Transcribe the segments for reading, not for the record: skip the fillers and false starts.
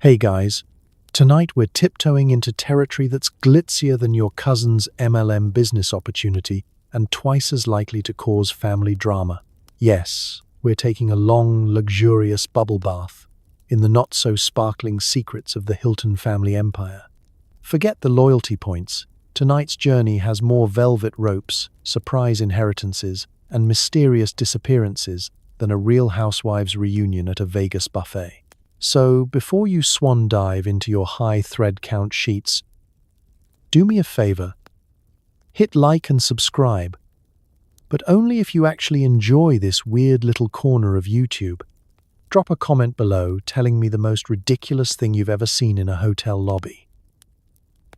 Hey guys, tonight we're tiptoeing into territory that's glitzier than your cousin's MLM business opportunity and twice as likely to cause family drama. Yes, we're taking a long, luxurious bubble bath in the not-so-sparkling secrets of the Hilton family empire. Forget the loyalty points. Tonight's journey has more velvet ropes, surprise inheritances, and mysterious disappearances than a Real Housewives reunion at a Vegas buffet. So, before you swan dive into your high thread count sheets, do me a favor. Hit like and subscribe, but only if you actually enjoy this weird little corner of YouTube. Drop a comment below telling me the most ridiculous thing you've ever seen in a hotel lobby.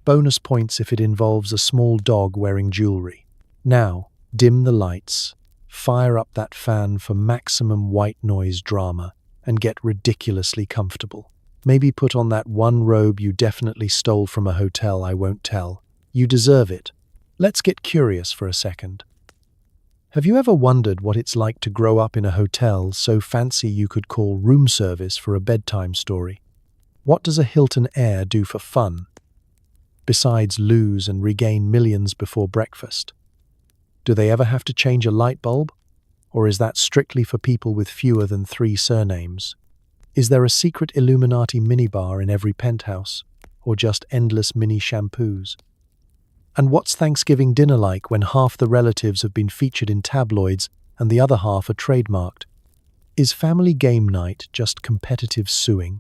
Bonus points if it involves a small dog wearing jewelry. Now, dim the lights, fire up that fan for maximum white noise drama, and get ridiculously comfortable. Maybe put on that one robe you definitely stole from a hotel I won't tell. You deserve it. Let's get curious for a second. Have you ever wondered what it's like to grow up in a hotel so fancy you could call room service for a bedtime story? What does a Hilton heir do for fun, besides lose and regain millions before breakfast? Do they ever have to change a light bulb? Or is that strictly for people with fewer than 3 surnames? Is there a secret Illuminati minibar in every penthouse, or just endless mini shampoos? And what's Thanksgiving dinner like when half the relatives have been featured in tabloids and the other half are trademarked? Is family game night just competitive suing?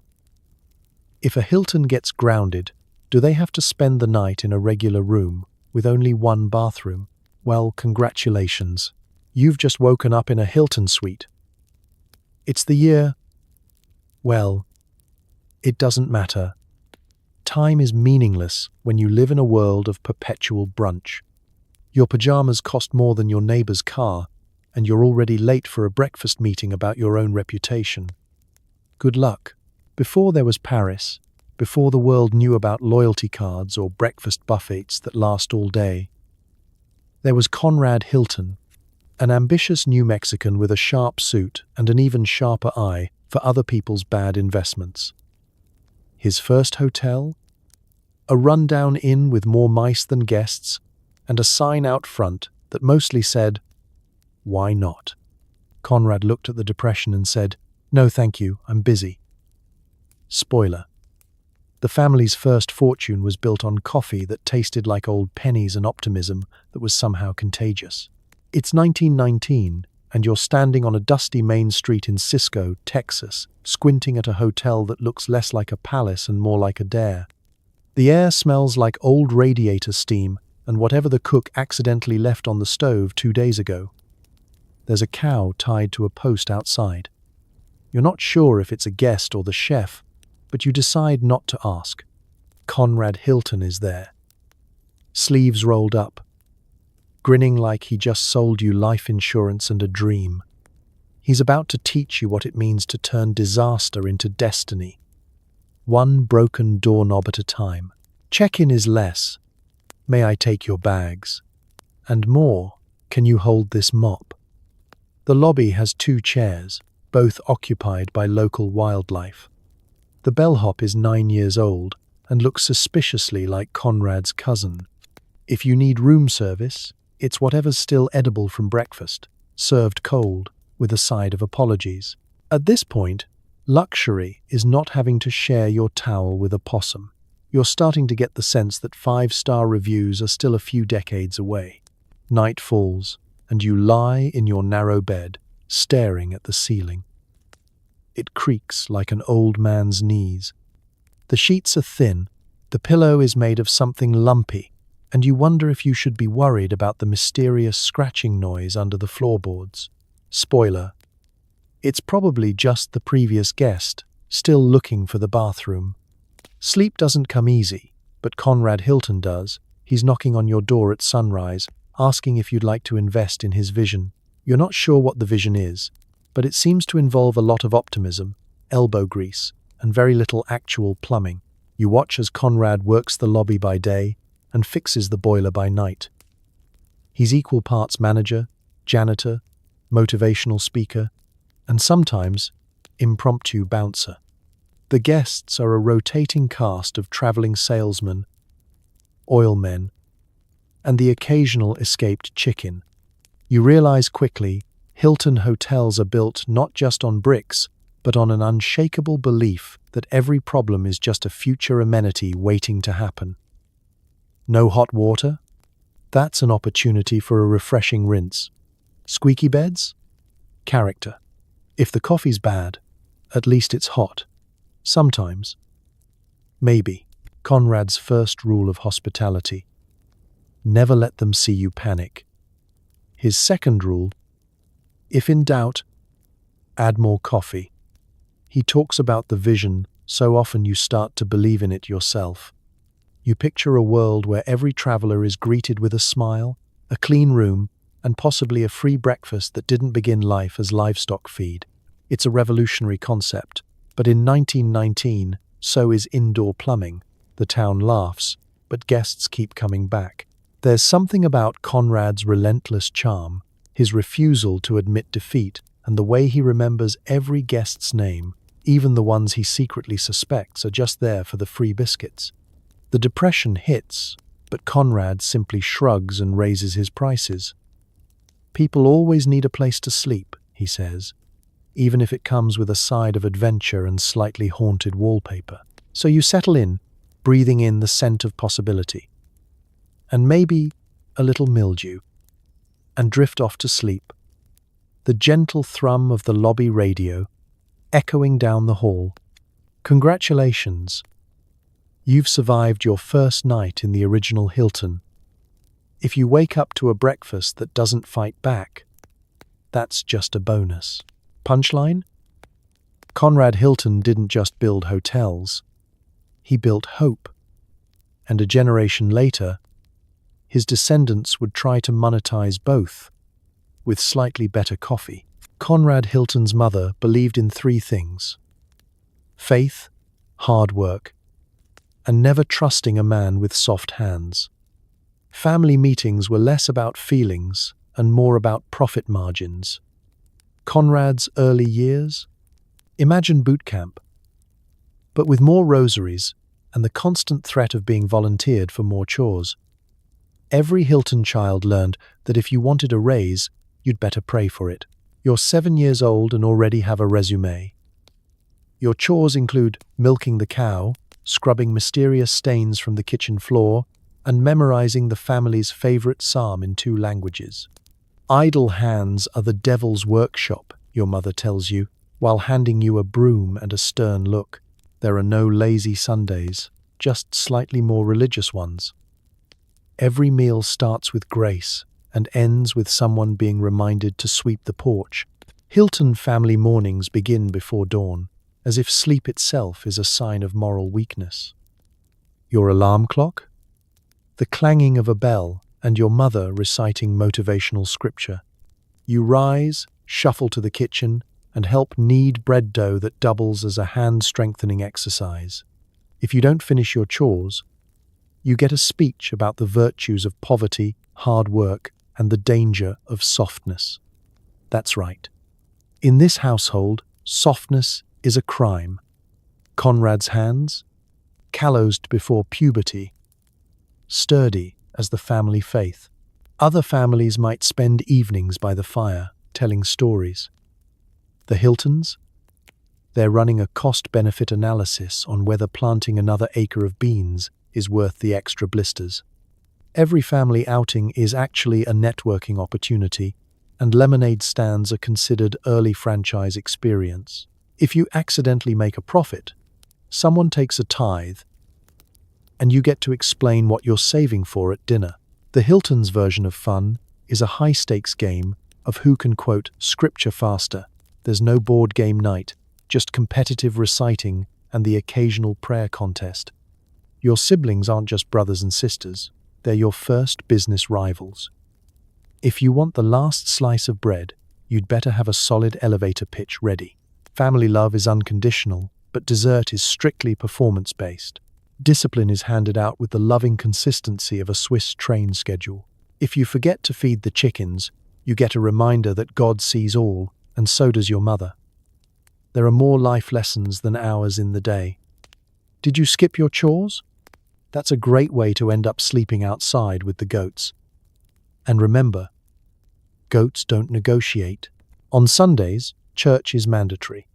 If a Hilton gets grounded, do they have to spend the night in a regular room with only one bathroom? Well, congratulations. You've just woken up in a Hilton suite. It's the year. Well, it doesn't matter. Time is meaningless when you live in a world of perpetual brunch. Your pajamas cost more than your neighbor's car, and you're already late for a breakfast meeting about your own reputation. Good luck. Before there was Paris, before the world knew about loyalty cards or breakfast buffets that last all day, there was Conrad Hilton, an ambitious New Mexican with a sharp suit and an even sharper eye for other people's bad investments. His first hotel? A rundown inn with more mice than guests, and a sign out front that mostly said, "Why not?" Conrad looked at the depression and said, "No thank you, I'm busy." Spoiler. The family's first fortune was built on coffee that tasted like old pennies and optimism that was somehow contagious. It's 1919, and you're standing on a dusty main street in Cisco, Texas, squinting at a hotel that looks less like a palace and more like a dare. The air smells like old radiator steam and whatever the cook accidentally left on the stove 2 days ago. There's a cow tied to a post outside. You're not sure if it's a guest or the chef, but you decide not to ask. Conrad Hilton is there, sleeves rolled up, grinning like he just sold you life insurance and a dream. He's about to teach you what it means to turn disaster into destiny, one broken doorknob at a time. Check-in is less, "May I take your bags?" and more, "Can you hold this mop?" The lobby has 2 chairs, both occupied by local wildlife. The bellhop is 9 years old and looks suspiciously like Conrad's cousin. If you need room service, it's whatever's still edible from breakfast, served cold, with a side of apologies. At this point, luxury is not having to share your towel with a possum. You're starting to get the sense that 5-star reviews are still a few decades away. Night falls, and you lie in your narrow bed, staring at the ceiling. It creaks like an old man's knees. The sheets are thin, the pillow is made of something lumpy, and you wonder if you should be worried about the mysterious scratching noise under the floorboards. Spoiler. It's probably just the previous guest, still looking for the bathroom. Sleep doesn't come easy, but Conrad Hilton does. He's knocking on your door at sunrise, asking if you'd like to invest in his vision. You're not sure what the vision is, but it seems to involve a lot of optimism, elbow grease, and very little actual plumbing. You watch as Conrad works the lobby by day and fixes the boiler by night. He's equal parts manager, janitor, motivational speaker, and sometimes impromptu bouncer. The guests are a rotating cast of traveling salesmen, oilmen, and the occasional escaped chicken. You realize quickly, Hilton hotels are built not just on bricks, but on an unshakable belief that every problem is just a future amenity waiting to happen. No hot water? That's an opportunity for a refreshing rinse. Squeaky beds? Character. If the coffee's bad, at least it's hot. Sometimes. Maybe. Conrad's first rule of hospitality. Never let them see you panic. His second rule, if in doubt, add more coffee. He talks about the vision so often you start to believe in it yourself. You picture a world where every traveler is greeted with a smile, a clean room, and possibly a free breakfast that didn't begin life as livestock feed. It's a revolutionary concept, but in 1919, so is indoor plumbing. The town laughs, but guests keep coming back. There's something about Conrad's relentless charm, his refusal to admit defeat, and the way he remembers every guest's name, even the ones he secretly suspects are just there for the free biscuits. The depression hits, but Conrad simply shrugs and raises his prices. People always need a place to sleep, he says, even if it comes with a side of adventure and slightly haunted wallpaper. So you settle in, breathing in the scent of possibility. And maybe a little mildew, and drift off to sleep. The gentle thrum of the lobby radio echoing down the hall. Congratulations! You've survived your first night in the original Hilton. If you wake up to a breakfast that doesn't fight back, that's just a bonus. Punchline? Conrad Hilton didn't just build hotels. He built hope. And a generation later, his descendants would try to monetize both, with slightly better coffee. Conrad Hilton's mother believed in three things: faith, hard work, and never trusting a man with soft hands. Family meetings were less about feelings and more about profit margins. Conrad's early years? Imagine boot camp, but with more rosaries and the constant threat of being volunteered for more chores. Every Hilton child learned that if you wanted a raise, you'd better pray for it. You're 7 years old and already have a resume. Your chores include milking the cow, scrubbing mysterious stains from the kitchen floor, and memorizing the family's favorite psalm in 2 languages. Idle hands are the devil's workshop, your mother tells you, while handing you a broom and a stern look. There are no lazy Sundays, just slightly more religious ones. Every meal starts with grace and ends with someone being reminded to sweep the porch. Hilton family mornings begin before dawn, as if sleep itself is a sign of moral weakness. Your alarm clock? The clanging of a bell and your mother reciting motivational scripture. You rise, shuffle to the kitchen, and help knead bread dough that doubles as a hand-strengthening exercise. If you don't finish your chores, you get a speech about the virtues of poverty, hard work, and the danger of softness. That's right. In this household, softness is a crime. Conrad's hands? Callosed before puberty. Sturdy as the family faith. Other families might spend evenings by the fire, telling stories. The Hiltons? They're running a cost-benefit analysis on whether planting another acre of beans is worth the extra blisters. Every family outing is actually a networking opportunity, and lemonade stands are considered early franchise experience. If you accidentally make a profit, someone takes a tithe, and you get to explain what you're saving for at dinner. The Hilton's version of fun is a high-stakes game of who can quote scripture faster. There's no board game night, just competitive reciting and the occasional prayer contest. Your siblings aren't just brothers and sisters, they're your first business rivals. If you want the last slice of bread, you'd better have a solid elevator pitch ready. Family love is unconditional, but dessert is strictly performance-based. Discipline is handed out with the loving consistency of a Swiss train schedule. If you forget to feed the chickens, you get a reminder that God sees all, and so does your mother. There are more life lessons than hours in the day. Did you skip your chores? That's a great way to end up sleeping outside with the goats. And remember, goats don't negotiate. On Sundays, church is mandatory.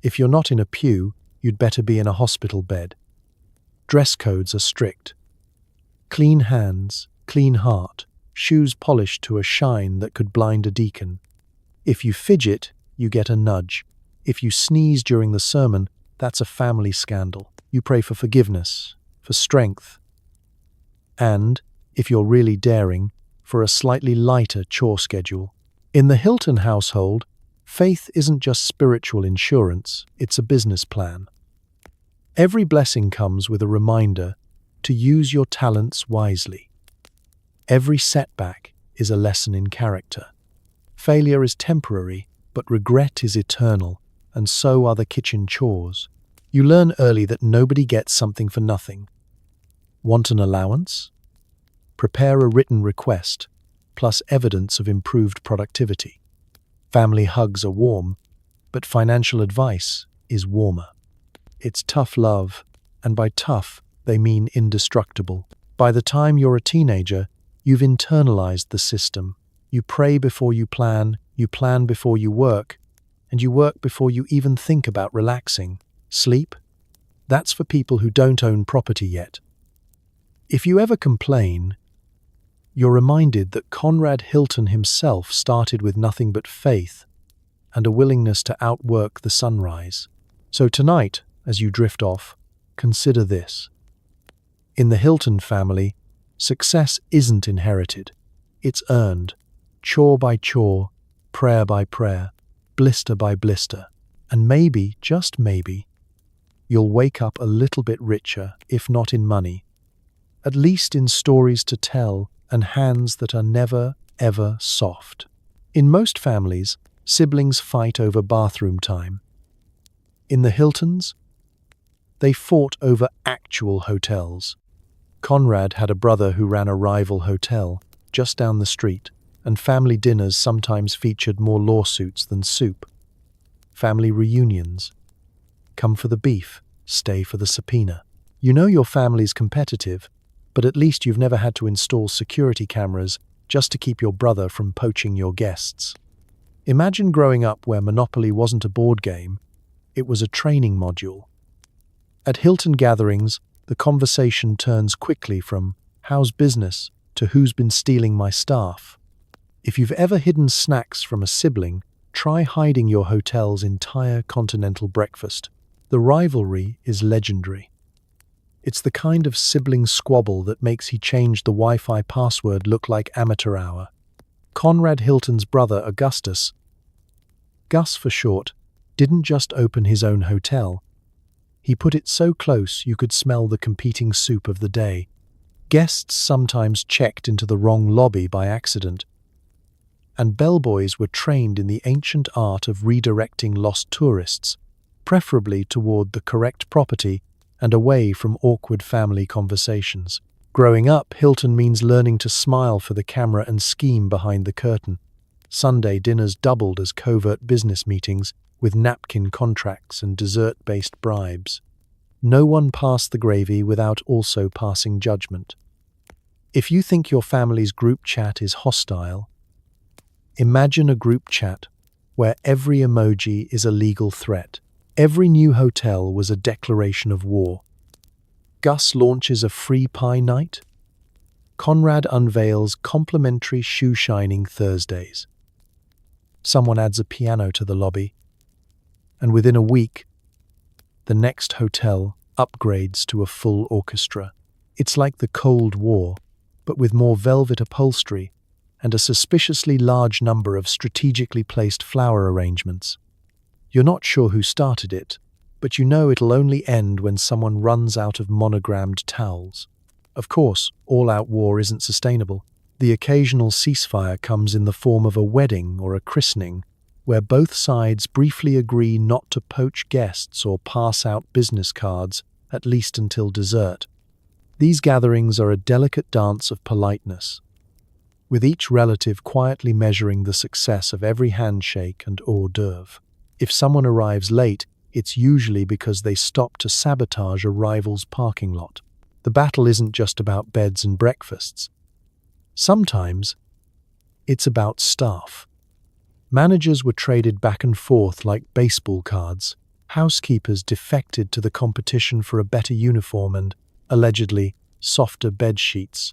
If you're not in a pew, you'd better be in a hospital bed. Dress codes are strict. Clean hands, clean heart, shoes polished to a shine that could blind a deacon. If you fidget, you get a nudge. If you sneeze during the sermon, that's a family scandal. You pray for forgiveness, for strength, and, if you're really daring, for a slightly lighter chore schedule. In the Hilton household, faith isn't just spiritual insurance, it's a business plan. Every blessing comes with a reminder to use your talents wisely. Every setback is a lesson in character. Failure is temporary, but regret is eternal, and so are the kitchen chores. You learn early that nobody gets something for nothing. Want an allowance? Prepare a written request, plus evidence of improved productivity. Family hugs are warm, but financial advice is warmer. It's tough love, and by tough, they mean indestructible. By the time you're a teenager, you've internalized the system. You pray before you plan before you work, and you work before you even think about relaxing. Sleep? That's for people who don't own property yet. If you ever complain, you're reminded that Conrad Hilton himself started with nothing but faith and a willingness to outwork the sunrise. So tonight, as you drift off, consider this. In the Hilton family, success isn't inherited. It's earned, chore by chore, prayer by prayer, blister by blister. And maybe, just maybe, you'll wake up a little bit richer, if not in money, at least in stories to tell and hands that are never, ever soft. In most families, siblings fight over bathroom time. In the Hiltons, they fought over actual hotels. Conrad had a brother who ran a rival hotel just down the street, and family dinners sometimes featured more lawsuits than soup. Family reunions. Come for the beef, stay for the subpoena. You know your family's competitive, but at least you've never had to install security cameras just to keep your brother from poaching your guests. Imagine growing up where Monopoly wasn't a board game, it was a training module. At Hilton gatherings, the conversation turns quickly from "how's business" to "who's been stealing my staff." If you've ever hidden snacks from a sibling, try hiding your hotel's entire continental breakfast. The rivalry is legendary. It's the kind of sibling squabble that makes he change the Wi-Fi password look like amateur hour. Conrad Hilton's brother Augustus, Gus for short, didn't just open his own hotel. He put it so close you could smell the competing soup of the day. Guests sometimes checked into the wrong lobby by accident, and bellboys were trained in the ancient art of redirecting lost tourists, preferably toward the correct property and away from awkward family conversations. Growing up, Hilton means learning to smile for the camera and scheme behind the curtain. Sunday dinners doubled as covert business meetings with napkin contracts and dessert-based bribes. No one passed the gravy without also passing judgment. If you think your family's group chat is hostile, imagine a group chat where every emoji is a legal threat. Every new hotel was a declaration of war. Gus launches a free pie night. Conrad unveils complimentary shoe-shining Thursdays. Someone adds a piano to the lobby. And within a week, the next hotel upgrades to a full orchestra. It's like the Cold War, but with more velvet upholstery and a suspiciously large number of strategically placed flower arrangements. You're not sure who started it, but you know it'll only end when someone runs out of monogrammed towels. Of course, all-out war isn't sustainable. The occasional ceasefire comes in the form of a wedding or a christening, where both sides briefly agree not to poach guests or pass out business cards, at least until dessert. These gatherings are a delicate dance of politeness, with each relative quietly measuring the success of every handshake and hors d'oeuvre. If someone arrives late, it's usually because they stopped to sabotage a rival's parking lot. The battle isn't just about beds and breakfasts. Sometimes, it's about staff. Managers were traded back and forth like baseball cards. Housekeepers defected to the competition for a better uniform and, allegedly, softer bed sheets.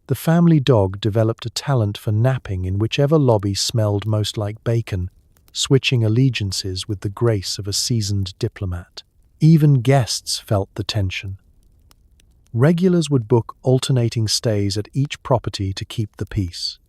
The family dog developed a talent for napping in whichever lobby smelled most like bacon, switching allegiances with the grace of a seasoned diplomat. Even guests felt the tension. Regulars would book alternating stays at each property to keep the peace.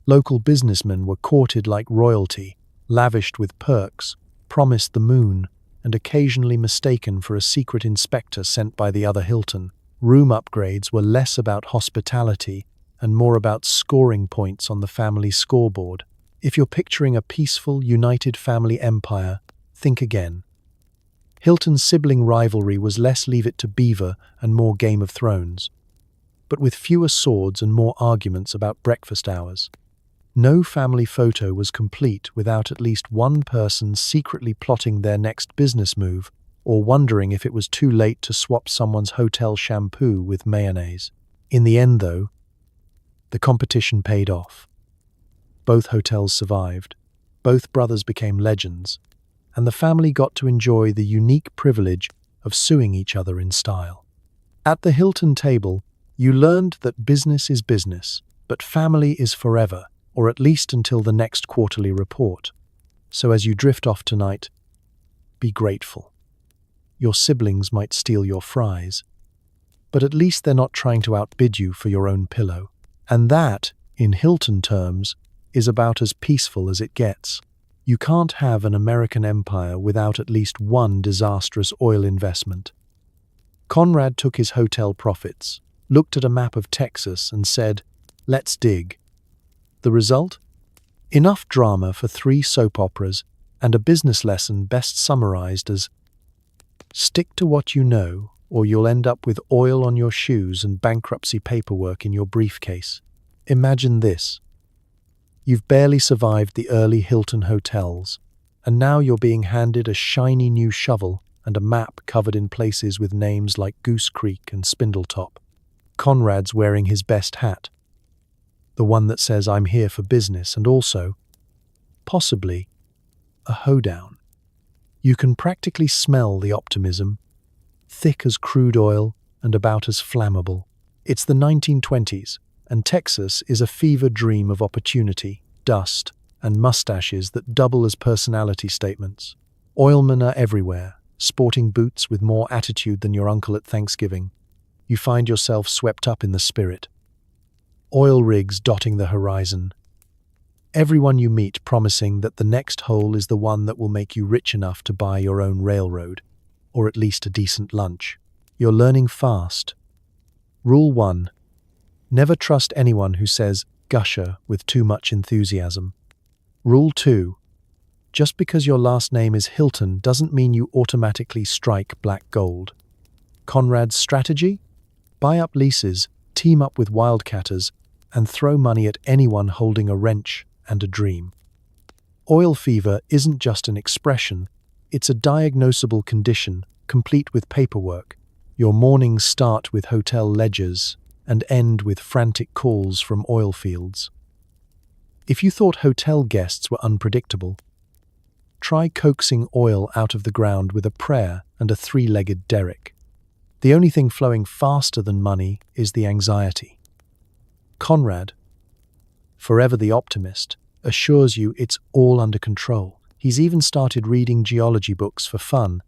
Local businessmen were courted like royalty, lavished with perks, promised the moon, and occasionally mistaken for a secret inspector sent by the other Hilton. Room upgrades were less about hospitality and more about scoring points on the family scoreboard. If you're picturing a peaceful, united family empire, think again. Hilton's sibling rivalry was less Leave It to Beaver and more Game of Thrones, but with fewer swords and more arguments about breakfast hours. No family photo was complete without at least one person secretly plotting their next business move or wondering if it was too late to swap someone's hotel shampoo with mayonnaise. In the end, though, the competition paid off. Both hotels survived, both brothers became legends, and the family got to enjoy the unique privilege of suing each other in style. At the Hilton table, you learned that business is business, but family is forever, or at least until the next quarterly report. So as you drift off tonight, be grateful. Your siblings might steal your fries, but at least they're not trying to outbid you for your own pillow. And that, in Hilton terms, is about as peaceful as it gets. You can't have an American empire without at least one disastrous oil investment. Conrad took his hotel profits, looked at a map of Texas and said, "Let's dig." The result? Enough drama for 3 soap operas and a business lesson best summarized as, stick to what you know, or you'll end up with oil on your shoes and bankruptcy paperwork in your briefcase. Imagine this. You've barely survived the early Hilton hotels, and now you're being handed a shiny new shovel and a map covered in places with names like Goose Creek and Spindletop. Conrad's wearing his best hat, the one that says "I'm here for business," and also, possibly, a hoedown. You can practically smell the optimism, thick as crude oil and about as flammable. It's the 1920s, and Texas is a fever dream of opportunity, dust, and mustaches that double as personality statements. Oilmen are everywhere, sporting boots with more attitude than your uncle at Thanksgiving. You find yourself swept up in the spirit. Oil rigs dotting the horizon. Everyone you meet promising that the next hole is the one that will make you rich enough to buy your own railroad, or at least a decent lunch. You're learning fast. Rule 1. Never trust anyone who says "gusher" with too much enthusiasm. Rule 2. Just because your last name is Hilton doesn't mean you automatically strike black gold. Conrad's strategy? Buy up leases, team up with wildcatters, and throw money at anyone holding a wrench and a dream. Oil fever isn't just an expression, it's a diagnosable condition, complete with paperwork. Your mornings start with hotel ledgers and end with frantic calls from oil fields. If you thought hotel guests were unpredictable, try coaxing oil out of the ground with a prayer and a 3-legged derrick. The only thing flowing faster than money is the anxiety. Conrad, forever the optimist, assures you it's all under control. He's even started reading geology books for fun,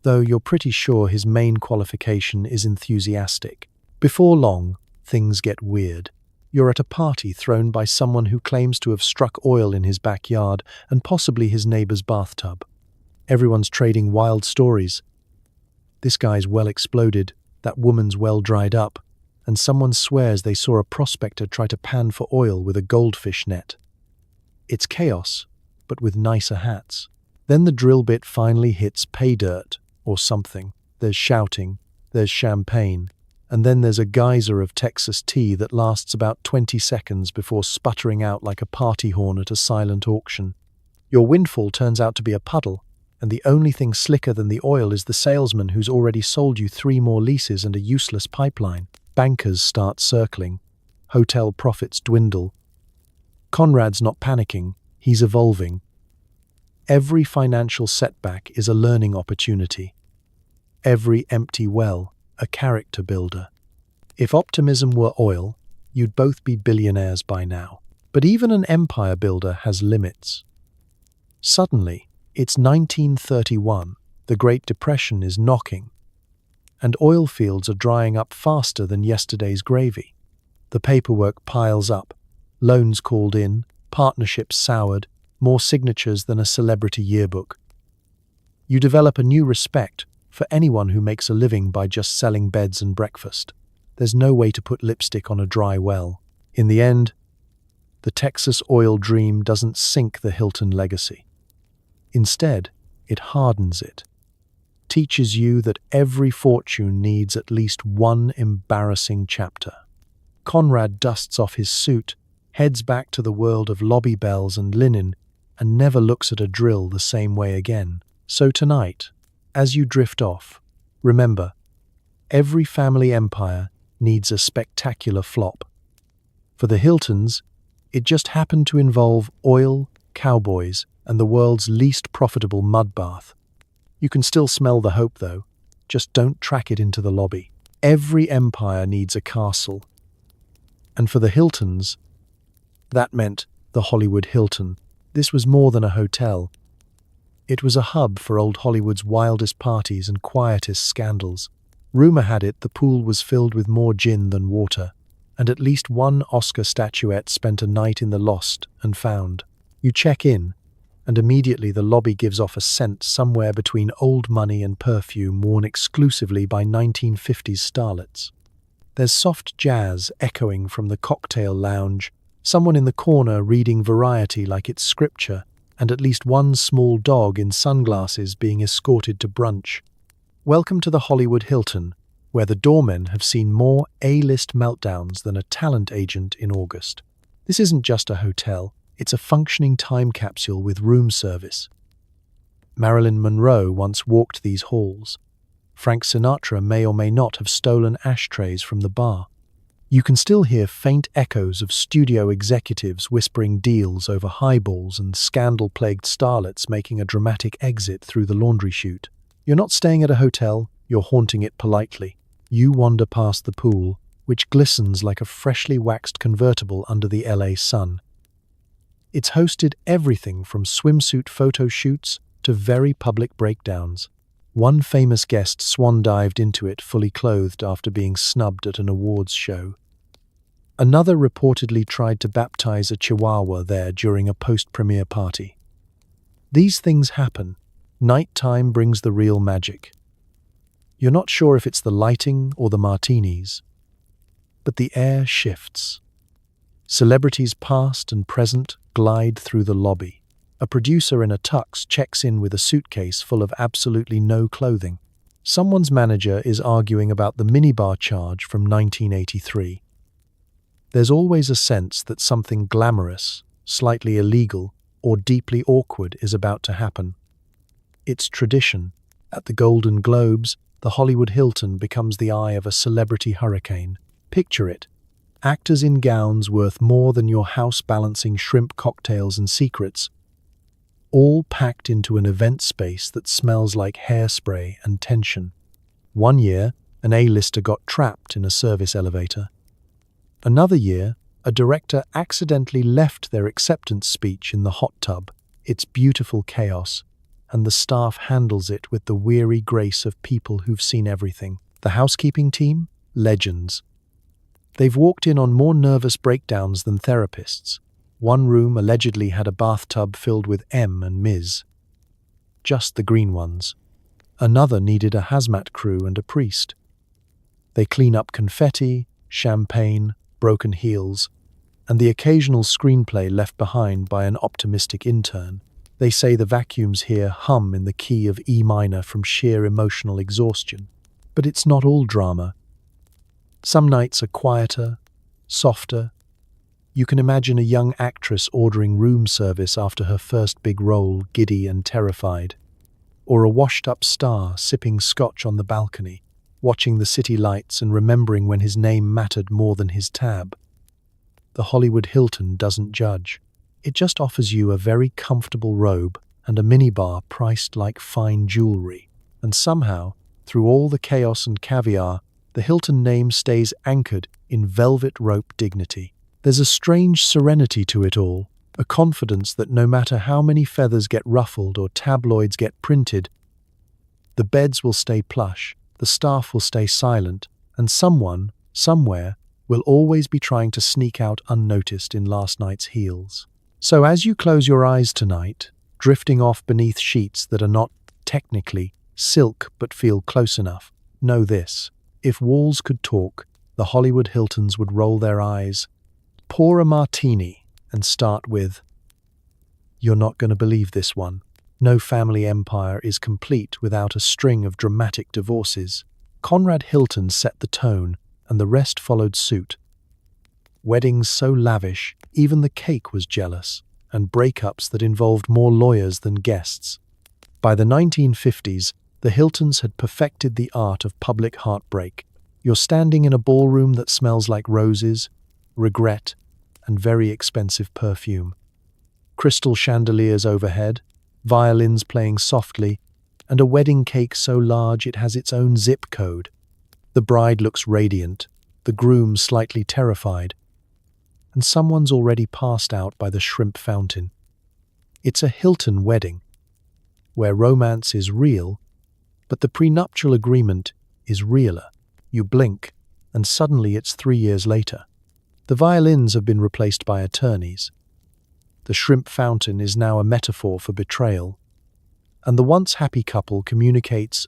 though you're pretty sure his main qualification is enthusiastic. Before long, things get weird. You're at a party thrown by someone who claims to have struck oil in his backyard and possibly his neighbor's bathtub. Everyone's trading wild stories. This guy's well exploded, that woman's well dried up, and someone swears they saw a prospector try to pan for oil with a goldfish net. It's chaos, but with nicer hats. Then the drill bit finally hits pay dirt, or something. There's shouting, there's champagne, and then there's a geyser of Texas tea that lasts about 20 seconds before sputtering out like a party horn at a silent auction. Your windfall turns out to be a puddle, and the only thing slicker than the oil is the salesman who's already sold you 3 more leases and a useless pipeline. Bankers start circling. Hotel profits dwindle. Conrad's not panicking, he's evolving. Every financial setback is a learning opportunity. Every empty well, a character builder. If optimism were oil, you'd both be billionaires by now. But even an empire builder has limits. Suddenly, it's 1931, the Great Depression is knocking, and oil fields are drying up faster than yesterday's gravy. The paperwork piles up, loans called in, partnerships soured, more signatures than a celebrity yearbook. You develop a new respect for anyone who makes a living by just selling beds and breakfast. There's no way to put lipstick on a dry well. In the end, the Texas oil dream doesn't sink the Hilton legacy. Instead, it hardens it. Teaches you that every fortune needs at least one embarrassing chapter. Conrad dusts off his suit, heads back to the world of lobby bells and linen, and never looks at a drill the same way again. So tonight, as you drift off, remember, every family empire needs a spectacular flop. For the Hiltons, it just happened to involve oil, cowboys, and the world's least profitable mud bath. You can still smell the hope, though. Just don't track it into the lobby. Every empire needs a castle. And for the Hiltons, that meant the Hollywood Hilton. This was more than a hotel. It was a hub for old Hollywood's wildest parties and quietest scandals. Rumor had it the pool was filled with more gin than water, and at least one Oscar statuette spent a night in the lost and found. You check in, and immediately the lobby gives off a scent somewhere between old money and perfume worn exclusively by 1950s starlets. There's soft jazz echoing from the cocktail lounge, someone in the corner reading Variety like it's scripture, and at least one small dog in sunglasses being escorted to brunch. Welcome to the Hollywood Hilton, where the doormen have seen more A-list meltdowns than a talent agent in August. This isn't just a hotel, it's a functioning time capsule with room service. Marilyn Monroe once walked these halls. Frank Sinatra may or may not have stolen ashtrays from the bar. You can still hear faint echoes of studio executives whispering deals over highballs and scandal-plagued starlets making a dramatic exit through the laundry chute. You're not staying at a hotel, you're haunting it politely. You wander past the pool, which glistens like a freshly waxed convertible under the LA sun. It's hosted everything from swimsuit photo shoots to very public breakdowns. One famous guest swan-dived into it fully clothed after being snubbed at an awards show. Another reportedly tried to baptize a chihuahua there during a post-premiere party. These things happen. Nighttime brings the real magic. You're not sure if it's the lighting or the martinis, but the air shifts. Celebrities past and present glide through the lobby. A producer in a tux checks in with a suitcase full of absolutely no clothing. Someone's manager is arguing about the minibar charge from 1983. There's always a sense that something glamorous, slightly illegal, or deeply awkward is about to happen. It's tradition. At the Golden Globes, the Hollywood Hilton becomes the eye of a celebrity hurricane. Picture it. Actors in gowns worth more than your house-balancing shrimp cocktails and secrets, all packed into an event space that smells like hairspray and tension. One year, an A-lister got trapped in a service elevator. Another year, a director accidentally left their acceptance speech in the hot tub. It's beautiful chaos, and the staff handles it with the weary grace of people who've seen everything. The housekeeping team? Legends. They've walked in on more nervous breakdowns than therapists. One room allegedly had a bathtub filled with M and Ms. Just the green ones. Another needed a hazmat crew and a priest. They clean up confetti, champagne, broken heels, and the occasional screenplay left behind by an optimistic intern. They say the vacuums here hum in the key of E minor from sheer emotional exhaustion. But it's not all drama. Some nights are quieter, softer, You can imagine a young actress ordering room service after her first big role, giddy and terrified. Or a washed-up star sipping scotch on the balcony, watching the city lights and remembering when his name mattered more than his tab. The Hollywood Hilton doesn't judge. It just offers you a very comfortable robe and a minibar priced like fine jewelry. And somehow, through all the chaos and caviar, the Hilton name stays anchored in velvet rope dignity. There's a strange serenity to it all, a confidence that no matter how many feathers get ruffled or tabloids get printed, the beds will stay plush, the staff will stay silent, and someone, somewhere, will always be trying to sneak out unnoticed in last night's heels. So as you close your eyes tonight, drifting off beneath sheets that are not technically silk but feel close enough, know this: if walls could talk, the Hollywood Hiltons would roll their eyes, pour a martini, and start with, "You're not going to believe this one. No family empire is complete without a string of dramatic divorces." Conrad Hilton set the tone, and the rest followed suit. Weddings so lavish, even the cake was jealous, and breakups that involved more lawyers than guests. By the 1950s, the Hiltons had perfected the art of public heartbreak. You're standing in a ballroom that smells like roses, regret, and very expensive perfume. Crystal chandeliers overhead, violins playing softly, and a wedding cake so large it has its own zip code. The bride looks radiant, the groom slightly terrified, and someone's already passed out by the shrimp fountain. It's a Hilton wedding, where romance is real, but the prenuptial agreement is realer. You blink, and suddenly it's 3 years later. The violins have been replaced by attorneys. The shrimp fountain is now a metaphor for betrayal, and the once happy couple communicates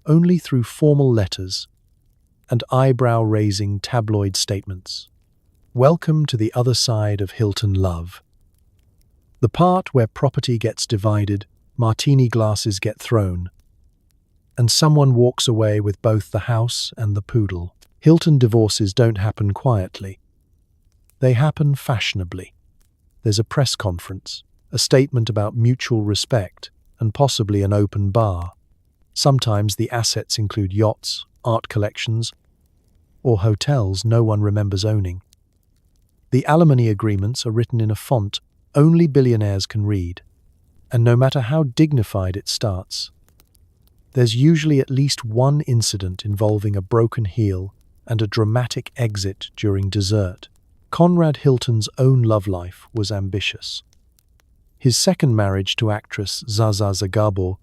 only through formal letters and eyebrow-raising tabloid statements. Welcome to the other side of Hilton love. The part where property gets divided, martini glasses get thrown, and someone walks away with both the house and the poodle. Hilton divorces don't happen quietly. They happen fashionably. There's a press conference, a statement about mutual respect, and possibly an open bar. Sometimes the assets include yachts, art collections, or hotels no one remembers owning. The alimony agreements are written in a font only billionaires can read, and no matter how dignified it starts, there's usually at least one incident involving a broken heel and a dramatic exit during dessert. Conrad Hilton's own love life was ambitious. His second marriage to actress Zaza Zagabo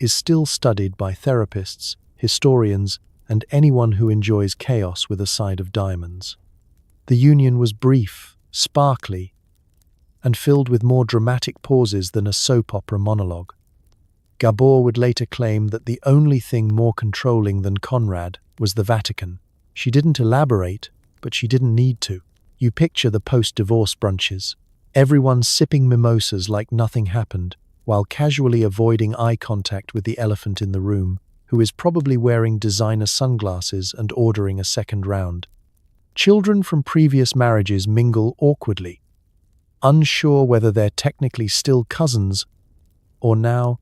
is still studied by therapists, historians, and anyone who enjoys chaos with a side of diamonds. The union was brief, sparkly, and filled with more dramatic pauses than a soap opera monologue. Gabor would later claim that the only thing more controlling than Conrad was the Vatican. She didn't elaborate, but she didn't need to. You picture the post-divorce brunches, everyone sipping mimosas like nothing happened, while casually avoiding eye contact with the elephant in the room, who is probably wearing designer sunglasses and ordering a second round. Children from previous marriages mingle awkwardly, unsure whether they're technically still cousins or now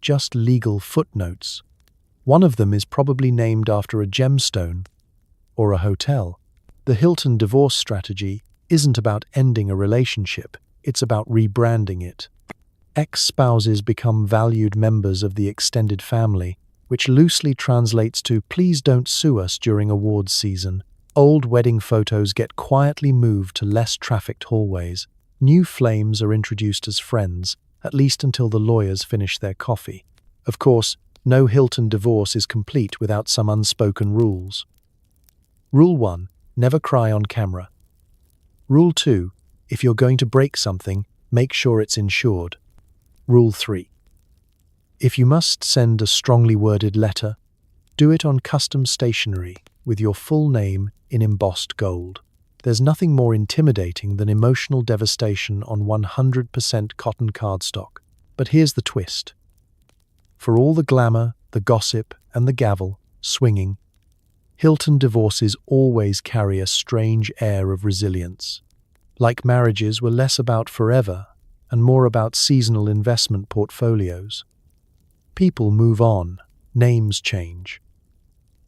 just legal footnotes. One of them is probably named after a gemstone or a hotel. The Hilton divorce strategy isn't about ending a relationship, it's about rebranding it. Ex-spouses become valued members of the extended family, which loosely translates to "please don't sue us during awards season." Old wedding photos get quietly moved to less trafficked hallways. New flames are introduced as friends, at least until the lawyers finish their coffee. Of course, no Hilton divorce is complete without some unspoken rules. Rule 1. Never cry on camera. Rule 2. If you're going to break something, make sure it's insured. Rule 3. If you must send a strongly worded letter, do it on custom stationery with your full name in embossed gold. There's nothing more intimidating than emotional devastation on 100% cotton cardstock. But here's the twist. For all the glamour, the gossip, and the gavel swinging, Hilton divorces always carry a strange air of resilience. like marriages, were less about forever and more about seasonal investment portfolios. People move on, names change.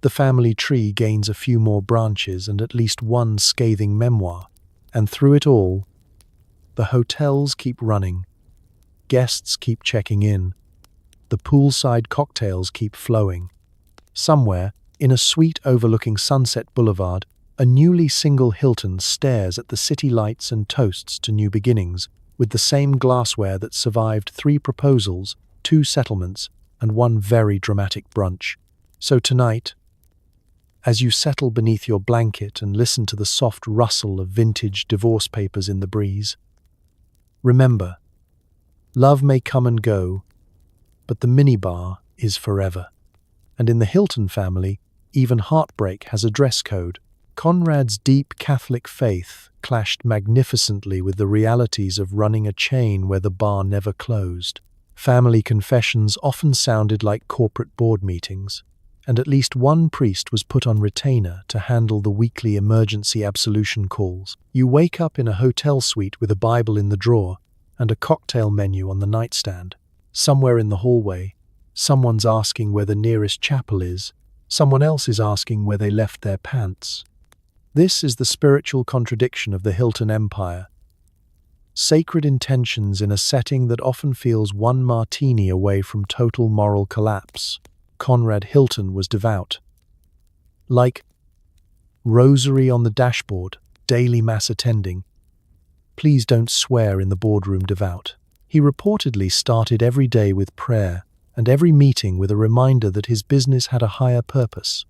The family tree gains a few more branches and at least one scathing memoir, and through it all, the hotels keep running, guests keep checking in, the poolside cocktails keep flowing. Somewhere, in a suite overlooking Sunset Boulevard, a newly single Hilton stares at the city lights and toasts to new beginnings with the same glassware that survived 3 proposals, 2 settlements, and 1 very dramatic brunch. So tonight, as you settle beneath your blanket and listen to the soft rustle of vintage divorce papers in the breeze, remember, love may come and go, but the minibar is forever. And in the Hilton family, even heartbreak has a dress code. Conrad's deep Catholic faith clashed magnificently with the realities of running a chain where the bar never closed. Family confessions often sounded like corporate board meetings, and at least one priest was put on retainer to handle the weekly emergency absolution calls. You wake up in a hotel suite with a Bible in the drawer and a cocktail menu on the nightstand. Somewhere in the hallway, someone's asking where the nearest chapel is. Someone else is asking where they left their pants. This is the spiritual contradiction of the Hilton Empire. Sacred intentions in a setting that often feels one martini away from total moral collapse. Conrad Hilton was devout. Like rosary on the dashboard, daily mass attending. Please don't swear in the boardroom devout. He reportedly started every day with prayer and every meeting with a reminder that his business had a higher purpose,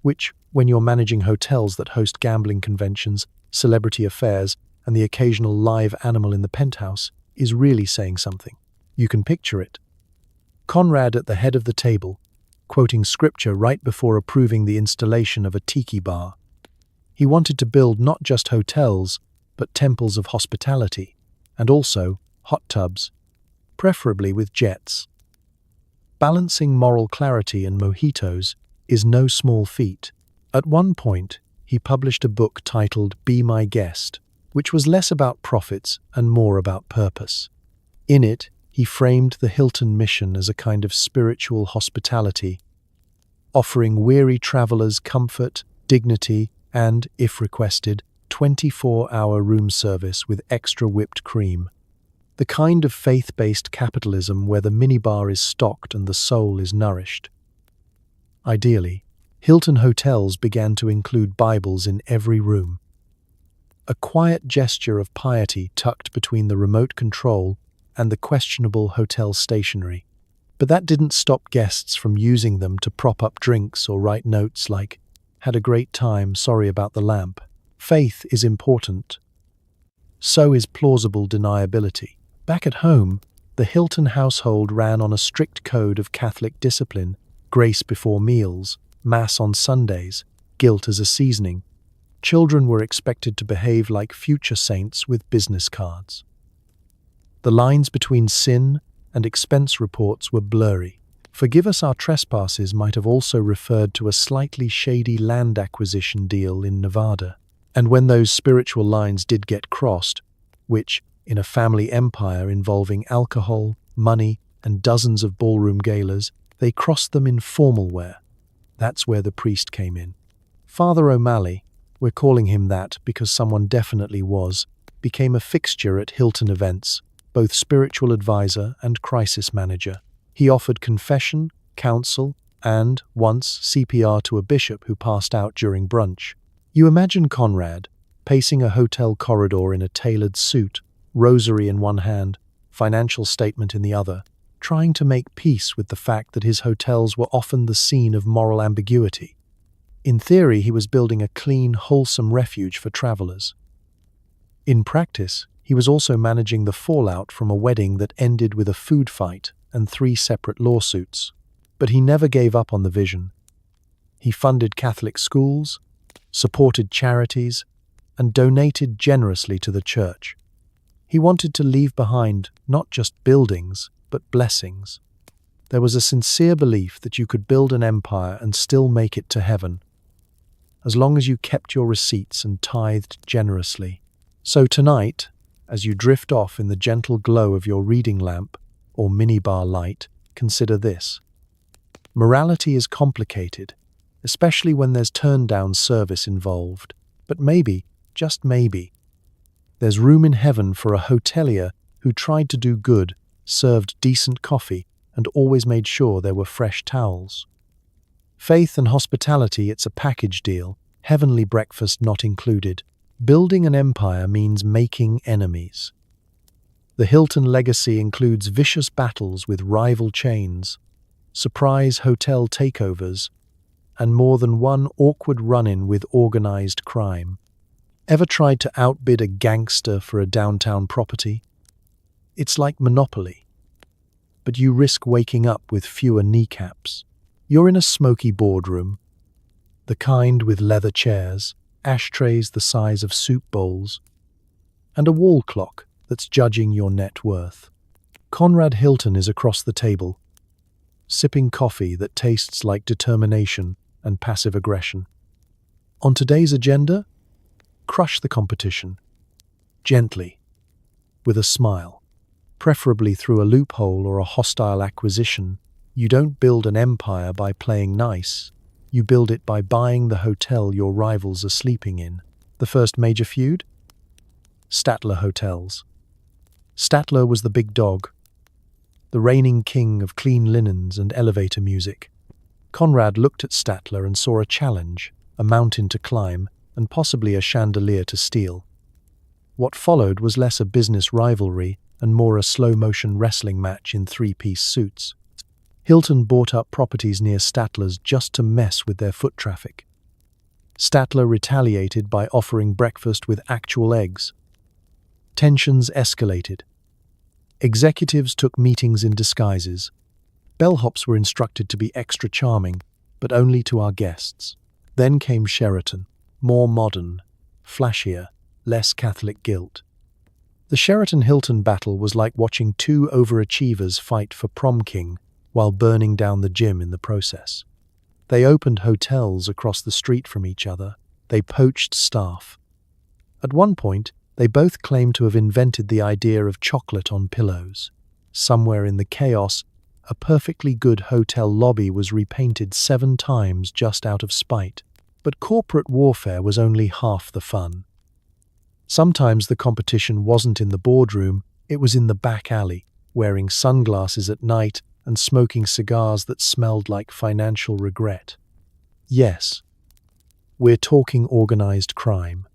which, when you're managing hotels that host gambling conventions, celebrity affairs, and the occasional live animal in the penthouse, is really saying something. You can picture it. Conrad at the head of the table, quoting scripture right before approving the installation of a tiki bar. He wanted to build not just hotels, but temples of hospitality, and also hot tubs, preferably with jets. Balancing moral clarity and mojitos is no small feat. At one point, he published a book titled Be My Guest, which was less about profits and more about purpose. In it, he framed the Hilton mission as a kind of spiritual hospitality, offering weary travelers comfort, dignity, and, if requested, 24-hour room service with extra whipped cream. The kind of faith-based capitalism where the minibar is stocked and the soul is nourished. Ideally, Hilton hotels began to include Bibles in every room. A quiet gesture of piety tucked between the remote control and the questionable hotel stationery. But that didn't stop guests from using them to prop up drinks or write notes like, "Had a great time, sorry about the lamp." Faith is important. So is plausible deniability. Back at home, the Hilton household ran on a strict code of Catholic discipline, grace before meals, Mass on Sundays, guilt as a seasoning. Children were expected to behave like future saints with business cards. The lines between sin and expense reports were blurry. Forgive us our trespasses might have also referred to a slightly shady land acquisition deal in Nevada. And when those spiritual lines did get crossed, which, in a family empire involving alcohol, money, and dozens of ballroom galas, they crossed them in formal wear. That's where the priest came in. Father O'Malley, we're calling him that because someone definitely was, became a fixture at Hilton events, both spiritual advisor and crisis manager. He offered confession, counsel, and, once, CPR to a bishop who passed out during brunch. You imagine Conrad, pacing a hotel corridor in a tailored suit, rosary in one hand, financial statement in the other, trying to make peace with the fact that his hotels were often the scene of moral ambiguity. In theory, he was building a clean, wholesome refuge for travelers. In practice, he was also managing the fallout from a wedding that ended with a food fight and 3 separate lawsuits. But he never gave up on the vision. He funded Catholic schools, supported charities, and donated generously to the church. He wanted to leave behind not just buildings, but blessings. There was a sincere belief that you could build an empire and still make it to heaven, as long as you kept your receipts and tithed generously. So tonight, as you drift off in the gentle glow of your reading lamp or minibar light, consider this. Morality is complicated, especially when there's turn-down service involved. But maybe, just maybe, there's room in heaven for a hotelier who tried to do good, served decent coffee, and always made sure there were fresh towels. Faith and hospitality, it's a package deal, heavenly breakfast not included. Building an empire means making enemies. The Hilton legacy includes vicious battles with rival chains, surprise hotel takeovers, and more than one awkward run-in with organized crime. Ever tried to outbid a gangster for a downtown property? It's like Monopoly, but you risk waking up with fewer kneecaps. You're in a smoky boardroom, the kind with leather chairs, ashtrays the size of soup bowls, and a wall clock that's judging your net worth. Conrad Hilton is across the table, sipping coffee that tastes like determination and passive aggression. On today's agenda, crush the competition. Gently, with a smile, preferably through a loophole or a hostile acquisition. You don't build an empire by playing nice. You build it by buying the hotel your rivals are sleeping in. The first major feud? Statler Hotels. Statler was the big dog, the reigning king of clean linens and elevator music. Conrad looked at Statler and saw a challenge, a mountain to climb, and possibly a chandelier to steal. What followed was less a business rivalry and more a slow-motion wrestling match in three-piece suits. Hilton bought up properties near Statler's just to mess with their foot traffic. Statler retaliated by offering breakfast with actual eggs. Tensions escalated. Executives took meetings in disguises. Bellhops were instructed to be extra charming, but only to our guests. Then came Sheraton, more modern, flashier, less Catholic guilt. The Sheraton-Hilton battle was like watching two overachievers fight for prom king while burning down the gym in the process. They opened hotels across the street from each other. They poached staff. At one point, they both claimed to have invented the idea of chocolate on pillows. Somewhere in the chaos, a perfectly good hotel lobby was repainted 7 times just out of spite. But corporate warfare was only half the fun. Sometimes the competition wasn't in the boardroom, it was in the back alley, wearing sunglasses at night and smoking cigars that smelled like financial regret. Yes, we're talking organized crime.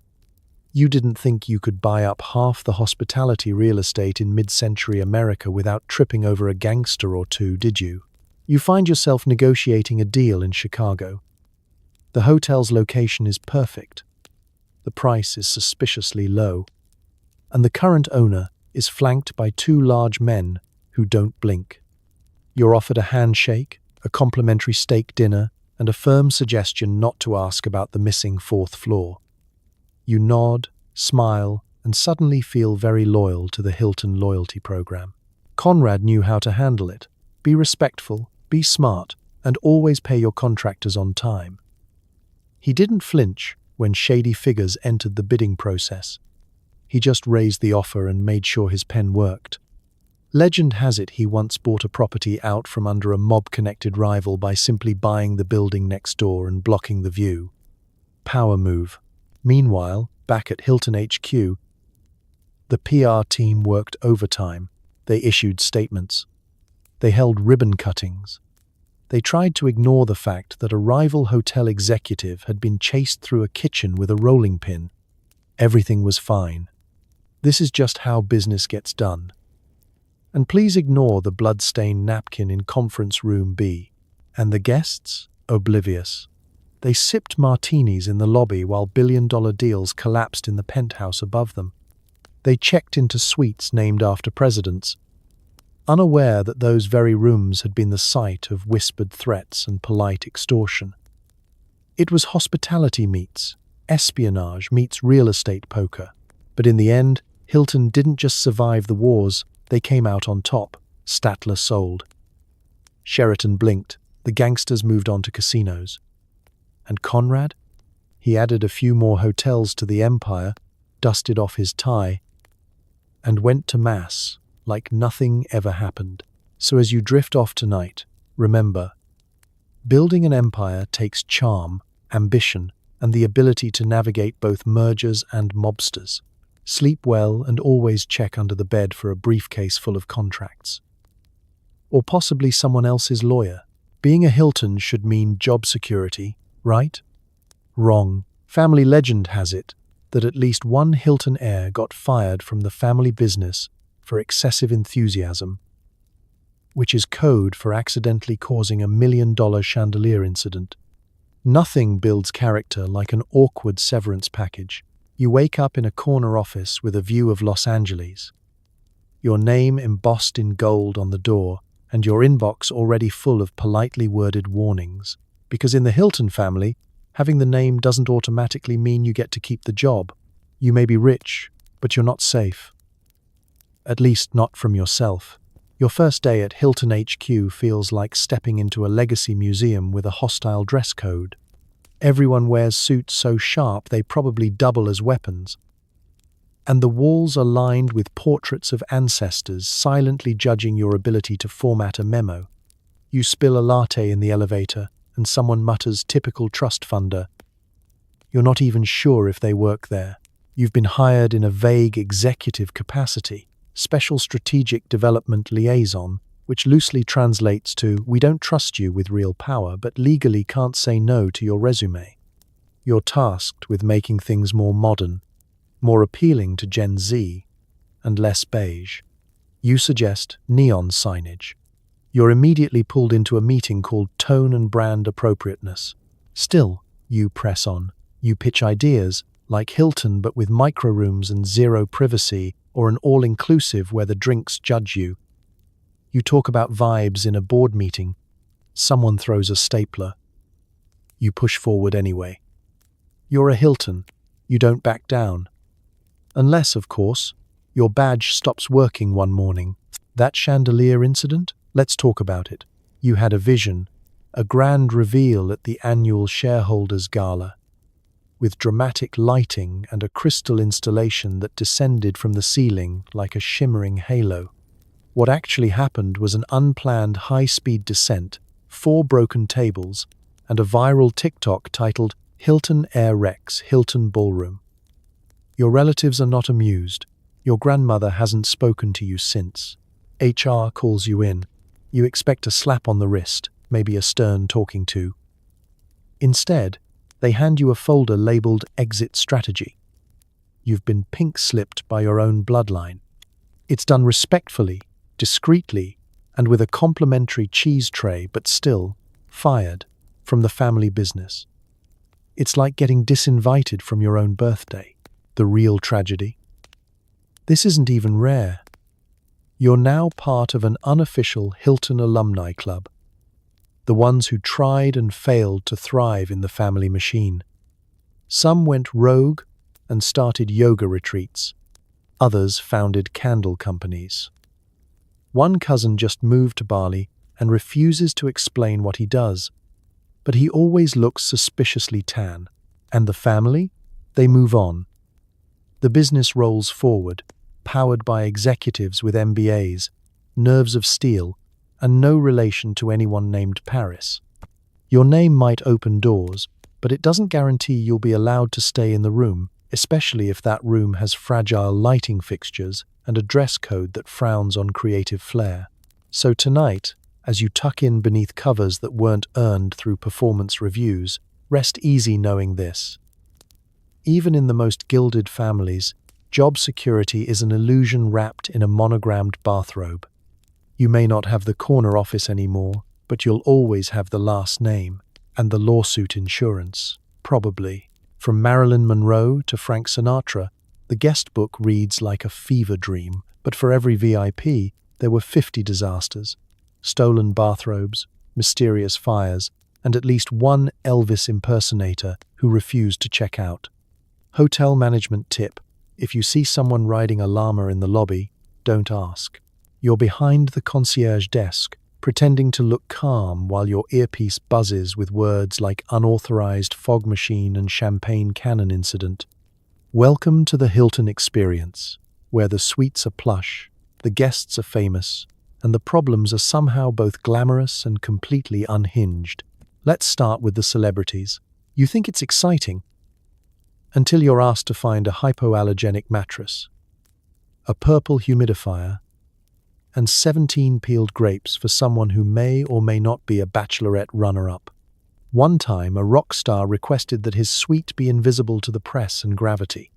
You didn't think you could buy up half the hospitality real estate in mid-century America without tripping over a gangster or two, did you? You find yourself negotiating a deal in Chicago. The hotel's location is perfect. The price is suspiciously low. And the current owner is flanked by 2 large men who don't blink. You're offered a handshake, a complimentary steak dinner, and a firm suggestion not to ask about the missing 4th floor. You nod, smile, and suddenly feel very loyal to the Hilton loyalty program. Conrad knew how to handle it. Be respectful, be smart, and always pay your contractors on time. He didn't flinch when shady figures entered the bidding process. He just raised the offer and made sure his pen worked. Legend has it he once bought a property out from under a mob-connected rival by simply buying the building next door and blocking the view. Power move. Meanwhile, back at Hilton HQ, the PR team worked overtime. They issued statements. They held ribbon cuttings. They tried to ignore the fact that a rival hotel executive had been chased through a kitchen with a rolling pin. Everything was fine. This is just how business gets done. And please ignore the blood-stained napkin in conference room B. And the guests? Oblivious. They sipped martinis in the lobby while billion-dollar deals collapsed in the penthouse above them. They checked into suites named after presidents, unaware that those very rooms had been the site of whispered threats and polite extortion. It was hospitality meets espionage meets real estate poker. But in the end, Hilton didn't just survive the wars, they came out on top. Statler sold. Sheraton blinked. The gangsters moved on to casinos. And Conrad? He added a few more hotels to the empire, dusted off his tie, and went to mass like nothing ever happened. So as you drift off tonight, remember, building an empire takes charm, ambition, and the ability to navigate both mergers and mobsters. Sleep well and always check under the bed for a briefcase full of contracts. Or possibly someone else's lawyer. Being a Hilton should mean job security, right? Wrong. Family legend has it that at least one Hilton heir got fired from the family business for excessive enthusiasm, which is code for accidentally causing $1 million chandelier incident. Nothing builds character like an awkward severance package. You wake up in a corner office with a view of Los Angeles, your name embossed in gold on the door, and your inbox already full of politely worded warnings. Because in the Hilton family, having the name doesn't automatically mean you get to keep the job. You may be rich, but you're not safe. At least not from yourself. Your first day at Hilton HQ feels like stepping into a legacy museum with a hostile dress code. Everyone wears suits so sharp they probably double as weapons. And the walls are lined with portraits of ancestors silently judging your ability to format a memo. You spill a latte in the elevator, and someone mutters typical trust funder. You're not even sure if they work there. You've been hired in a vague executive capacity, special strategic development liaison, which loosely translates to, we don't trust you with real power, but legally can't say no to your resume. You're tasked with making things more modern, more appealing to Gen Z, and less beige. You suggest neon signage. You're immediately pulled into a meeting called Tone and Brand Appropriateness. Still, you press on. You pitch ideas, like Hilton but with microrooms and zero privacy, or an all-inclusive where the drinks judge you. You talk about vibes in a board meeting. Someone throws a stapler. You push forward anyway. You're a Hilton. You don't back down. Unless, of course, your badge stops working one morning. That chandelier incident? Let's talk about it. You had a vision, a grand reveal at the annual shareholders gala, with dramatic lighting and a crystal installation that descended from the ceiling like a shimmering halo. What actually happened was an unplanned high-speed descent, 4 broken tables, and a viral TikTok titled Hilton Air Rex Hilton Ballroom. Your relatives are not amused. Your grandmother hasn't spoken to you since. HR calls you in. You expect a slap on the wrist, maybe a stern talking to. Instead, they hand you a folder labeled Exit Strategy. You've been pink-slipped by your own bloodline. It's done respectfully, discreetly, and with a complimentary cheese tray, but still, fired from the family business. It's like getting disinvited from your own birthday. The real tragedy? This isn't even rare. You're now part of an unofficial Hilton alumni club. The ones who tried and failed to thrive in the family machine. Some went rogue and started yoga retreats. Others founded candle companies. One cousin just moved to Bali and refuses to explain what he does, but he always looks suspiciously tan. And the family? They move on. The business rolls forward, powered by executives with MBAs, nerves of steel, and no relation to anyone named Paris. Your name might open doors, but it doesn't guarantee you'll be allowed to stay in the room, especially if that room has fragile lighting fixtures and a dress code that frowns on creative flair. So tonight, as you tuck in beneath covers that weren't earned through performance reviews, rest easy knowing this. Even in the most gilded families, job security is an illusion wrapped in a monogrammed bathrobe. You may not have the corner office anymore, but you'll always have the last name and the lawsuit insurance, probably. From Marilyn Monroe to Frank Sinatra, the guest book reads like a fever dream, but for every VIP, there were 50 disasters. Stolen bathrobes, mysterious fires, and at least one Elvis impersonator who refused to check out. Hotel management tip: if you see someone riding a llama in the lobby, don't ask. You're behind the concierge desk, pretending to look calm while your earpiece buzzes with words like unauthorized fog machine and champagne cannon incident. Welcome to the Hilton experience, where the suites are plush, the guests are famous, and the problems are somehow both glamorous and completely unhinged. Let's start with the celebrities. You think it's exciting until you're asked to find a hypoallergenic mattress, a purple humidifier, and 17 peeled grapes for someone who may or may not be a bachelorette runner-up. One time, a rock star requested that his suite be invisible to the press and gravity.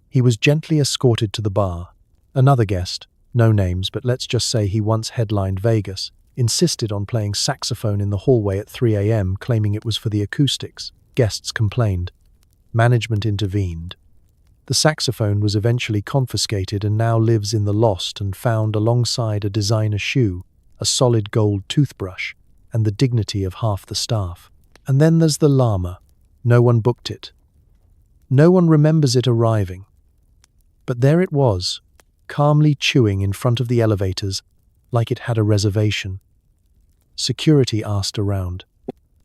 He was gently escorted to the bar. Another guest, no names, but let's just say he once headlined Vegas, insisted on playing saxophone in the hallway at 3 a.m., claiming it was for the acoustics. Guests complained. Management intervened. The saxophone was eventually confiscated and now lives in the lost and found alongside a designer shoe, a solid gold toothbrush, and the dignity of half the staff. And then there's the llama. No one booked it. No one remembers it arriving. But there it was, calmly chewing in front of the elevators like it had a reservation. Security asked around.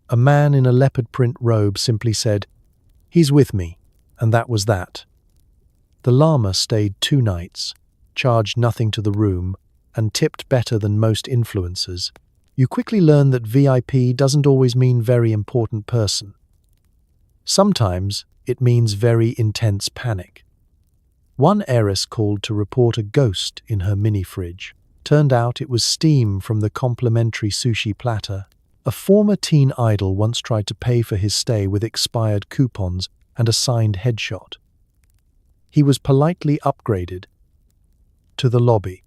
A man in a leopard print robe simply said, "He's with me," and that was that. The llama stayed 2 nights, charged nothing to the room, and tipped better than most influencers. You quickly learn that VIP doesn't always mean very important person. Sometimes it means very intense panic. One heiress called to report a ghost in her mini fridge. Turned out it was steam from the complimentary sushi platter. A former teen idol once tried to pay for his stay with expired coupons and a signed headshot. He was politely upgraded to the lobby.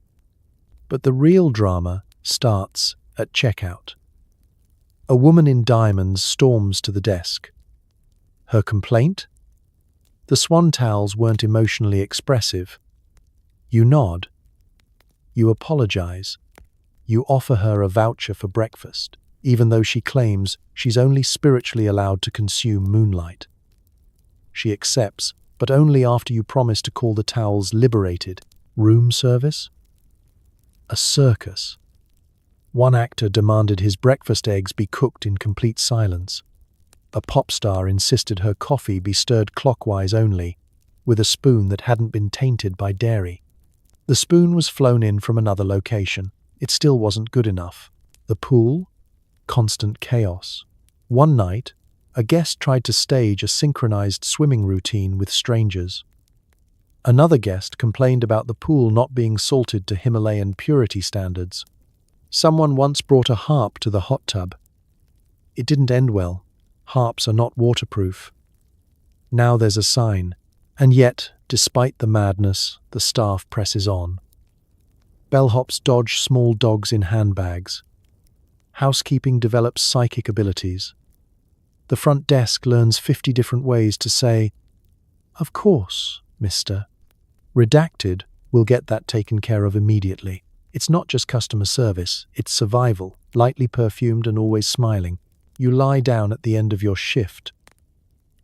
But the real drama starts at checkout. A woman in diamonds storms to the desk. Her complaint? The swan towels weren't emotionally expressive. You nod. You apologize. You offer her a voucher for breakfast, even though she claims she's only spiritually allowed to consume moonlight. She accepts, but only after you promise to call the towels liberated. Room service? A circus. One actor demanded his breakfast eggs be cooked in complete silence. A pop star insisted her coffee be stirred clockwise only, with a spoon that hadn't been tainted by dairy. The spoon was flown in from another location. It still wasn't good enough. The pool? Constant chaos. One night, a guest tried to stage a synchronized swimming routine with strangers. Another guest complained about the pool not being salted to Himalayan purity standards. Someone once brought a harp to the hot tub. It didn't end well. Harps are not waterproof. Now there's a sign, and yet, despite the madness, the staff presses on. Bellhops dodge small dogs in handbags. Housekeeping develops psychic abilities. The front desk learns 50 different ways to say, "Of course, mister." Redacted will get that taken care of immediately. It's not just customer service, it's survival, lightly perfumed and always smiling. You lie down at the end of your shift,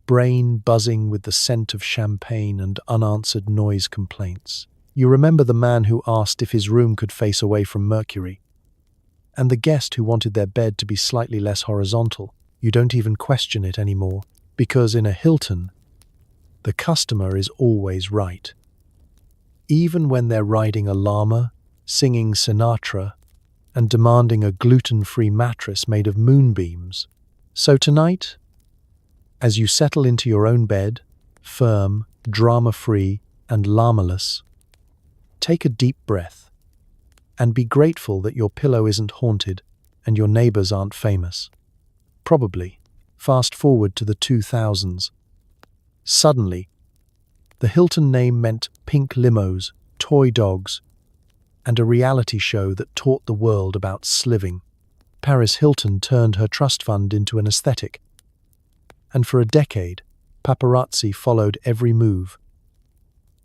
brain buzzing with the scent of champagne and unanswered noise complaints. You remember the man who asked if his room could face away from Mercury, and the guest who wanted their bed to be slightly less horizontal. You don't even question it anymore, because in a Hilton, the customer is always right. Even when they're riding a llama, singing Sinatra, and demanding a gluten-free mattress made of moonbeams. So tonight, as you settle into your own bed, firm, drama-free, and llamaless, take a deep breath and be grateful that your pillow isn't haunted and your neighbors aren't famous. Probably. Fast forward to the 2000s. Suddenly, the Hilton name meant pink limos, toy dogs, and a reality show that taught the world about sliving. Paris Hilton turned her trust fund into an aesthetic. And for a decade, paparazzi followed every move,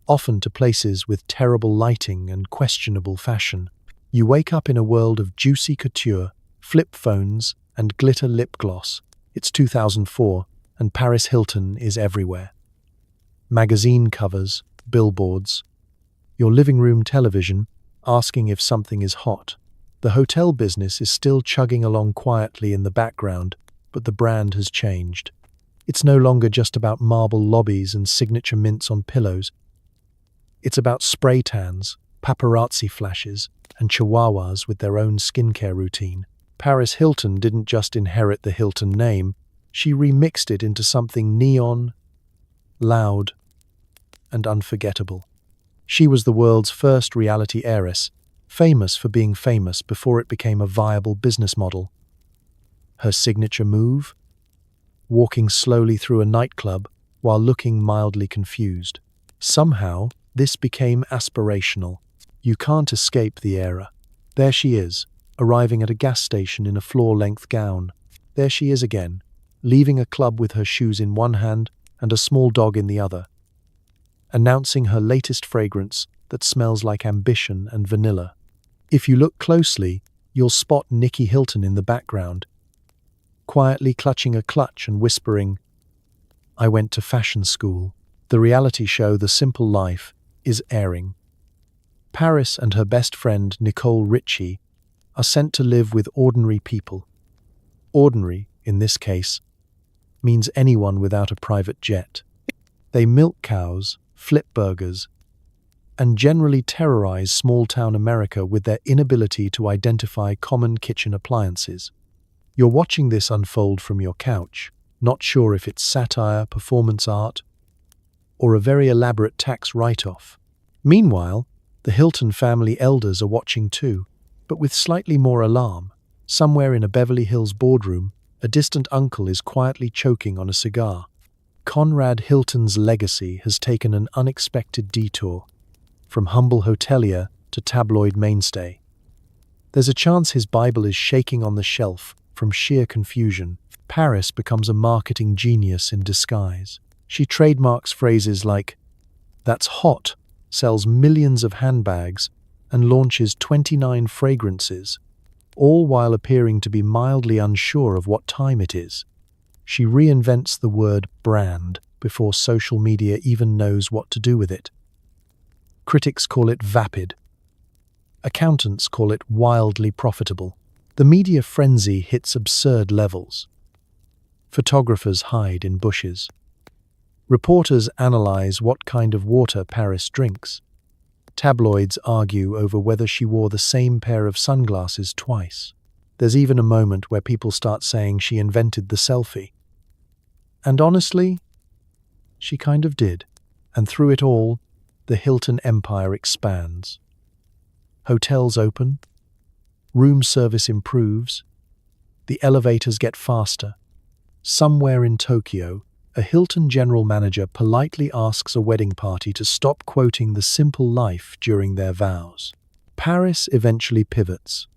often to places with terrible lighting and questionable fashion. You wake up in a world of juicy couture, flip phones, and glitter lip gloss. It's 2004, and Paris Hilton is everywhere. Magazine covers, billboards, your living room television, asking if something is hot. The hotel business is still chugging along quietly in the background, but the brand has changed. It's no longer just about marble lobbies and signature mints on pillows. It's about spray tans, paparazzi flashes, and chihuahuas with their own skincare routine. Paris Hilton didn't just inherit the Hilton name, she remixed it into something neon, loud, and unforgettable. She was the world's first reality heiress, famous for being famous before it became a viable business model. Her signature move? Walking slowly through a nightclub while looking mildly confused. Somehow, this became aspirational. You can't escape the era. There she is, arriving at a gas station in a floor-length gown. There she is again, leaving a club with her shoes in one hand and a small dog in the other, announcing her latest fragrance that smells like ambition and vanilla. If you look closely, you'll spot Nikki Hilton in the background, quietly clutching a clutch and whispering, "I went to fashion school." The reality show The Simple Life is airing. Paris and her best friend Nicole Richie are sent to live with ordinary people. Ordinary, in this case, means anyone without a private jet. They milk cows, flip burgers, and generally terrorize small-town America with their inability to identify common kitchen appliances. You're watching this unfold from your couch, not sure if it's satire, performance art, or a very elaborate tax write-off. Meanwhile, the Hilton family elders are watching too, but with slightly more alarm. Somewhere in a Beverly Hills boardroom, a distant uncle is quietly choking on a cigar. Conrad Hilton's legacy has taken an unexpected detour, from humble hotelier to tabloid mainstay. There's a chance his Bible is shaking on the shelf from sheer confusion. Paris becomes a marketing genius in disguise. She trademarks phrases like, "That's hot," sells millions of handbags, and launches 29 fragrances, all while appearing to be mildly unsure of what time it is. She reinvents the word brand before social media even knows what to do with it. Critics call it vapid. Accountants call it wildly profitable. The media frenzy hits absurd levels. Photographers hide in bushes. Reporters analyze what kind of water Paris drinks. Tabloids argue over whether she wore the same pair of sunglasses twice. There's even a moment where people start saying she invented the selfie. And honestly, she kind of did. And through it all, the Hilton empire expands. Hotels open, room service improves, the elevators get faster. Somewhere in Tokyo, a Hilton general manager politely asks a wedding party to stop quoting The Simple Life during their vows. Paris eventually pivots.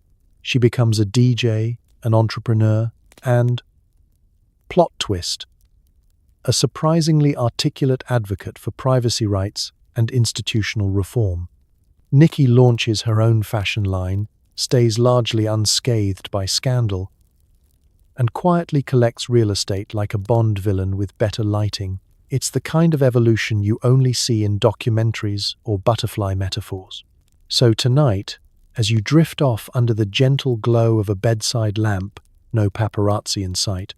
She becomes a DJ, an entrepreneur, and, plot twist, a surprisingly articulate advocate for privacy rights and institutional reform. Nikki launches her own fashion line, stays largely unscathed by scandal, and quietly collects real estate like a Bond villain with better lighting. It's the kind of evolution you only see in documentaries or butterfly metaphors. So tonight, as you drift off under the gentle glow of a bedside lamp, no paparazzi in sight,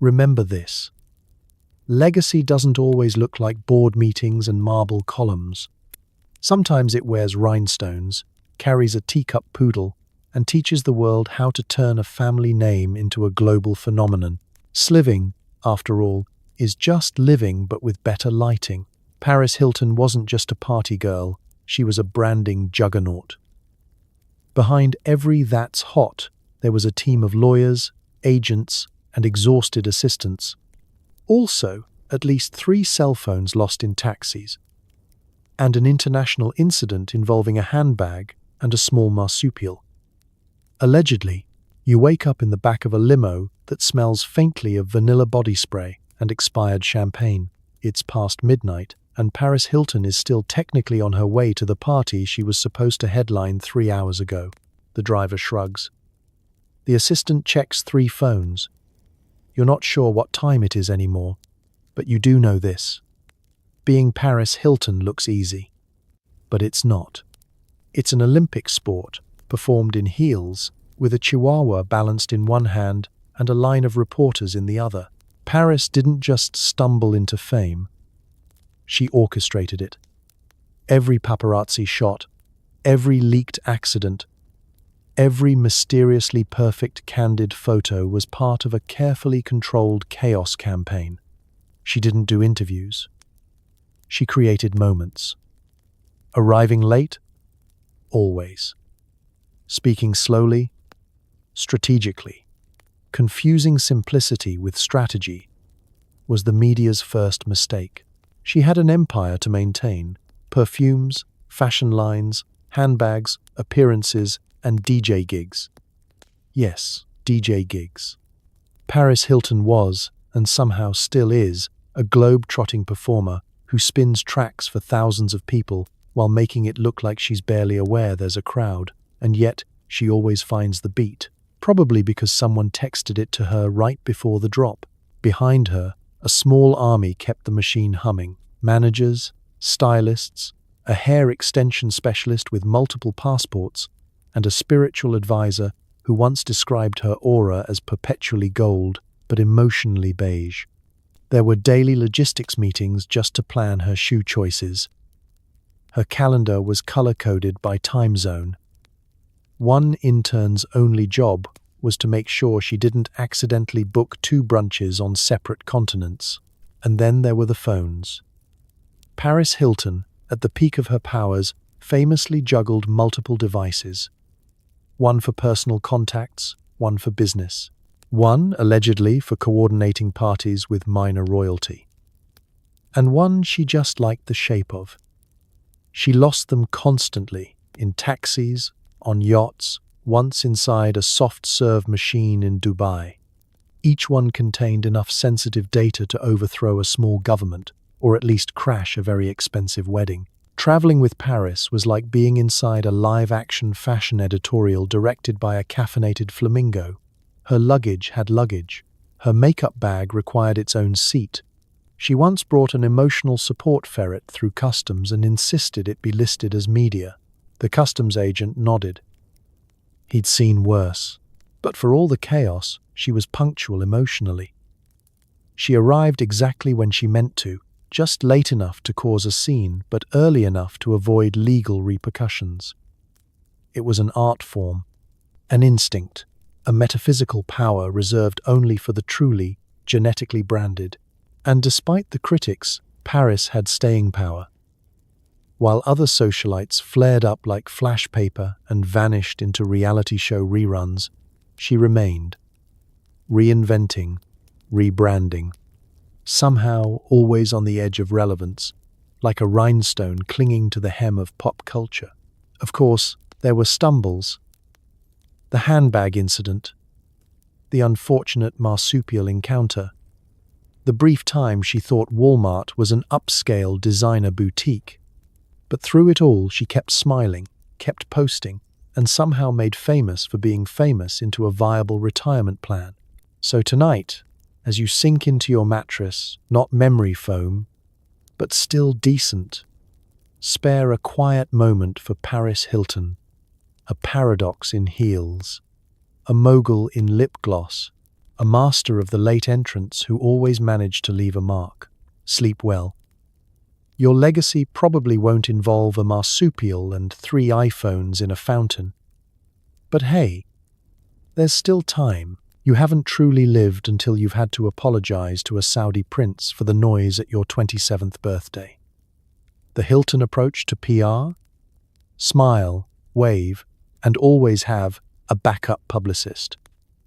remember this. Legacy doesn't always look like board meetings and marble columns. Sometimes it wears rhinestones, carries a teacup poodle, and teaches the world how to turn a family name into a global phenomenon. Sliving, after all, is just living but with better lighting. Paris Hilton wasn't just a party girl, she was a branding juggernaut. Behind every "that's hot," there was a team of lawyers, agents, and exhausted assistants. Also, at least 3 cell phones lost in taxis, and an international incident involving a handbag and a small marsupial. Allegedly, you wake up in the back of a limo that smells faintly of vanilla body spray and expired champagne. It's past midnight, and Paris Hilton is still technically on her way to the party she was supposed to headline 3 hours ago. The driver shrugs. The assistant checks 3 phones. You're not sure what time it is anymore, but you do know this. Being Paris Hilton looks easy, but it's not. It's an Olympic sport, performed in heels, with a chihuahua balanced in one hand and a line of reporters in the other. Paris didn't just stumble into fame, she orchestrated it. Every paparazzi shot, every leaked accident, every mysteriously perfect candid photo was part of a carefully controlled chaos campaign. She didn't do interviews. She created moments. Arriving late? Always. Speaking slowly? Strategically. Confusing simplicity with strategy was the media's first mistake. She had an empire to maintain: perfumes, fashion lines, handbags, appearances, and DJ gigs. Yes, DJ gigs. Paris Hilton was, and somehow still is, a globe-trotting performer who spins tracks for thousands of people while making it look like she's barely aware there's a crowd, and yet she always finds the beat. Probably because someone texted it to her right before the drop. Behind her, a small army kept the machine humming. Managers, stylists, a hair extension specialist with multiple passports, and a spiritual advisor who once described her aura as perpetually gold but emotionally beige. There were daily logistics meetings just to plan her shoe choices. Her calendar was color-coded by time zone. One intern's only job was to make sure she didn't accidentally book 2 brunches on separate continents. And then there were the phones. Paris Hilton, at the peak of her powers, famously juggled multiple devices. One for personal contacts, one for business. One, allegedly, for coordinating parties with minor royalty. And one she just liked the shape of. She lost them constantly, in taxis, on yachts, once inside a soft-serve machine in Dubai. Each one contained enough sensitive data to overthrow a small government, or at least crash a very expensive wedding. Traveling with Paris was like being inside a live-action fashion editorial directed by a caffeinated flamingo. Her luggage had luggage. Her makeup bag required its own seat. She once brought an emotional support ferret through customs and insisted it be listed as media. The customs agent nodded. He'd seen worse. But for all the chaos, she was punctual emotionally. She arrived exactly when she meant to, just late enough to cause a scene, but early enough to avoid legal repercussions. It was an art form, an instinct, a metaphysical power reserved only for the truly, genetically branded. And despite the critics, Paris had staying power. While other socialites flared up like flash paper and vanished into reality show reruns, she remained, reinventing, rebranding, somehow always on the edge of relevance, like a rhinestone clinging to the hem of pop culture. Of course, there were stumbles. The handbag incident, the unfortunate marsupial encounter, the brief time she thought Walmart was an upscale designer boutique. But through it all, she kept smiling, kept posting, and somehow made famous for being famous into a viable retirement plan. So tonight, as you sink into your mattress, not memory foam, but still decent, spare a quiet moment for Paris Hilton, a paradox in heels, a mogul in lip gloss, a master of the late entrance who always managed to leave a mark. Sleep well. Your legacy probably won't involve a marsupial and 3 iPhones in a fountain. But hey, there's still time. You haven't truly lived until you've had to apologize to a Saudi prince for the noise at your 27th birthday. The Hilton approach to PR? Smile, wave, and always have a backup publicist.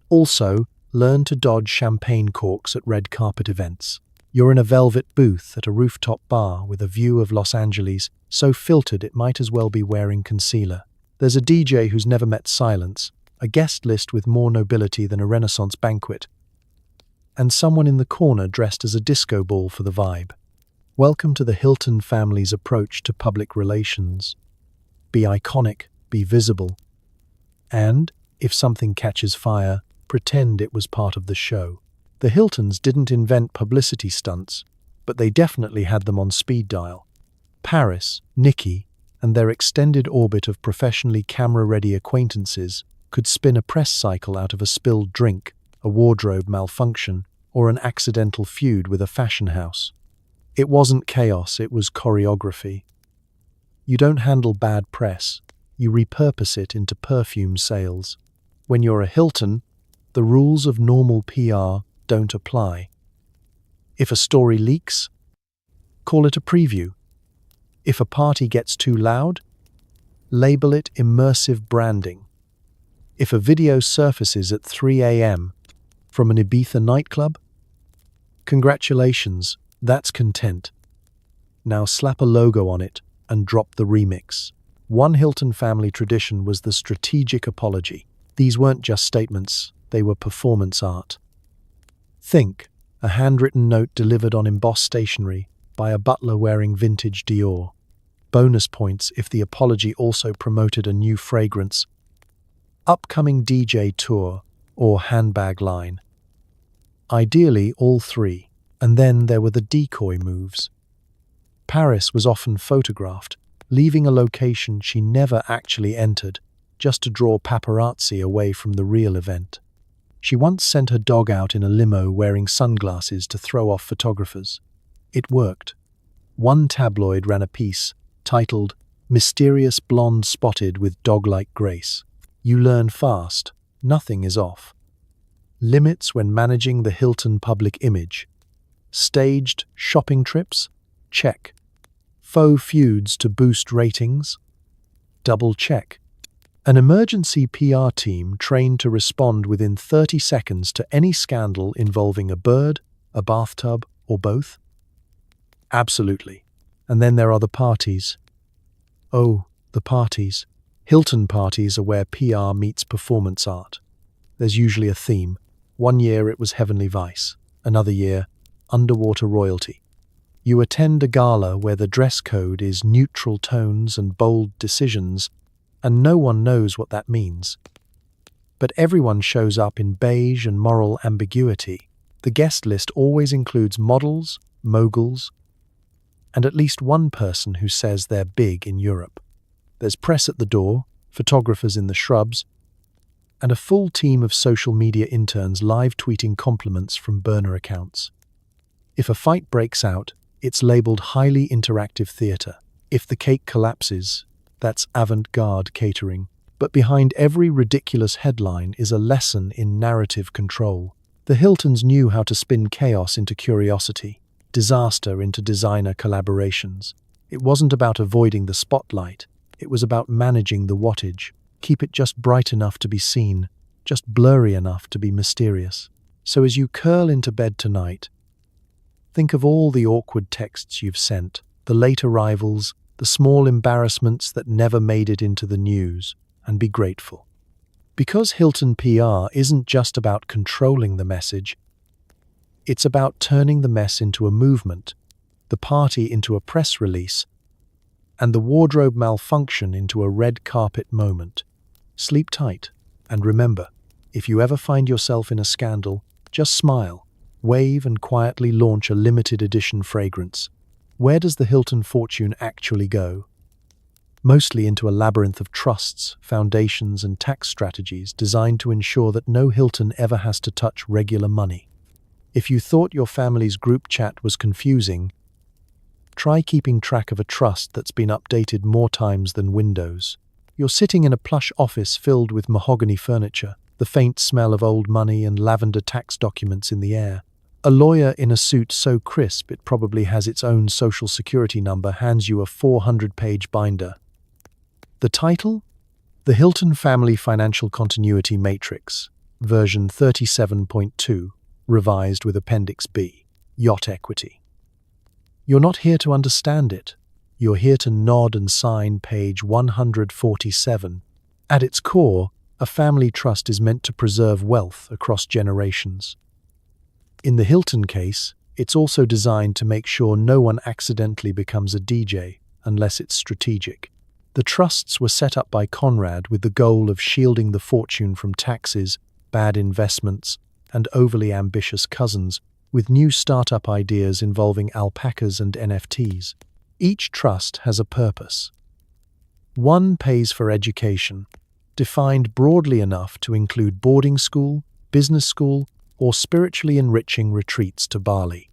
Also, learn to dodge champagne corks at red carpet events. You're in a velvet booth at a rooftop bar with a view of Los Angeles, so filtered it might as well be wearing concealer. There's a DJ who's never met silence, a guest list with more nobility than a Renaissance banquet, and someone in the corner dressed as a disco ball for the vibe. Welcome to the Hilton family's approach to public relations. Be iconic, be visible, and, if something catches fire, pretend it was part of the show. The Hiltons didn't invent publicity stunts, but they definitely had them on speed dial. Paris, Nikki, and their extended orbit of professionally camera-ready acquaintances could spin a press cycle out of a spilled drink, a wardrobe malfunction, or an accidental feud with a fashion house. It wasn't chaos, it was choreography. You don't handle bad press, you repurpose it into perfume sales. When you're a Hilton, the rules of normal PR don't apply. If a story leaks, call it a preview. If a party gets too loud, label it immersive branding. If a video surfaces at 3 a.m. from an Ibiza nightclub, congratulations, that's content. Now slap a logo on it and drop the remix. One Hilton family tradition was the strategic apology. These weren't just statements, they were performance art. Think, a handwritten note delivered on embossed stationery by a butler wearing vintage Dior. Bonus points if the apology also promoted a new fragrance, upcoming DJ tour, or handbag line. Ideally, all three. And then there were the decoy moves. Paris was often photographed, leaving a location she never actually entered, just to draw paparazzi away from the real event. She once sent her dog out in a limo wearing sunglasses to throw off photographers. It worked. One tabloid ran a piece titled, "Mysterious Blonde Spotted with Dog-Like Grace." You learn fast, nothing is off. Limits when managing the Hilton public image. Staged shopping trips? Check. Faux feuds to boost ratings? Double check. An emergency PR team trained to respond within 30 seconds to any scandal involving a bird, a bathtub, or both? Absolutely. And then there are the parties. Oh, the parties. Hilton parties are where PR meets performance art. There's usually a theme. One year it was Heavenly Vice. Another year, underwater royalty. You attend a gala where the dress code is neutral tones and bold decisions, and no one knows what that means. But everyone shows up in beige and moral ambiguity. The guest list always includes models, moguls, and at least one person who says they're big in Europe. There's press at the door, photographers in the shrubs, and a full team of social media interns live tweeting compliments from burner accounts. If a fight breaks out, it's labeled highly interactive theatre. If the cake collapses, that's avant-garde catering. But behind every ridiculous headline is a lesson in narrative control. The Hiltons knew how to spin chaos into curiosity, disaster into designer collaborations. It wasn't about avoiding the spotlight, it was about managing the wattage. Keep it just bright enough to be seen, just blurry enough to be mysterious. So as you curl into bed tonight, think of all the awkward texts you've sent, the late arrivals, the small embarrassments that never made it into the news, and be grateful. Because Hilton PR isn't just about controlling the message, it's about turning the mess into a movement, the party into a press release, and the wardrobe malfunction into a red carpet moment. Sleep tight, and remember, if you ever find yourself in a scandal, just smile, wave and quietly launch a limited edition fragrance. Where does the Hilton fortune actually go? Mostly into a labyrinth of trusts, foundations and tax strategies designed to ensure that no Hilton ever has to touch regular money. If you thought your family's group chat was confusing, try keeping track of a trust that's been updated more times than Windows. You're sitting in a plush office filled with mahogany furniture, the faint smell of old money and lavender tax documents in the air. A lawyer in a suit so crisp it probably has its own social security number hands you a 400-page binder. The title? The Hilton Family Financial Continuity Matrix, version 37.2, revised with Appendix B, Yacht Equity. You're not here to understand it. You're here to nod and sign page 147. At its core, a family trust is meant to preserve wealth across generations. In the Hilton case, it's also designed to make sure no one accidentally becomes a DJ, unless it's strategic. The trusts were set up by Conrad with the goal of shielding the fortune from taxes, bad investments, and overly ambitious cousins, with new startup ideas involving alpacas and NFTs. Each trust has a purpose. One pays for education, defined broadly enough to include boarding school, business school, or spiritually enriching retreats to Bali.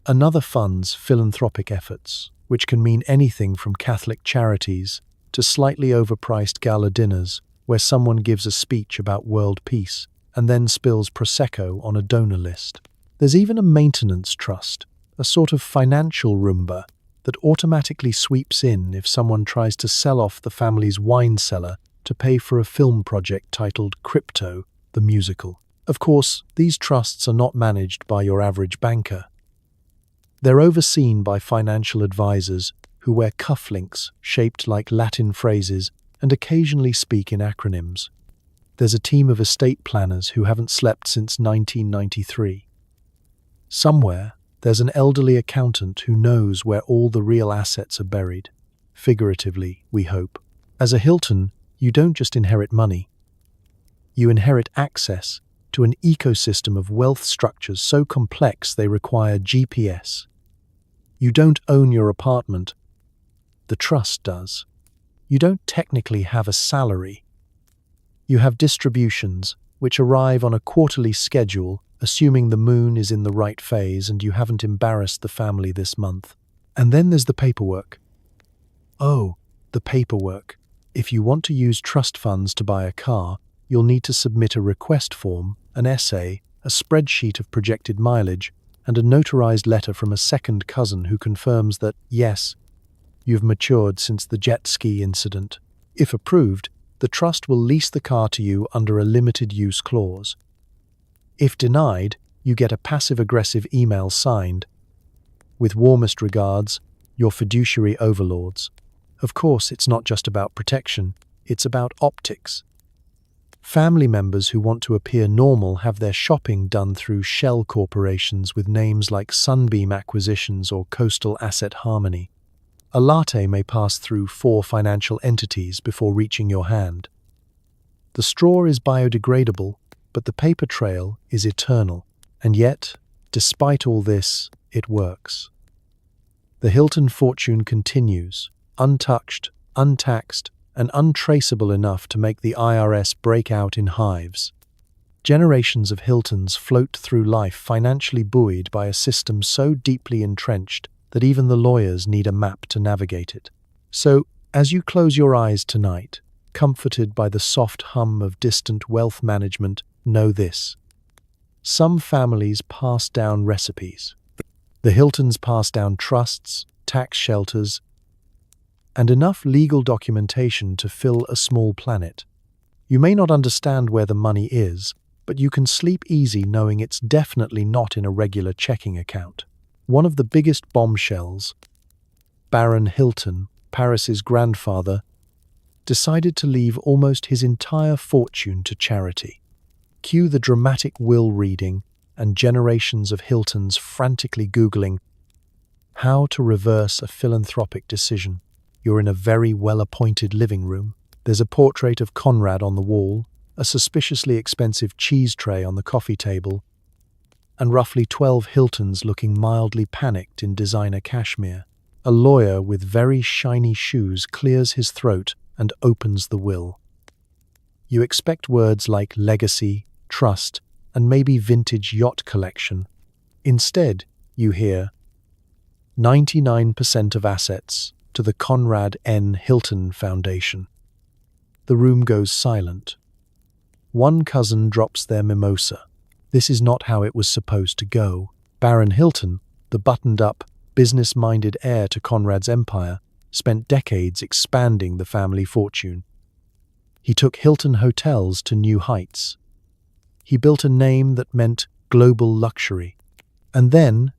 Another funds philanthropic efforts, which can mean anything from Catholic charities to slightly overpriced gala dinners where someone gives a speech about world peace and then spills Prosecco on a donor list. There's even a maintenance trust, a sort of financial Roomba that automatically sweeps in if someone tries to sell off the family's wine cellar to pay for a film project titled Crypto, the Musical. Of course, these trusts are not managed by your average banker. They're overseen by financial advisors who wear cufflinks shaped like Latin phrases and occasionally speak in acronyms. There's a team of estate planners who haven't slept since 1993. Somewhere, there's an elderly accountant who knows where all the real assets are buried. Figuratively, we hope. As a Hilton, you don't just inherit money. You inherit access to an ecosystem of wealth structures so complex they require GPS. You don't own your apartment. The trust does. You don't technically have a salary. You have distributions, which arrive on a quarterly schedule, assuming the moon is in the right phase and you haven't embarrassed the family this month. And then there's the paperwork. Oh, the paperwork. If you want to use trust funds to buy a car, you'll need to submit a request form, an essay, a spreadsheet of projected mileage, and a notarized letter from a second cousin who confirms that, yes, you've matured since the jet ski incident. If approved, the trust will lease the car to you under a limited use clause. If denied, you get a passive-aggressive email signed, "With warmest regards, your fiduciary overlords." Of course, it's not just about protection, it's about optics. Family members who want to appear normal have their shopping done through shell corporations with names like Sunbeam Acquisitions or Coastal Asset Harmony. A latte may pass through 4 financial entities before reaching your hand. The straw is biodegradable, but the paper trail is eternal. And yet, despite all this, it works. The Hilton fortune continues, untouched, untaxed, and untraceable enough to make the IRS break out in hives. Generations of Hiltons float through life financially buoyed by a system so deeply entrenched that even the lawyers need a map to navigate it. So, as you close your eyes tonight, comforted by the soft hum of distant wealth management, know this. Some families pass down recipes. The Hiltons pass down trusts, tax shelters, and enough legal documentation to fill a small planet. You may not understand where the money is, but you can sleep easy knowing it's definitely not in a regular checking account. One of the biggest bombshells, Baron Hilton, Paris's grandfather, decided to leave almost his entire fortune to charity. Cue the dramatic will reading and generations of Hiltons frantically Googling how to reverse a philanthropic decision. You're in a very well-appointed living room. There's a portrait of Conrad on the wall, a suspiciously expensive cheese tray on the coffee table, and roughly 12 Hiltons looking mildly panicked in designer cashmere. A lawyer with very shiny shoes clears his throat and opens the will. You expect words like legacy, trust, and maybe vintage yacht collection. Instead, you hear 99% of assets to the Conrad N. Hilton Foundation. The room goes silent. One cousin drops their mimosa. This is not how it was supposed to go. Baron Hilton, the buttoned-up, business-minded heir to Conrad's empire, spent decades expanding the family fortune. He took Hilton hotels to new heights. He built a name that meant global luxury. And then,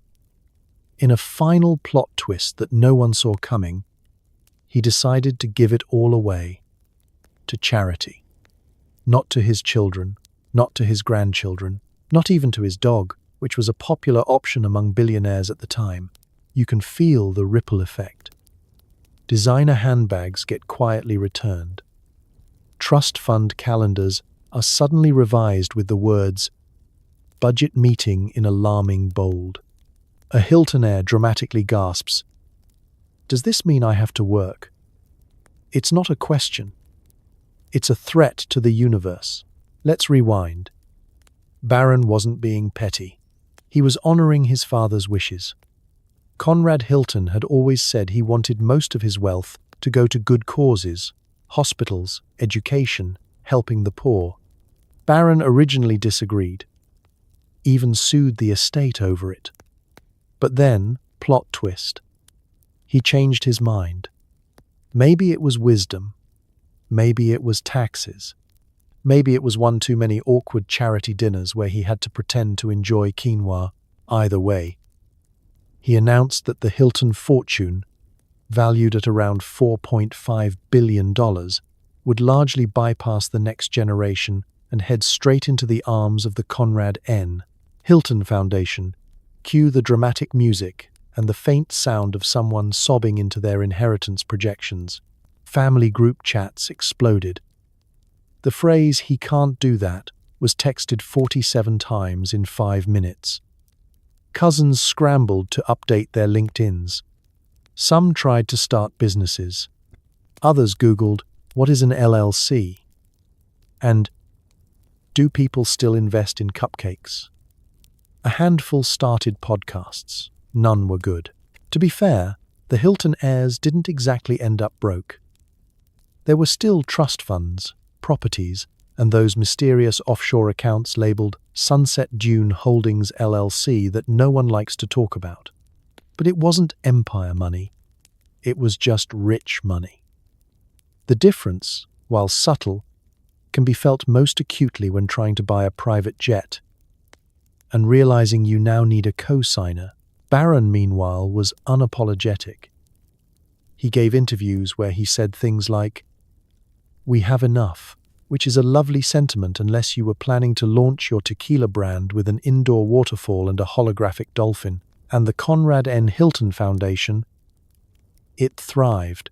in a final plot twist that no one saw coming, he decided to give it all away to charity. Not to his children, not to his grandchildren, not even to his dog, which was a popular option among billionaires at the time. You can feel the ripple effect. Designer handbags get quietly returned. Trust fund calendars are suddenly revised with the words, "Budget meeting" in alarming bold. A Hilton heir dramatically gasps, "Does this mean I have to work?" It's not a question. It's a threat to the universe. Let's rewind. Baron wasn't being petty. He was honoring his father's wishes. Conrad Hilton had always said he wanted most of his wealth to go to good causes, hospitals, education, helping the poor. Baron originally disagreed, even sued the estate over it. But then, plot twist, he changed his mind. Maybe it was wisdom. Maybe it was taxes. Maybe it was one too many awkward charity dinners where he had to pretend to enjoy quinoa. Either way, he announced that the Hilton fortune, valued at around $4.5 billion, would largely bypass the next generation and head straight into the arms of the Conrad N. Hilton Foundation. Cue the dramatic music and the faint sound of someone sobbing into their inheritance projections. Family group chats exploded. The phrase, "he can't do that," was texted 47 times in 5 minutes. Cousins scrambled to update their LinkedIns. Some tried to start businesses. Others Googled, "What is an LLC?" And, "Do people still invest in cupcakes?" A handful started podcasts. None were good. To be fair, the Hilton heirs didn't exactly end up broke. There were still trust funds, properties, and those mysterious offshore accounts labeled Sunset Dune Holdings LLC that no one likes to talk about. But it wasn't empire money. It was just rich money. The difference, while subtle, can be felt most acutely when trying to buy a private jet. And realizing you now need a co-signer, Baron, meanwhile, was unapologetic. He gave interviews where he said things like, "We have enough," which is a lovely sentiment unless you were planning to launch your tequila brand with an indoor waterfall and a holographic dolphin. And the Conrad N. Hilton Foundation, it thrived.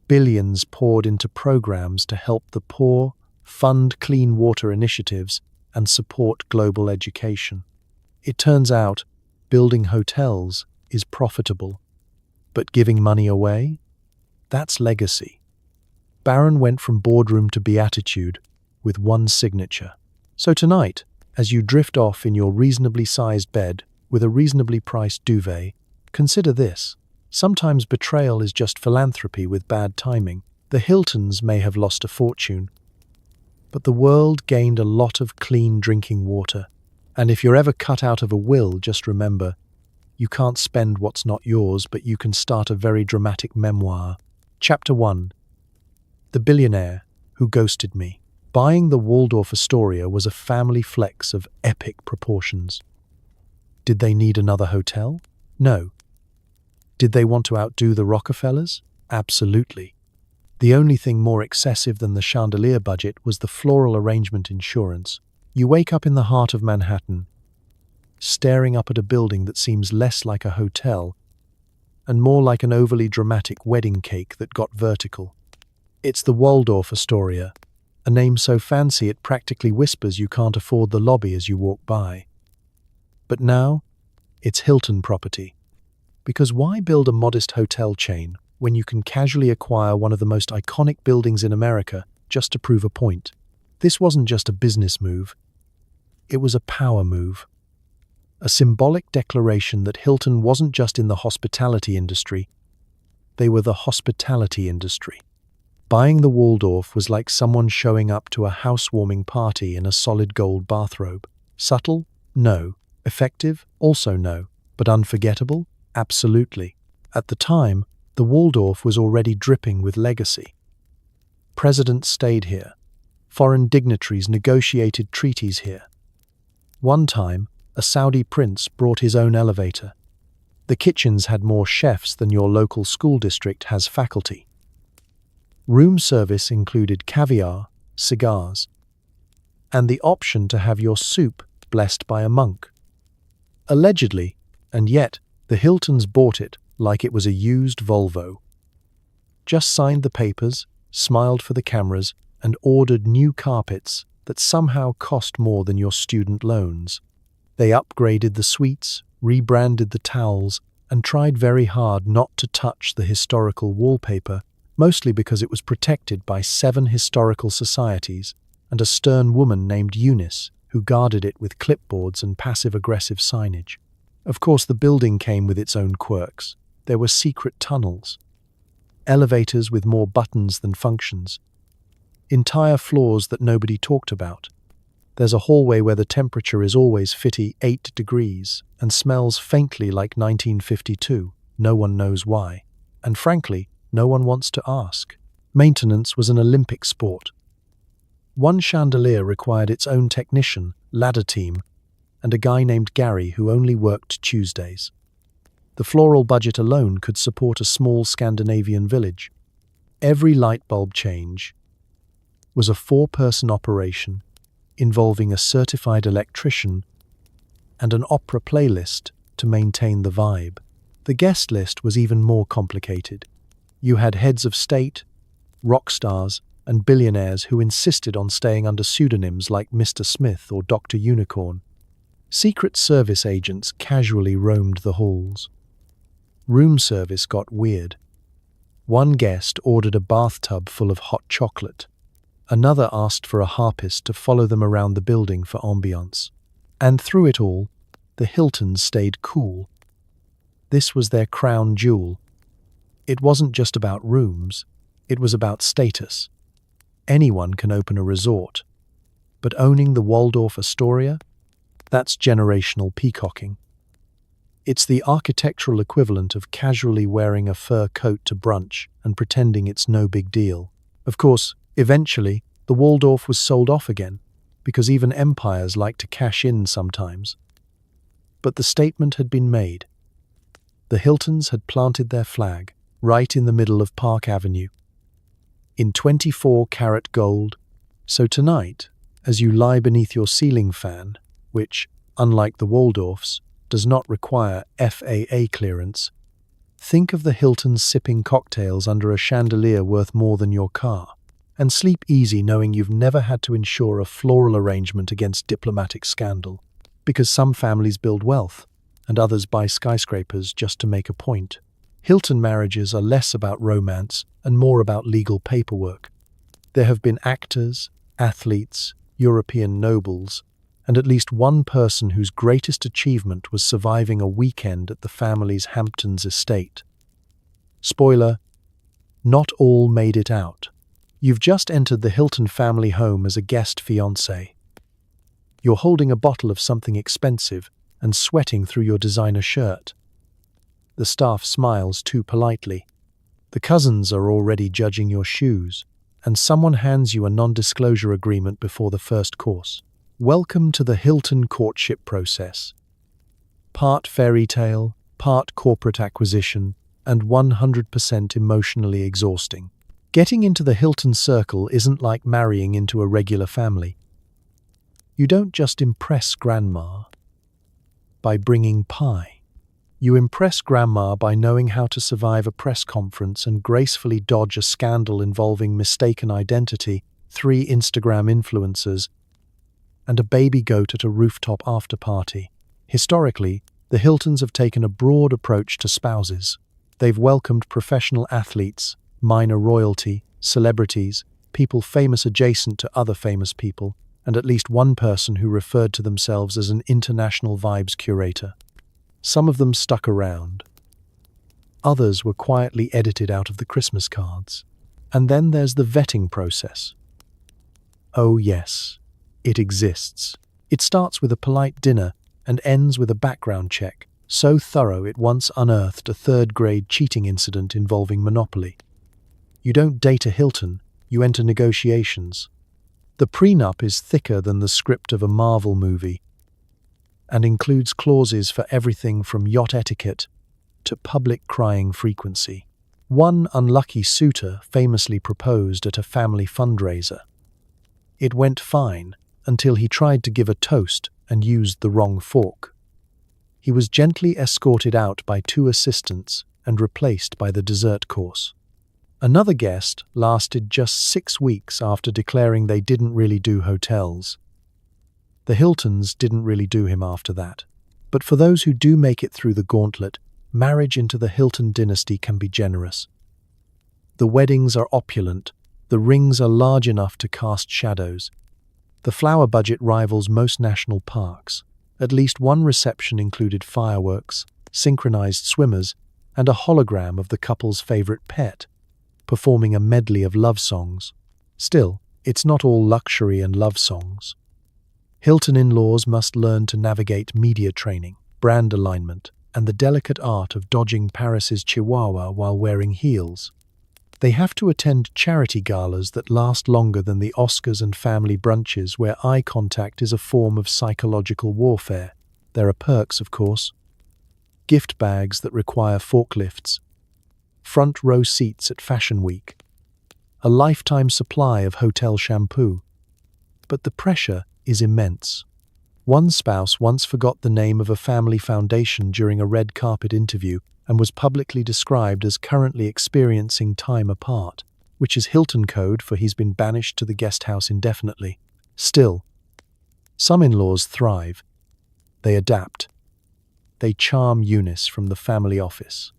Billions poured into programs to help the poor, fund clean water initiatives, and support global education. It turns out, building hotels is profitable. But giving money away? That's legacy. Baron went from boardroom to beatitude with one signature. So tonight, as you drift off in your reasonably sized bed with a reasonably priced duvet, consider this. Sometimes betrayal is just philanthropy with bad timing. The Hiltons may have lost a fortune, but the world gained a lot of clean drinking water. And if you're ever cut out of a will, just remember, you can't spend what's not yours, but you can start a very dramatic memoir. Chapter 1. The Billionaire Who Ghosted Me. Buying the Waldorf Astoria was a family flex of epic proportions. Did they need another hotel? No. Did they want to outdo the Rockefellers? Absolutely. The only thing more excessive than the chandelier budget was the floral arrangement insurance. You wake up in the heart of Manhattan, staring up at a building that seems less like a hotel and more like an overly dramatic wedding cake that got vertical. It's the Waldorf Astoria, a name so fancy it practically whispers you can't afford the lobby as you walk by. But now, it's Hilton property. Because why build a modest hotel chain when you can casually acquire one of the most iconic buildings in America just to prove a point? This wasn't just a business move. It was a power move. A symbolic declaration that Hilton wasn't just in the hospitality industry. They were the hospitality industry. Buying the Waldorf was like someone showing up to a housewarming party in a solid gold bathrobe. Subtle? No. Effective? Also no. But unforgettable? Absolutely. At the time, the Waldorf was already dripping with legacy. Presidents stayed here. Foreign dignitaries negotiated treaties here. One time, a Saudi prince brought his own elevator. The kitchens had more chefs than your local school district has faculty. Room service included caviar, cigars, and the option to have your soup blessed by a monk. Allegedly, and yet, the Hiltons bought it like it was a used Volvo. Just signed the papers, smiled for the cameras, and ordered new carpets that somehow cost more than your student loans. They upgraded the suites, rebranded the towels, and tried very hard not to touch the historical wallpaper, mostly because it was protected by 7 historical societies and a stern woman named Eunice, who guarded it with clipboards and passive-aggressive signage. Of course, the building came with its own quirks. There were secret tunnels, elevators with more buttons than functions, entire floors that nobody talked about. There's a hallway where the temperature is always 58 degrees and smells faintly like 1952. No one knows why. And frankly, no one wants to ask. Maintenance was an Olympic sport. One chandelier required its own technician, ladder team, and a guy named Gary who only worked Tuesdays. The floral budget alone could support a small Scandinavian village. Every light bulb change was a 4-person operation involving a certified electrician and an opera playlist to maintain the vibe. The guest list was even more complicated. You had heads of state, rock stars, and billionaires who insisted on staying under pseudonyms like Mr. Smith or Dr. Unicorn. Secret Service agents casually roamed the halls. Room service got weird. One guest ordered a bathtub full of hot chocolate. Another asked for a harpist to follow them around the building for ambiance. And through it all, the Hiltons stayed cool. This was their crown jewel. It wasn't just about rooms, it was about status. Anyone can open a resort. But owning the Waldorf Astoria? That's generational peacocking. It's the architectural equivalent of casually wearing a fur coat to brunch and pretending it's no big deal. Of course, eventually, the Waldorf was sold off again, because even empires like to cash in sometimes. But the statement had been made. The Hiltons had planted their flag right in the middle of Park Avenue, in 24-karat gold. So tonight, as you lie beneath your ceiling fan, which, unlike the Waldorfs, does not require FAA clearance, think of the Hiltons sipping cocktails under a chandelier worth more than your car, and sleep easy knowing you've never had to ensure a floral arrangement against diplomatic scandal, because some families build wealth, and others buy skyscrapers just to make a point. Hilton marriages are less about romance and more about legal paperwork. There have been actors, athletes, European nobles, and at least one person whose greatest achievement was surviving a weekend at the family's Hamptons estate. Spoiler, not all made it out. You've just entered the Hilton family home as a guest fiancé. You're holding a bottle of something expensive and sweating through your designer shirt. The staff smiles too politely. The cousins are already judging your shoes, and someone hands you a non-disclosure agreement before the first course. Welcome to the Hilton courtship process. Part fairy tale, part corporate acquisition, and 100% emotionally exhausting. Getting into the Hilton circle isn't like marrying into a regular family. You don't just impress grandma by bringing pie. You impress grandma by knowing how to survive a press conference and gracefully dodge a scandal involving mistaken identity, 3 Instagram influencers, and a baby goat at a rooftop after-party. Historically, the Hiltons have taken a broad approach to spouses. They've welcomed professional athletes, minor royalty, celebrities, people famous adjacent to other famous people, and at least one person who referred to themselves as an international vibes curator. Some of them stuck around. Others were quietly edited out of the Christmas cards. And then there's the vetting process. Oh yes, it exists. It starts with a polite dinner and ends with a background check, so thorough it once unearthed a 3rd-grade cheating incident involving Monopoly. You don't date a Hilton, you enter negotiations. The prenup is thicker than the script of a Marvel movie and includes clauses for everything from yacht etiquette to public crying frequency. One unlucky suitor famously proposed at a family fundraiser. It went fine until he tried to give a toast and used the wrong fork. He was gently escorted out by 2 assistants and replaced by the dessert course. Another guest lasted just 6 weeks after declaring they didn't really do hotels. The Hiltons didn't really do him after that. But for those who do make it through the gauntlet, marriage into the Hilton dynasty can be generous. The weddings are opulent, the rings are large enough to cast shadows, The flower budget rivals most national parks. At least one reception included fireworks, synchronized swimmers, and a hologram of the couple's favorite pet, performing a medley of love songs. Still, it's not all luxury and love songs. Hilton in-laws must learn to navigate media training, brand alignment, and the delicate art of dodging Paris's chihuahua while wearing heels. They have to attend charity galas that last longer than the Oscars and family brunches where eye contact is a form of psychological warfare. There are perks, of course. Gift bags that require forklifts, front row seats at Fashion Week, a lifetime supply of hotel shampoo. But the pressure is immense. One spouse once forgot the name of a family foundation during a red carpet interview and was publicly described as currently experiencing time apart, which is Hilton code for he's been banished to the guest house indefinitely. Still, some in-laws thrive. They adapt. They charm Eunice from the family office.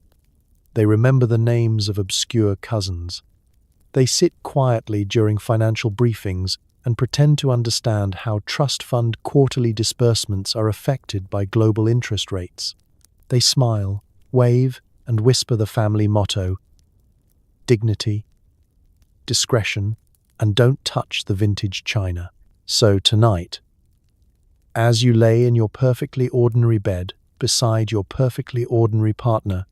They remember the names of obscure cousins. They sit quietly during financial briefings and pretend to understand how trust fund quarterly disbursements are affected by global interest rates. They smile, wave, and whisper the family motto: dignity, discretion, and don't touch the vintage china. So tonight, as you lay in your perfectly ordinary bed beside your perfectly ordinary partner,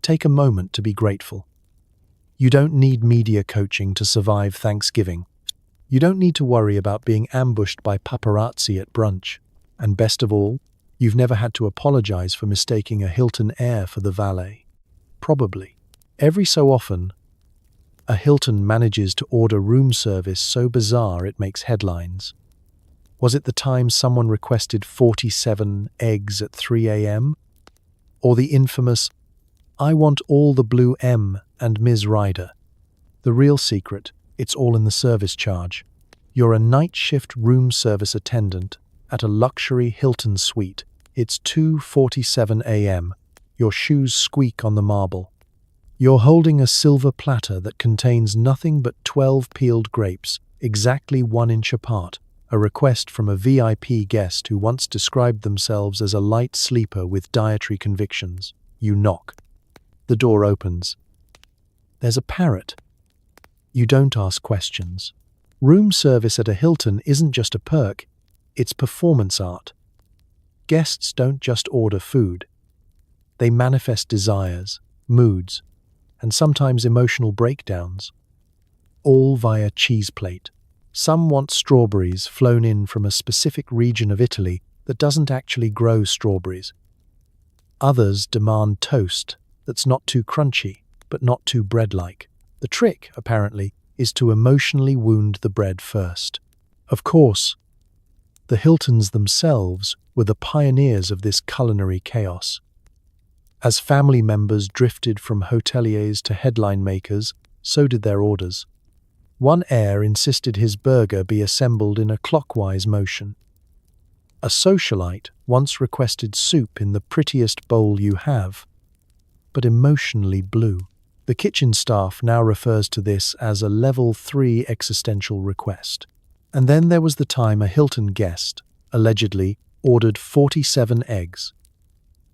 take a moment to be grateful. You don't need media coaching to survive Thanksgiving. You don't need to worry about being ambushed by paparazzi at brunch. And best of all, you've never had to apologize for mistaking a Hilton heir for the valet. Probably. Every so often, a Hilton manages to order room service so bizarre it makes headlines. Was it the time someone requested 47 eggs at 3 a.m.? Or the infamous, "I want all the blue M and Ms. Ryder"? The real secret, it's all in the service charge. You're a night shift room service attendant at a luxury Hilton suite. It's 2:47 a.m. Your shoes squeak on the marble. You're holding a silver platter that contains nothing but 12 peeled grapes, exactly 1 inch apart, a request from a VIP guest who once described themselves as a light sleeper with dietary convictions. You knock. The door opens. There's a parrot. You don't ask questions. Room service at a Hilton isn't just a perk, it's performance art. Guests don't just order food. They manifest desires, moods, and sometimes emotional breakdowns, all via cheese plate. Some want strawberries flown in from a specific region of Italy that doesn't actually grow strawberries. Others demand toast that's not too crunchy, but not too bread-like. The trick, apparently, is to emotionally wound the bread first. Of course, the Hiltons themselves were the pioneers of this culinary chaos. As family members drifted from hoteliers to headline makers, so did their orders. One heir insisted his burger be assembled in a clockwise motion. A socialite once requested soup in the prettiest bowl you have, but emotionally blue. The kitchen staff now refers to this as a level 3 existential request. And then there was the time a Hilton guest, allegedly, ordered 47 eggs.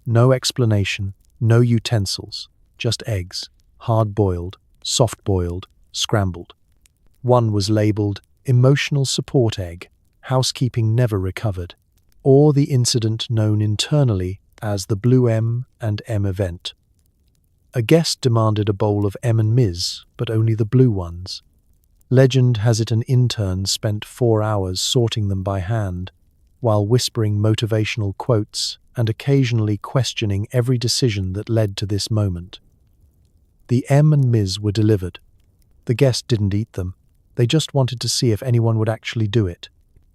No explanation, no utensils, just eggs, hard-boiled, soft-boiled, scrambled. One was labeled emotional support egg, housekeeping never recovered, or the incident known internally as the Blue M and M event. A guest demanded a bowl of M and Ms, but only the blue ones. Legend has it an intern spent 4 hours sorting them by hand, while whispering motivational quotes and occasionally questioning every decision that led to this moment. The M and Ms were delivered. The guest didn't eat them. They just wanted to see if anyone would actually do it.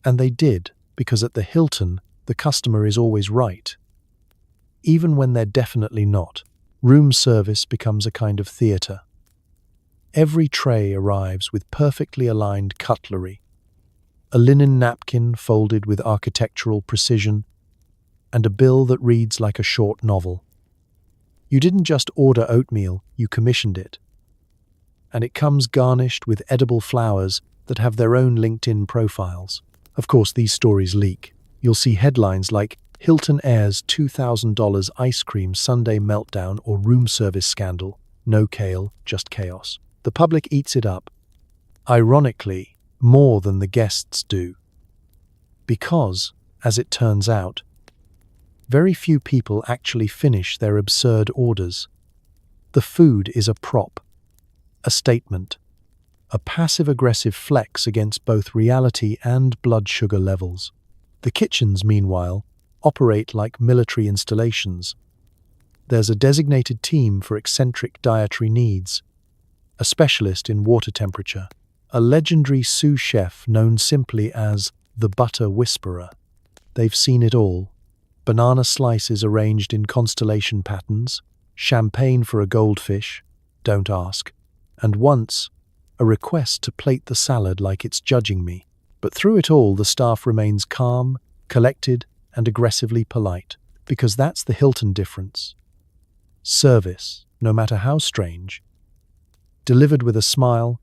And they did, because at the Hilton, the customer is always right. Even when they're definitely not. Room service becomes a kind of theatre. Every tray arrives with perfectly aligned cutlery, a linen napkin folded with architectural precision, and a bill that reads like a short novel. You didn't just order oatmeal, you commissioned it. And it comes garnished with edible flowers that have their own LinkedIn profiles. Of course, these stories leak. You'll see headlines like Hilton airs $2,000 ice cream sundae meltdown or room service scandal. No kale, just chaos. The public eats it up. Ironically, more than the guests do. Because, as it turns out, very few people actually finish their absurd orders. The food is a prop, a statement, a passive-aggressive flex against both reality and blood sugar levels. The kitchens, meanwhile, operate like military installations. There's a designated team for eccentric dietary needs, a specialist in water temperature, a legendary sous chef known simply as the Butter Whisperer. They've seen it all. Banana slices arranged in constellation patterns, champagne for a goldfish, don't ask, and once, a request to plate the salad like it's judging me. But through it all, the staff remains calm, collected, and aggressively polite, because that's the Hilton difference. Service, no matter how strange, delivered with a smile,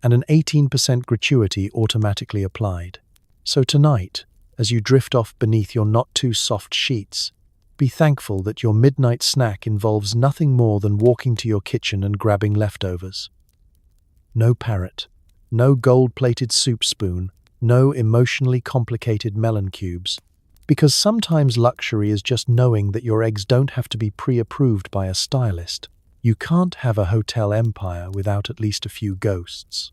and an 18% gratuity automatically applied. So tonight, as you drift off beneath your not-too-soft sheets, be thankful that your midnight snack involves nothing more than walking to your kitchen and grabbing leftovers. No parrot, no gold-plated soup spoon, no emotionally complicated melon cubes, because sometimes luxury is just knowing that your eggs don't have to be pre-approved by a stylist. You can't have a hotel empire without at least a few ghosts.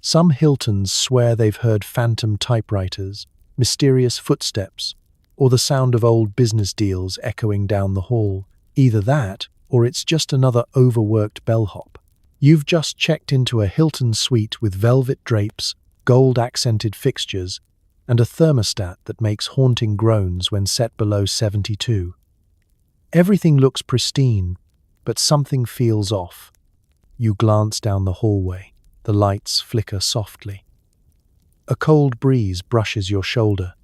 Some Hiltons swear they've heard phantom typewriters, mysterious footsteps, or the sound of old business deals echoing down the hall. Either that, or it's just another overworked bellhop. You've just checked into a Hilton suite with velvet drapes, gold-accented fixtures, and a thermostat that makes haunting groans when set below 72. Everything looks pristine, but something feels off. You glance down the hallway. The lights flicker softly. A cold breeze brushes your shoulder.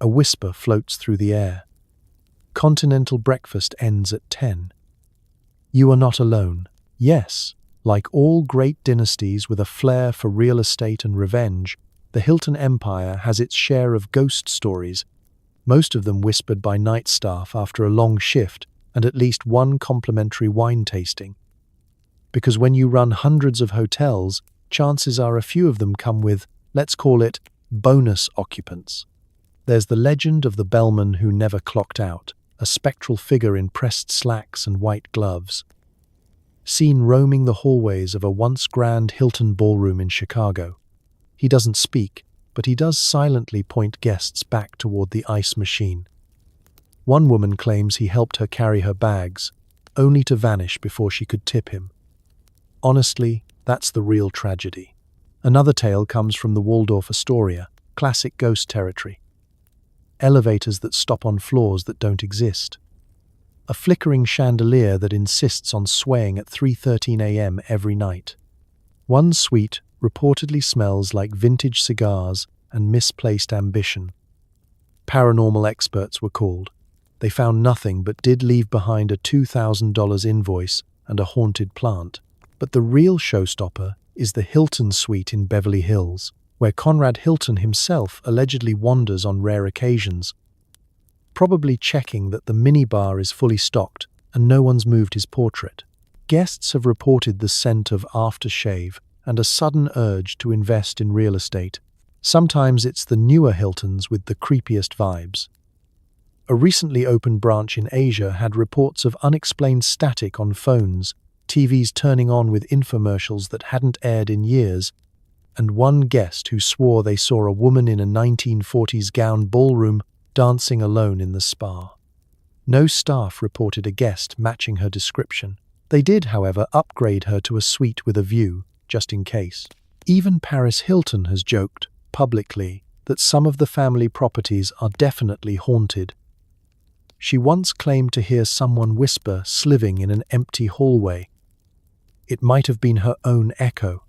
A whisper floats through the air. Continental breakfast ends at 10. You are not alone. Yes, like all great dynasties with a flair for real estate and revenge, the Hilton Empire has its share of ghost stories, most of them whispered by night staff after a long shift and at least one complimentary wine tasting. Because when you run hundreds of hotels, chances are a few of them come with, let's call it, bonus occupants. There's the legend of the bellman who never clocked out, a spectral figure in pressed slacks and white gloves. Seen roaming the hallways of a once grand Hilton ballroom in Chicago. He doesn't speak, but he does silently point guests back toward the ice machine. One woman claims he helped her carry her bags, only to vanish before she could tip him. Honestly, that's the real tragedy. Another tale comes from the Waldorf Astoria, classic ghost territory. Elevators that stop on floors that don't exist. A flickering chandelier that insists on swaying at 3:13 a.m. every night. One suite reportedly smells like vintage cigars and misplaced ambition. Paranormal experts were called. They found nothing but did leave behind a $2,000 invoice and a haunted plant. But the real showstopper is the Hilton suite in Beverly Hills, where Conrad Hilton himself allegedly wanders on rare occasions, probably checking that the minibar is fully stocked and no one's moved his portrait. Guests have reported the scent of aftershave and a sudden urge to invest in real estate. Sometimes it's the newer Hiltons with the creepiest vibes. A recently opened branch in Asia had reports of unexplained static on phones, TVs turning on with infomercials that hadn't aired in years, and one guest who swore they saw a woman in a 1940s gown ballroom dancing alone in the spa. No staff reported a guest matching her description. They did, however, upgrade her to a suite with a view, just in case. Even Paris Hilton has joked, publicly, that some of the family properties are definitely haunted. She once claimed to hear someone whisper sliving in an empty hallway. It might have been her own echo,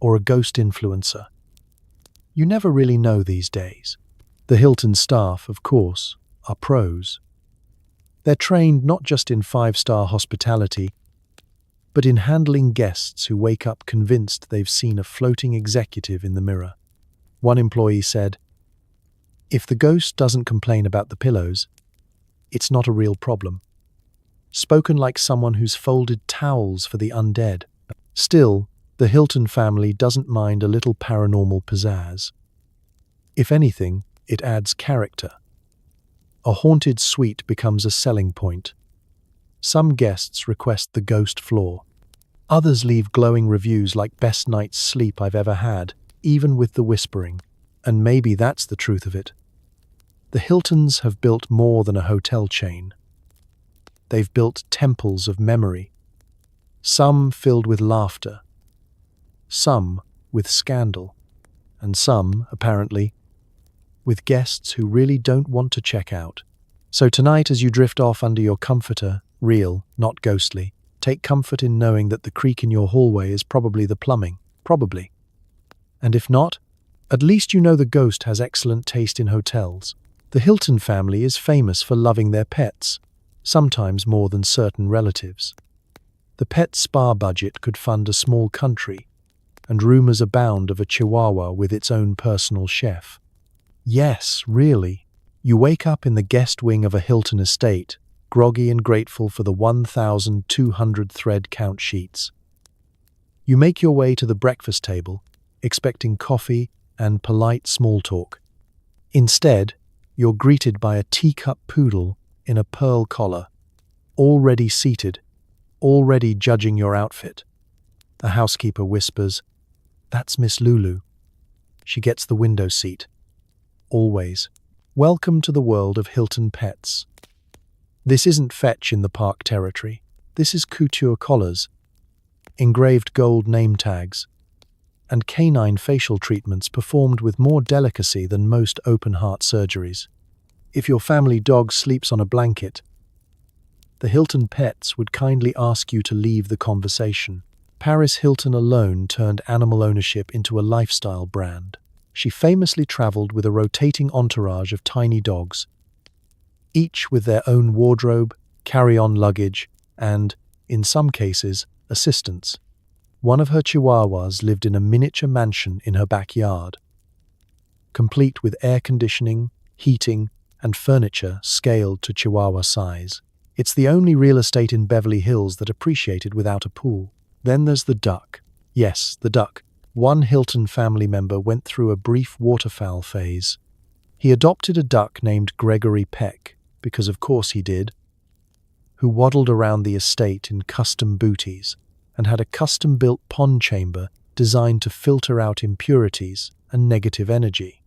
or a ghost influencer. You never really know these days. The Hilton staff, of course, are pros. They're trained not just in five-star hospitality, but in handling guests who wake up convinced they've seen a floating executive in the mirror. One employee said, "If the ghost doesn't complain about the pillows, it's not a real problem." Spoken like someone who's folded towels for the undead. Still, the Hilton family doesn't mind a little paranormal pizzazz. If anything, it adds character. A haunted suite becomes a selling point. Some guests request the ghost floor. Others leave glowing reviews like best night's sleep I've ever had, even with the whispering. And maybe that's the truth of it. The Hiltons have built more than a hotel chain. They've built temples of memory, some filled with laughter, some with scandal, and some, apparently, with guests who really don't want to check out. So tonight, as you drift off under your comforter, real, not ghostly, take comfort in knowing that the creak in your hallway is probably the plumbing. Probably. And if not, at least you know the ghost has excellent taste in hotels. The Hilton family is famous for loving their pets, sometimes more than certain relatives. The pet spa budget could fund a small country, and rumors abound of a chihuahua with its own personal chef. Yes, really. You wake up in the guest wing of a Hilton estate, groggy and grateful for the 1,200 thread count sheets. You make your way to the breakfast table, expecting coffee and polite small talk. Instead, you're greeted by a teacup poodle in a pearl collar, already seated, already judging your outfit. The housekeeper whispers, "That's Miss Lulu." She gets the window seat. Always. Welcome to the world of Hilton pets. This isn't fetch in the park territory. This is couture collars, engraved gold name tags, and canine facial treatments performed with more delicacy than most open-heart surgeries. If your family dog sleeps on a blanket, the Hilton pets would kindly ask you to leave the conversation. Paris Hilton alone turned animal ownership into a lifestyle brand. She famously traveled with a rotating entourage of tiny dogs, each with their own wardrobe, carry-on luggage, and, in some cases, assistants. One of her chihuahuas lived in a miniature mansion in her backyard, complete with air conditioning, heating, and furniture scaled to chihuahua size. It's the only real estate in Beverly Hills that appreciated without a pool. Then there's the duck. Yes, the duck. One Hilton family member went through a brief waterfowl phase. He adopted a duck named Gregory Peck, because of course he did, who waddled around the estate in custom booties and had a custom-built pond chamber designed to filter out impurities and negative energy.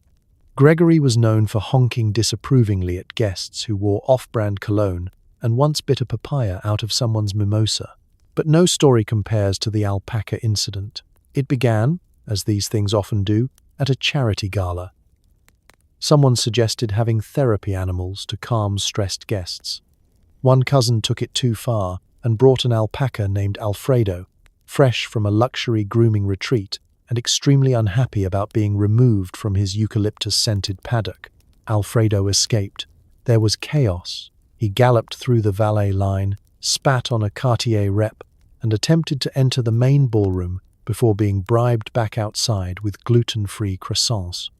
Gregory was known for honking disapprovingly at guests who wore off-brand cologne and once bit a papaya out of someone's mimosa. But no story compares to the alpaca incident. It began, as these things often do, at a charity gala. Someone suggested having therapy animals to calm stressed guests. One cousin took it too far and brought an alpaca named Alfredo, fresh from a luxury grooming retreat and extremely unhappy about being removed from his eucalyptus-scented paddock. Alfredo escaped. There was chaos. He galloped through the valet line, spat on a Cartier rep, and attempted to enter the main ballroom before being bribed back outside with gluten-free croissants.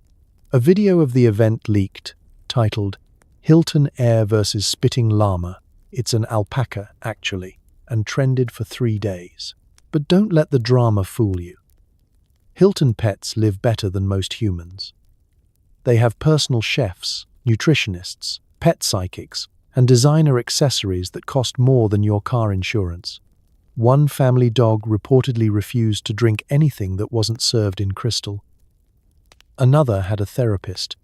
A video of the event leaked, titled "Hilton Air vs. Spitting Llama." It's an alpaca, actually, and trended for 3 days. But don't let the drama fool you. Hilton pets live better than most humans. They have personal chefs, nutritionists, pet psychics, and designer accessories that cost more than your car insurance. One family dog reportedly refused to drink anything that wasn't served in crystal. Another had a therapist,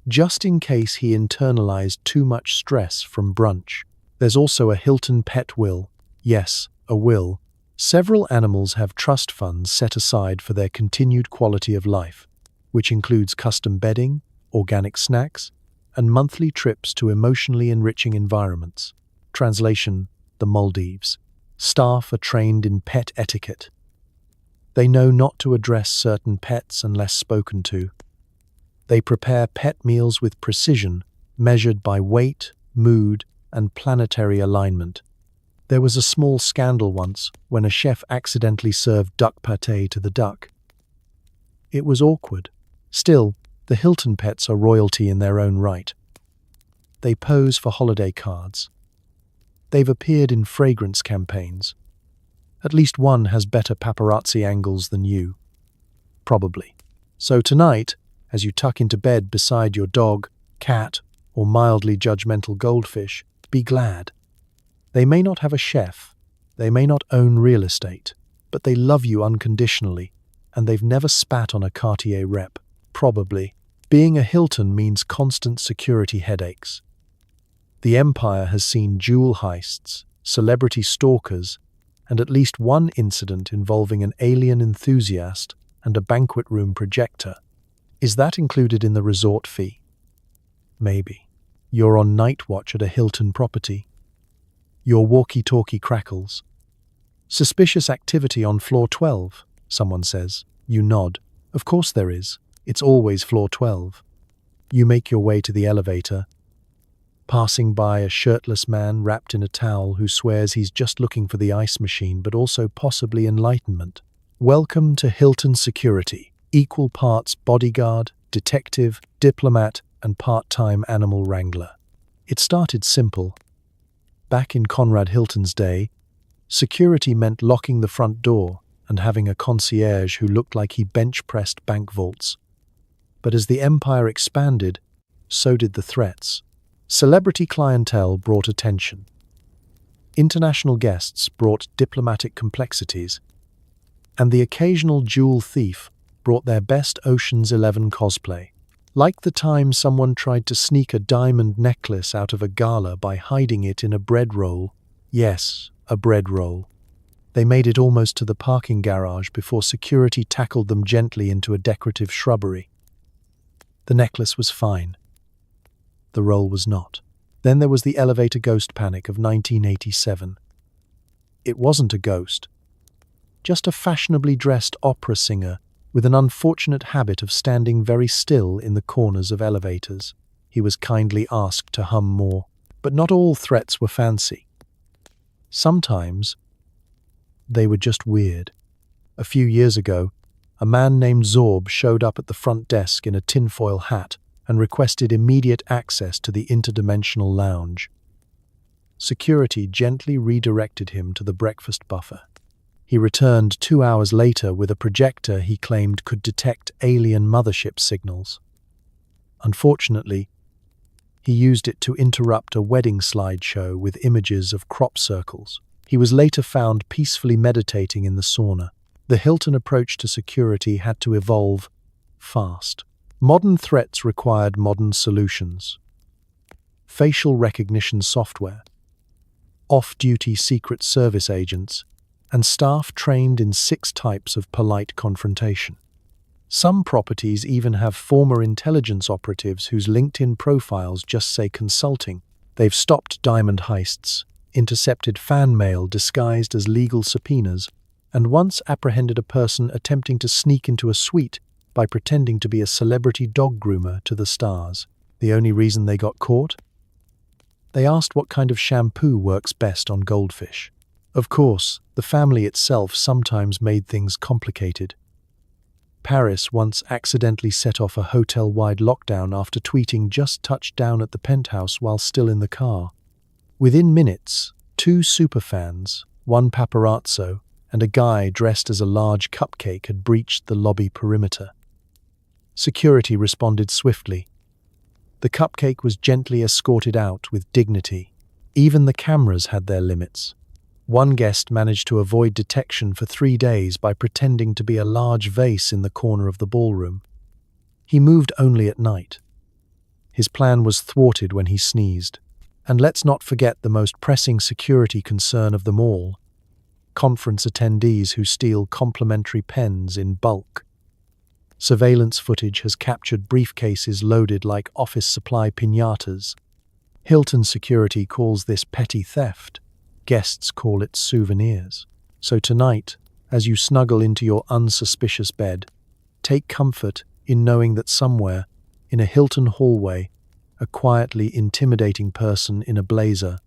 just in case he internalized too much stress from brunch. There's also a Hilton pet will. Yes, a will. Several animals have trust funds set aside for their continued quality of life, which includes custom bedding, organic snacks, and monthly trips to emotionally enriching environments. Translation: the Maldives. Staff are trained in pet etiquette. They know not to address certain pets unless spoken to. They prepare pet meals with precision, measured by weight, mood, and planetary alignment. There was a small scandal once when a chef accidentally served duck pâté to the duck. It was awkward. Still, the Hilton pets are royalty in their own right. They pose for holiday cards. They've appeared in fragrance campaigns. At least one has better paparazzi angles than you. Probably. So tonight, as you tuck into bed beside your dog, cat, or mildly judgmental goldfish, be glad. They may not have a chef, they may not own real estate, but they love you unconditionally, and they've never spat on a Cartier rep. Probably. Being a Hilton means constant security headaches. The Empire has seen jewel heists, celebrity stalkers, and at least one incident involving an alien enthusiast and a banquet room projector. Is that included in the resort fee? Maybe. You're on night watch at a Hilton property. Your walkie-talkie crackles. Suspicious activity on floor 12, someone says. You nod. Of course there is. It's always floor 12. You make your way to the elevator, passing by a shirtless man wrapped in a towel who swears he's just looking for the ice machine but also possibly enlightenment. Welcome to Hilton Security, equal parts bodyguard, detective, diplomat, and part-time animal wrangler. It started simple. Back in Conrad Hilton's day, security meant locking the front door and having a concierge who looked like he bench-pressed bank vaults. But as the empire expanded, so did the threats. Celebrity clientele brought attention. International guests brought diplomatic complexities, and the occasional jewel thief brought their best Ocean's 11 cosplay. Like the time someone tried to sneak a diamond necklace out of a gala by hiding it in a bread roll. Yes, a bread roll. They made it almost to the parking garage before security tackled them gently into a decorative shrubbery. The necklace was fine. The roll was not. Then there was the elevator ghost panic of 1987. It wasn't a ghost, just a fashionably dressed opera singer with an unfortunate habit of standing very still in the corners of elevators. He was kindly asked to hum more, but not all threats were fancy. Sometimes they were just weird. A few years ago, a man named Zorb showed up at the front desk in a tinfoil hat and requested immediate access to the interdimensional lounge. Security gently redirected him to the breakfast buffet. He returned 2 hours later with a projector he claimed could detect alien mothership signals. Unfortunately, he used it to interrupt a wedding slideshow with images of crop circles. He was later found peacefully meditating in the sauna. The Hilton approach to security had to evolve fast. Modern threats required modern solutions. Facial recognition software, off-duty Secret Service agents, and staff trained in 6 types of polite confrontation. Some properties even have former intelligence operatives whose LinkedIn profiles just say consulting. They've stopped diamond heists, intercepted fan mail disguised as legal subpoenas, and once apprehended a person attempting to sneak into a suite by pretending to be a celebrity dog groomer to the stars. The only reason they got caught? They asked what kind of shampoo works best on goldfish. Of course, the family itself sometimes made things complicated. Paris once accidentally set off a hotel-wide lockdown after tweeting just touched down at the penthouse while still in the car. Within minutes, 2 superfans, 1 paparazzo, and a guy dressed as a large cupcake had breached the lobby perimeter. Security responded swiftly. The cupcake was gently escorted out with dignity. Even the cameras had their limits. One guest managed to avoid detection for 3 days by pretending to be a large vase in the corner of the ballroom. He moved only at night. His plan was thwarted when he sneezed. And let's not forget the most pressing security concern of them all: conference attendees who steal complimentary pens in bulk. Surveillance footage has captured briefcases loaded like office supply piñatas. Hilton security calls this petty theft. Guests call it souvenirs. So tonight, as you snuggle into your unsuspicious bed, take comfort in knowing that somewhere, in a Hilton hallway, a quietly intimidating person in a blazer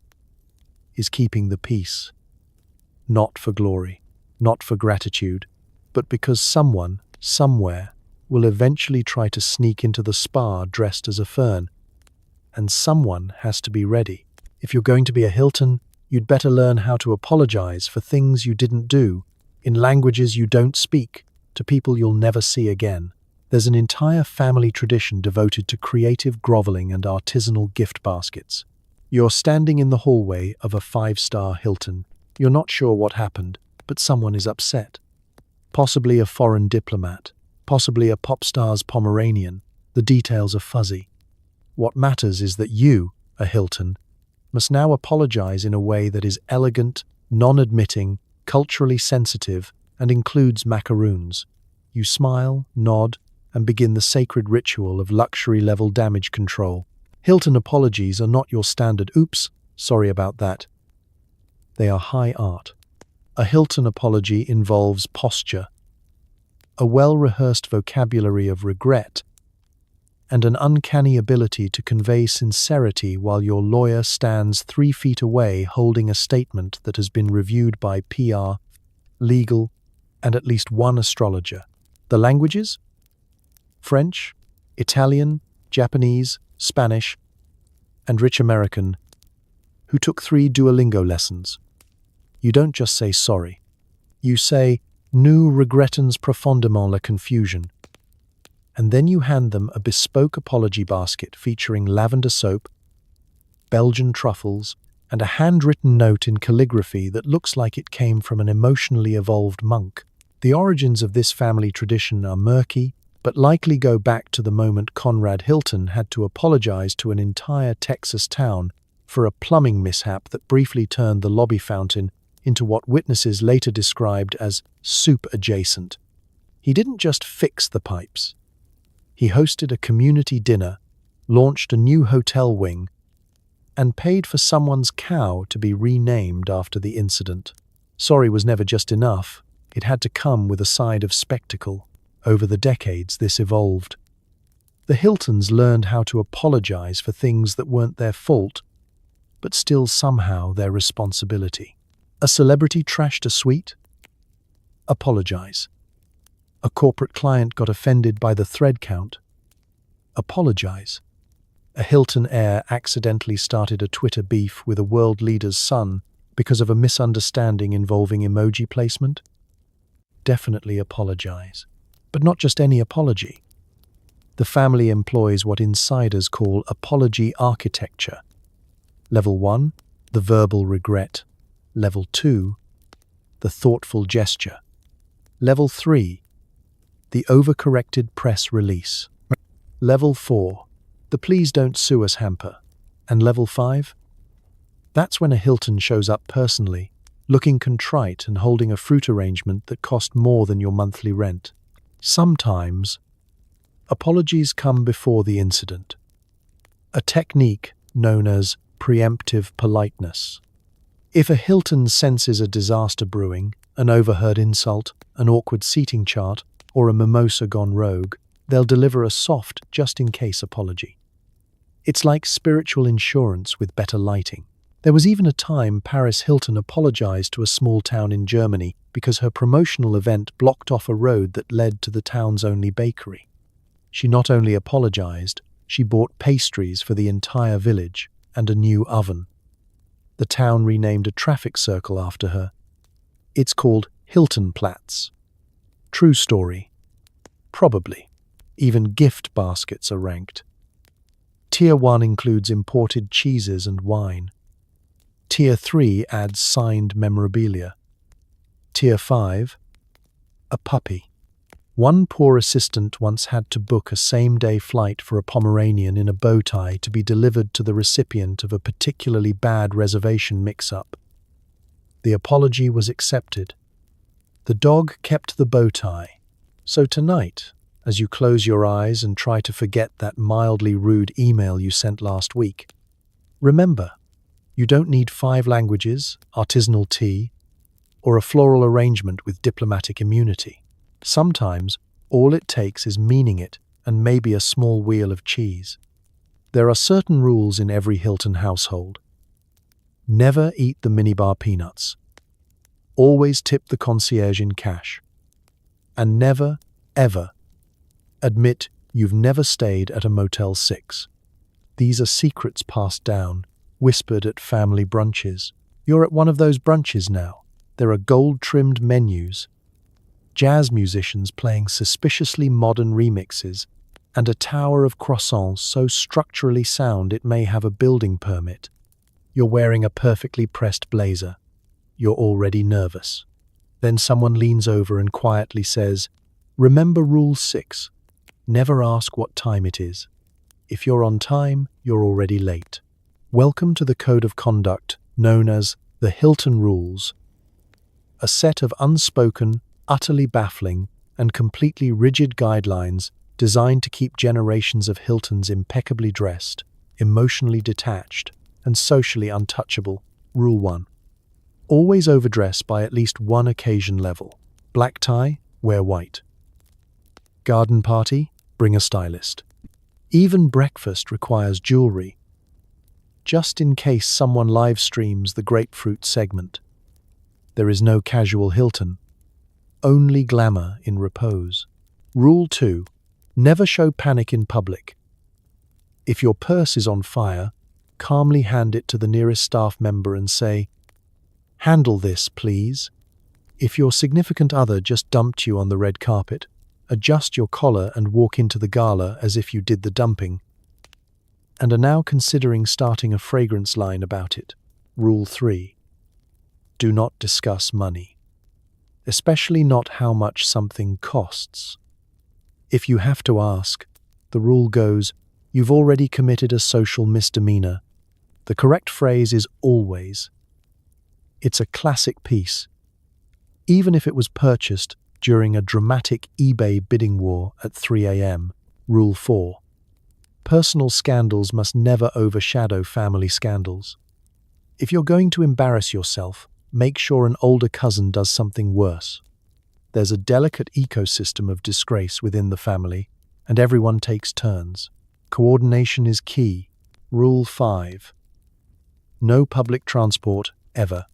is keeping the peace. Not for glory, not for gratitude, but because someone, somewhere, will eventually try to sneak into the spa dressed as a fern. And someone has to be ready. If you're going to be a Hilton, you'd better learn how to apologize for things you didn't do, in languages you don't speak, to people you'll never see again. There's an entire family tradition devoted to creative groveling and artisanal gift baskets. You're standing in the hallway of a five-star Hilton. You're not sure what happened, but someone is upset. Possibly a foreign diplomat, possibly a pop star's Pomeranian. The details are fuzzy. What matters is that you, a Hilton, must now apologize in a way that is elegant, non-admitting, culturally sensitive, and includes macaroons. You smile, nod, and begin the sacred ritual of luxury-level damage control. Hilton apologies are not your standard "oops, sorry about that." They are high art. A Hilton apology involves posture, a well-rehearsed vocabulary of regret, and an uncanny ability to convey sincerity while your lawyer stands 3 feet away holding a statement that has been reviewed by PR, legal, and at least one astrologer. The languages? French, Italian, Japanese, Spanish, and rich American, who took 3 Duolingo lessons. You don't just say sorry. You say, "Nous regrettons profondément la confusion." And then you hand them a bespoke apology basket featuring lavender soap, Belgian truffles, and a handwritten note in calligraphy that looks like it came from an emotionally evolved monk. The origins of this family tradition are murky, but likely go back to the moment Conrad Hilton had to apologize to an entire Texas town for a plumbing mishap that briefly turned the lobby fountain into what witnesses later described as soup adjacent. He didn't just fix the pipes. He hosted a community dinner, launched a new hotel wing, and paid for someone's cow to be renamed after the incident. Sorry was never just enough. It had to come with a side of spectacle. Over the decades, this evolved. The Hiltons learned how to apologize for things that weren't their fault, but still somehow their responsibility. A celebrity trashed a suite? Apologize. A corporate client got offended by the thread count? Apologize. A Hilton heir accidentally started a Twitter beef with a world leader's son because of a misunderstanding involving emoji placement? Definitely apologize. But not just any apology. The family employs what insiders call apology architecture. Level 1, the verbal regret. Level 2, the thoughtful gesture. Level 3, the overcorrected press release. Level 4, the please don't sue us hamper. And level 5? That's when a Hilton shows up personally, looking contrite and holding a fruit arrangement that cost more than your monthly rent. Sometimes, apologies come before the incident. A technique known as preemptive politeness. If a Hilton senses a disaster brewing, an overheard insult, an awkward seating chart, or a mimosa gone rogue, they'll deliver a soft, just-in-case apology. It's like spiritual insurance with better lighting. There was even a time Paris Hilton apologized to a small town in Germany because her promotional event blocked off a road that led to the town's only bakery. She not only apologized, she bought pastries for the entire village and a new oven. The town renamed a traffic circle after her. It's called Hiltonplatz. True story. Probably. Even gift baskets are ranked. Tier 1 includes imported cheeses and wine. Tier 3 adds signed memorabilia. Tier 5, a puppy. One poor assistant once had to book a same-day flight for a Pomeranian in a bow tie to be delivered to the recipient of a particularly bad reservation mix-up. The apology was accepted. The dog kept the bow tie. So tonight, as you close your eyes and try to forget that mildly rude email you sent last week, remember, you don't need 5 languages, artisanal tea, or a floral arrangement with diplomatic immunity. Sometimes, all it takes is meaning it and maybe a small wheel of cheese. There are certain rules in every Hilton household. Never eat the minibar peanuts. Always tip the concierge in cash. And never, ever, admit you've never stayed at a Motel 6. These are secrets passed down, whispered at family brunches. You're at one of those brunches now. There are gold-trimmed menus, jazz musicians playing suspiciously modern remixes, and a tower of croissants so structurally sound it may have a building permit. You're wearing a perfectly pressed blazer. You're already nervous. Then someone leans over and quietly says, "Remember Rule 6. Never ask what time it is. If you're on time, you're already late." Welcome to the code of conduct known as the Hilton Rules, a set of unspoken, utterly baffling, and completely rigid guidelines designed to keep generations of Hiltons impeccably dressed, emotionally detached, and socially untouchable. Rule 1. Always overdress by at least one occasion level. Black tie, wear white. Garden party, bring a stylist. Even breakfast requires jewelry, just in case someone live streams the grapefruit segment. There is no casual Hilton, only glamour in repose. Rule 2. Never show panic in public. If your purse is on fire, calmly hand it to the nearest staff member and say, "Handle this, please." If your significant other just dumped you on the red carpet, adjust your collar and walk into the gala as if you did the dumping, and are now considering starting a fragrance line about it. Rule 3. Do not discuss money, especially not how much something costs. If you have to ask, the rule goes, "You've already committed a social misdemeanor." The correct phrase is always. It's a classic piece, even if it was purchased during a dramatic eBay bidding war at 3 a.m. Rule 4. Personal scandals must never overshadow family scandals. If you're going to embarrass yourself, make sure an older cousin does something worse. There's a delicate ecosystem of disgrace within the family, and everyone takes turns. Coordination is key. Rule 5. No public transport, ever.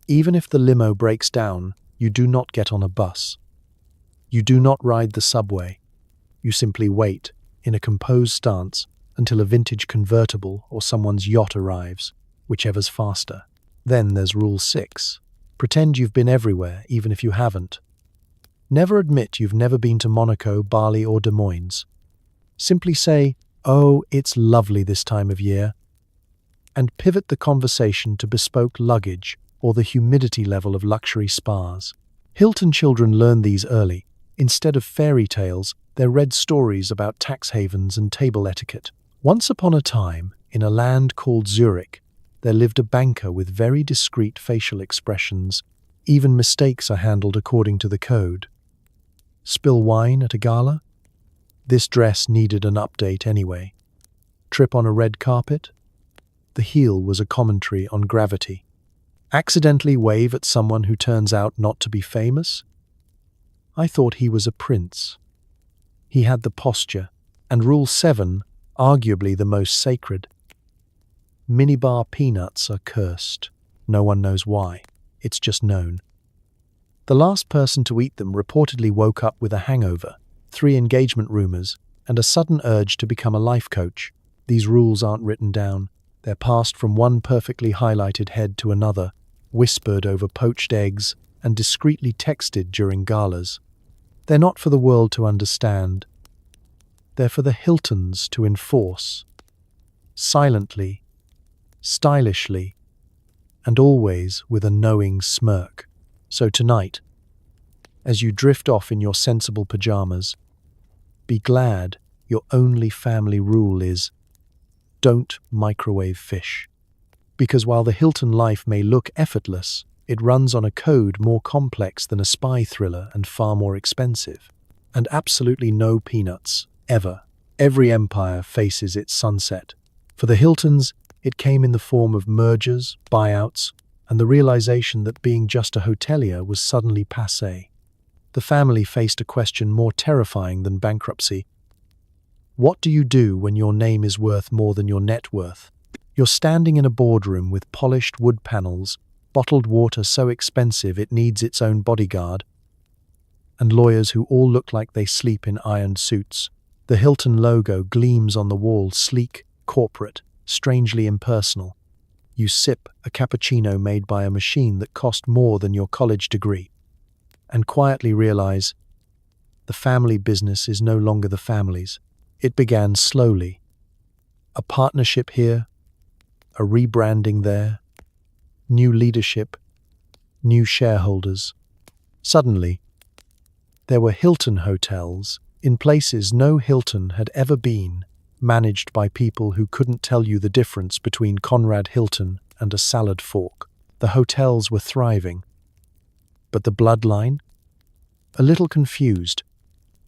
Even if the limo breaks down, you do not get on a bus. You do not ride the subway. You simply wait, in a composed stance, until a vintage convertible or someone's yacht arrives, whichever's faster. Then there's Rule 6. Pretend you've been everywhere, even if you haven't. Never admit you've never been to Monaco, Bali, or Des Moines. Simply say, "Oh, it's lovely this time of year," and pivot the conversation to bespoke luggage or the humidity level of luxury spas. Hilton children learn these early. Instead of fairy tales, they're read stories about tax havens and table etiquette. Once upon a time, in a land called Zurich, there lived a banker with very discreet facial expressions. Even mistakes are handled according to the code. Spill wine at a gala? This dress needed an update anyway. Trip on a red carpet? The heel was a commentary on gravity. Accidentally wave at someone who turns out not to be famous? I thought he was a prince. He had the posture. And Rule 7, arguably the most sacred. Minibar peanuts are cursed. No one knows why. It's just known. The last person to eat them reportedly woke up with a hangover, 3 engagement rumors, and a sudden urge to become a life coach. These rules aren't written down. They're passed from one perfectly highlighted head to another, whispered over poached eggs, and discreetly texted during galas. They're not for the world to understand. They're for the Hiltons to enforce. Silently, stylishly, and always with a knowing smirk. So tonight, as you drift off in your sensible pajamas, be glad your only family rule is don't microwave fish. Because while the Hilton life may look effortless, it runs on a code more complex than a spy thriller and far more expensive. And absolutely no peanuts, ever. Every empire faces its sunset. For the Hiltons, it came in the form of mergers, buyouts, and the realization that being just a hotelier was suddenly passé. The family faced a question more terrifying than bankruptcy. What do you do when your name is worth more than your net worth? You're standing in a boardroom with polished wood panels, bottled water so expensive it needs its own bodyguard, and lawyers who all look like they sleep in ironed suits. The Hilton logo gleams on the wall, sleek, corporate, strangely impersonal. You sip a cappuccino made by a machine that cost more than your college degree, and quietly realize the family business is no longer the family's. It began slowly. A partnership here, a rebranding there, new leadership, new shareholders. Suddenly, there were Hilton hotels in places no Hilton had ever been, managed by people who couldn't tell you the difference between Conrad Hilton and a salad fork. The hotels were thriving. But the bloodline? A little confused,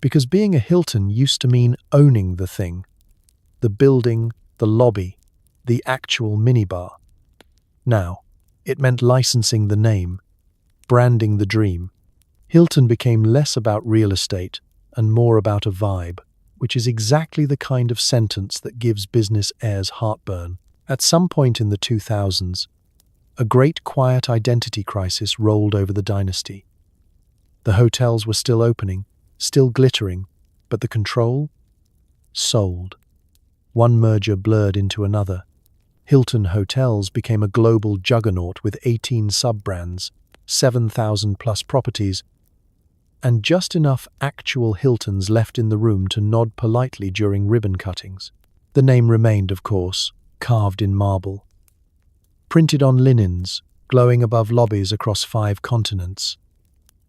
because being a Hilton used to mean owning the thing. The building, the lobby, the actual minibar. Now, it meant licensing the name, branding the dream. Hilton became less about real estate and more about a vibe, which is exactly the kind of sentence that gives business heirs heartburn. At some point in the 2000s, a great quiet identity crisis rolled over the dynasty. The hotels were still opening, still glittering, but the control? Sold. One merger blurred into another. Hilton Hotels became a global juggernaut with 18 sub-brands, 7,000 plus properties, and just enough actual Hiltons left in the room to nod politely during ribbon cuttings. The name remained, of course, carved in marble, printed on linens, glowing above lobbies across 5 continents.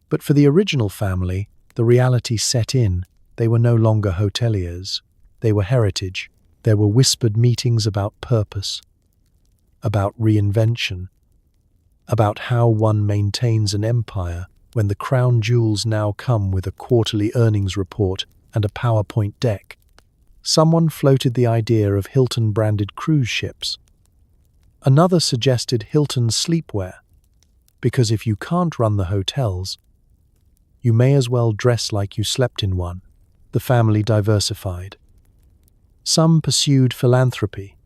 But for the original family, the reality set in. They were no longer hoteliers. They were heritage. There were whispered meetings about purpose, about reinvention, about how one maintains an empire when the crown jewels now come with a quarterly earnings report and a PowerPoint deck. Someone floated the idea of Hilton-branded cruise ships. Another suggested Hilton sleepwear, because if you can't run the hotels, you may as well dress like you slept in one. The family diversified. Some pursued philanthropy.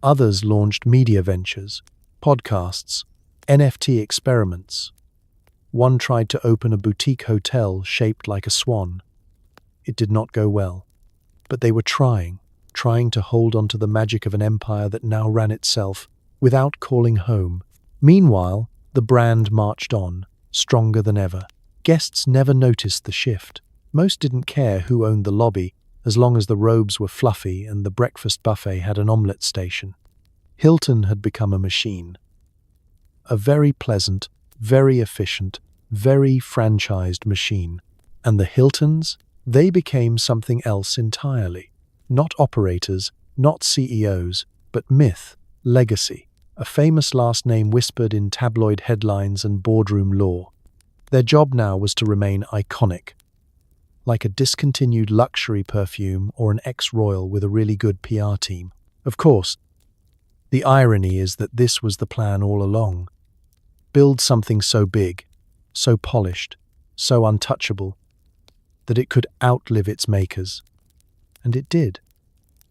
Others launched media ventures, podcasts, NFT experiments. One tried to open a boutique hotel shaped like a swan. It did not go well. But they were trying to hold on to the magic of an empire that now ran itself without calling home. Meanwhile, the brand marched on, stronger than ever. Guests never noticed the shift. Most didn't care who owned the lobby, as long as the robes were fluffy and the breakfast buffet had an omelette station. Hilton had become a machine. A very pleasant, very efficient, very franchised machine. And the Hiltons? They became something else entirely. Not operators, not CEOs, but myth, legacy, a famous last name whispered in tabloid headlines and boardroom lore. Their job now was to remain iconic, like a discontinued luxury perfume or an ex-royal with a really good PR team. Of course, the irony is that this was the plan all along. Build something so big, so polished, so untouchable, that it could outlive its makers. And it did.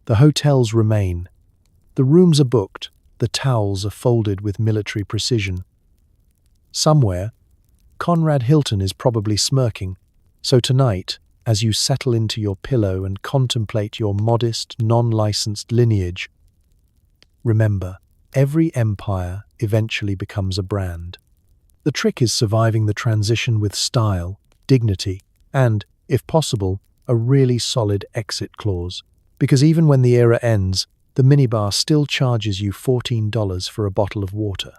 The hotels remain. The rooms are booked, the towels are folded with military precision. Somewhere, Conrad Hilton is probably smirking. So tonight, as you settle into your pillow and contemplate your modest, non-licensed lineage, remember, every empire eventually becomes a brand. The trick is surviving the transition with style, dignity, and, if possible, a really solid exit clause. Because even when the era ends, the minibar still charges you $14 for a bottle of water.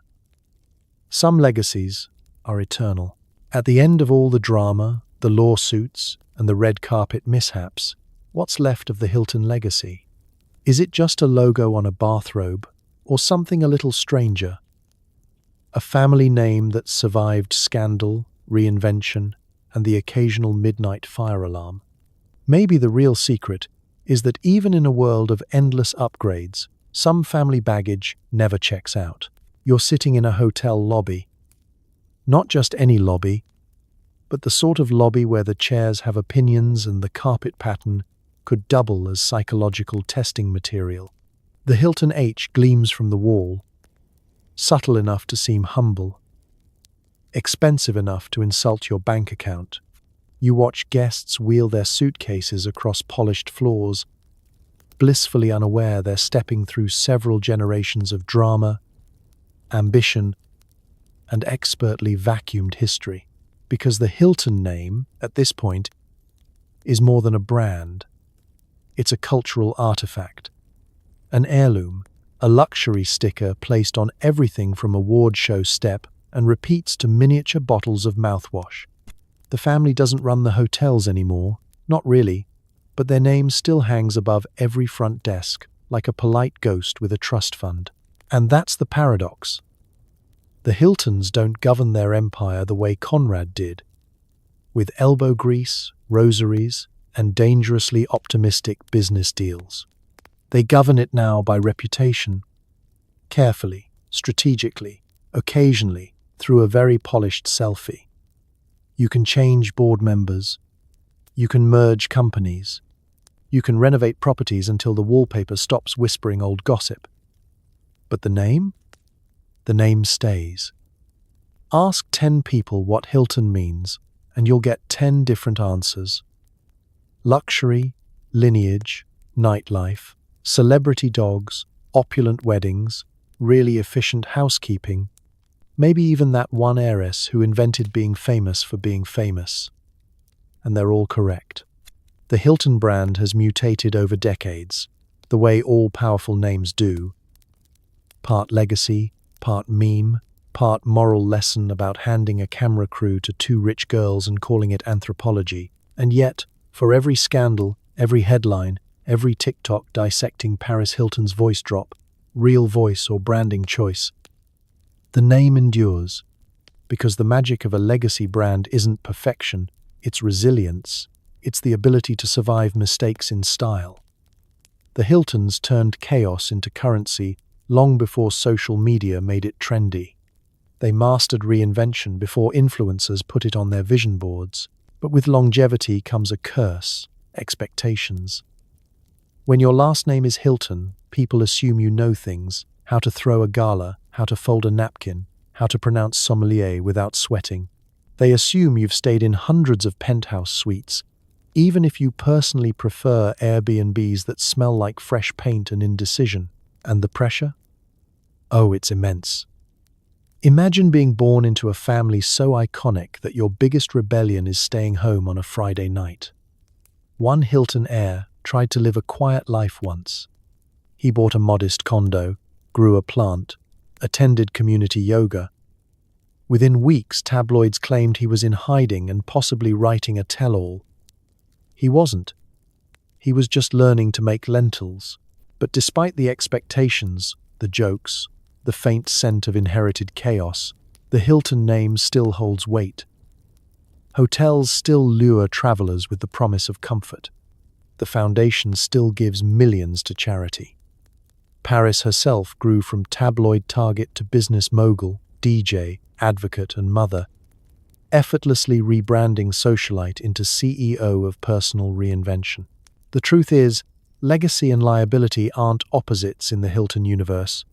Some legacies are eternal. At the end of all the drama, the lawsuits, and the red carpet mishaps, what's left of the Hilton legacy? Is it just a logo on a bathrobe, or something a little stranger? A family name that survived scandal, reinvention, and the occasional midnight fire alarm. Maybe the real secret is that even in a world of endless upgrades, some family baggage never checks out. You're sitting in a hotel lobby. Not just any lobby, but the sort of lobby where the chairs have opinions and the carpet pattern could double as psychological testing material. The Hilton H gleams from the wall, subtle enough to seem humble, expensive enough to insult your bank account. You watch guests wheel their suitcases across polished floors, blissfully unaware they're stepping through several generations of drama, ambition, and expertly vacuumed history. Because the Hilton name, at this point, is more than a brand. It's a cultural artifact, an heirloom, a luxury sticker placed on everything from award show step and repeats to miniature bottles of mouthwash. The family doesn't run the hotels anymore, not really, but their name still hangs above every front desk, like a polite ghost with a trust fund. And that's the paradox. The Hiltons don't govern their empire the way Conrad did, with elbow grease, rosaries, and dangerously optimistic business deals. They govern it now by reputation, carefully, strategically, occasionally, through a very polished selfie. You can change board members. You can merge companies. You can renovate properties until the wallpaper stops whispering old gossip. But the name? The name stays. Ask 10 people what Hilton means, and you'll get 10 different answers. Luxury, lineage, nightlife, celebrity dogs, opulent weddings, really efficient housekeeping, maybe even that one heiress who invented being famous for being famous. And they're all correct. The Hilton brand has mutated over decades, the way all-powerful names do. Part legacy, part meme, part moral lesson about handing a camera crew to two rich girls and calling it anthropology. And yet, for every scandal, every headline, every TikTok dissecting Paris Hilton's voice drop, real voice or branding choice, the name endures, because the magic of a legacy brand isn't perfection, it's resilience, it's the ability to survive mistakes in style. The Hiltons turned chaos into currency long before social media made it trendy. They mastered reinvention before influencers put it on their vision boards. But with longevity comes a curse, expectations. When your last name is Hilton, people assume you know things, how to throw a gala, how to fold a napkin, how to pronounce sommelier without sweating. They assume you've stayed in hundreds of penthouse suites, even if you personally prefer Airbnbs that smell like fresh paint and indecision. And the pressure? Oh, it's immense. Imagine being born into a family so iconic that your biggest rebellion is staying home on a Friday night. One Hilton heir tried to live a quiet life once. He bought a modest condo, grew a plant, attended community yoga. Within weeks, tabloids claimed he was in hiding and possibly writing a tell-all. He wasn't. He was just learning to make lentils. But despite the expectations, the jokes, the faint scent of inherited chaos, the Hilton name still holds weight. Hotels still lure travelers with the promise of comfort. The foundation still gives millions to charity. Paris herself grew from tabloid target to business mogul, DJ, advocate, and mother, effortlessly rebranding socialite into CEO of personal reinvention. The truth is, legacy and liability aren't opposites in the Hilton universe.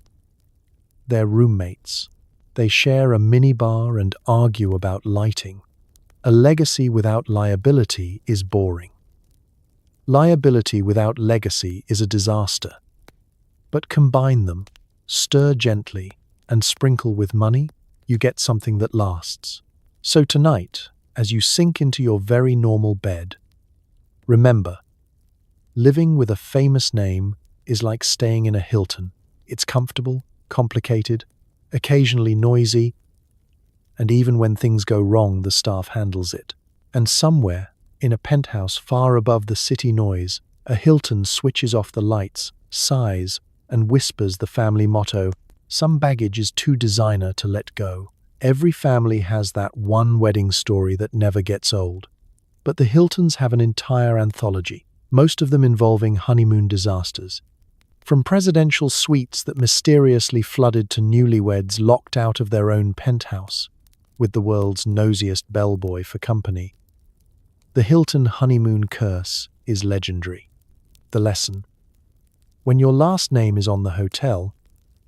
They're roommates. They share a minibar and argue about lighting. A legacy without liability is boring. Liability without legacy is a disaster. But combine them, stir gently, and sprinkle with money, you get something that lasts. So tonight, as you sink into your very normal bed, remember, living with a famous name is like staying in a Hilton. It's comfortable, complicated, occasionally noisy, and even when things go wrong, the staff handles it. And somewhere, in a penthouse far above the city noise, a Hilton switches off the lights, sighs, and whispers the family motto, "Some baggage is too designer to let go." Every family has that one wedding story that never gets old. But the Hiltons have an entire anthology, most of them involving honeymoon disasters. From presidential suites that mysteriously flooded to newlyweds locked out of their own penthouse, with the world's nosiest bellboy for company. The Hilton honeymoon curse is legendary. The lesson: When your last name is on the hotel,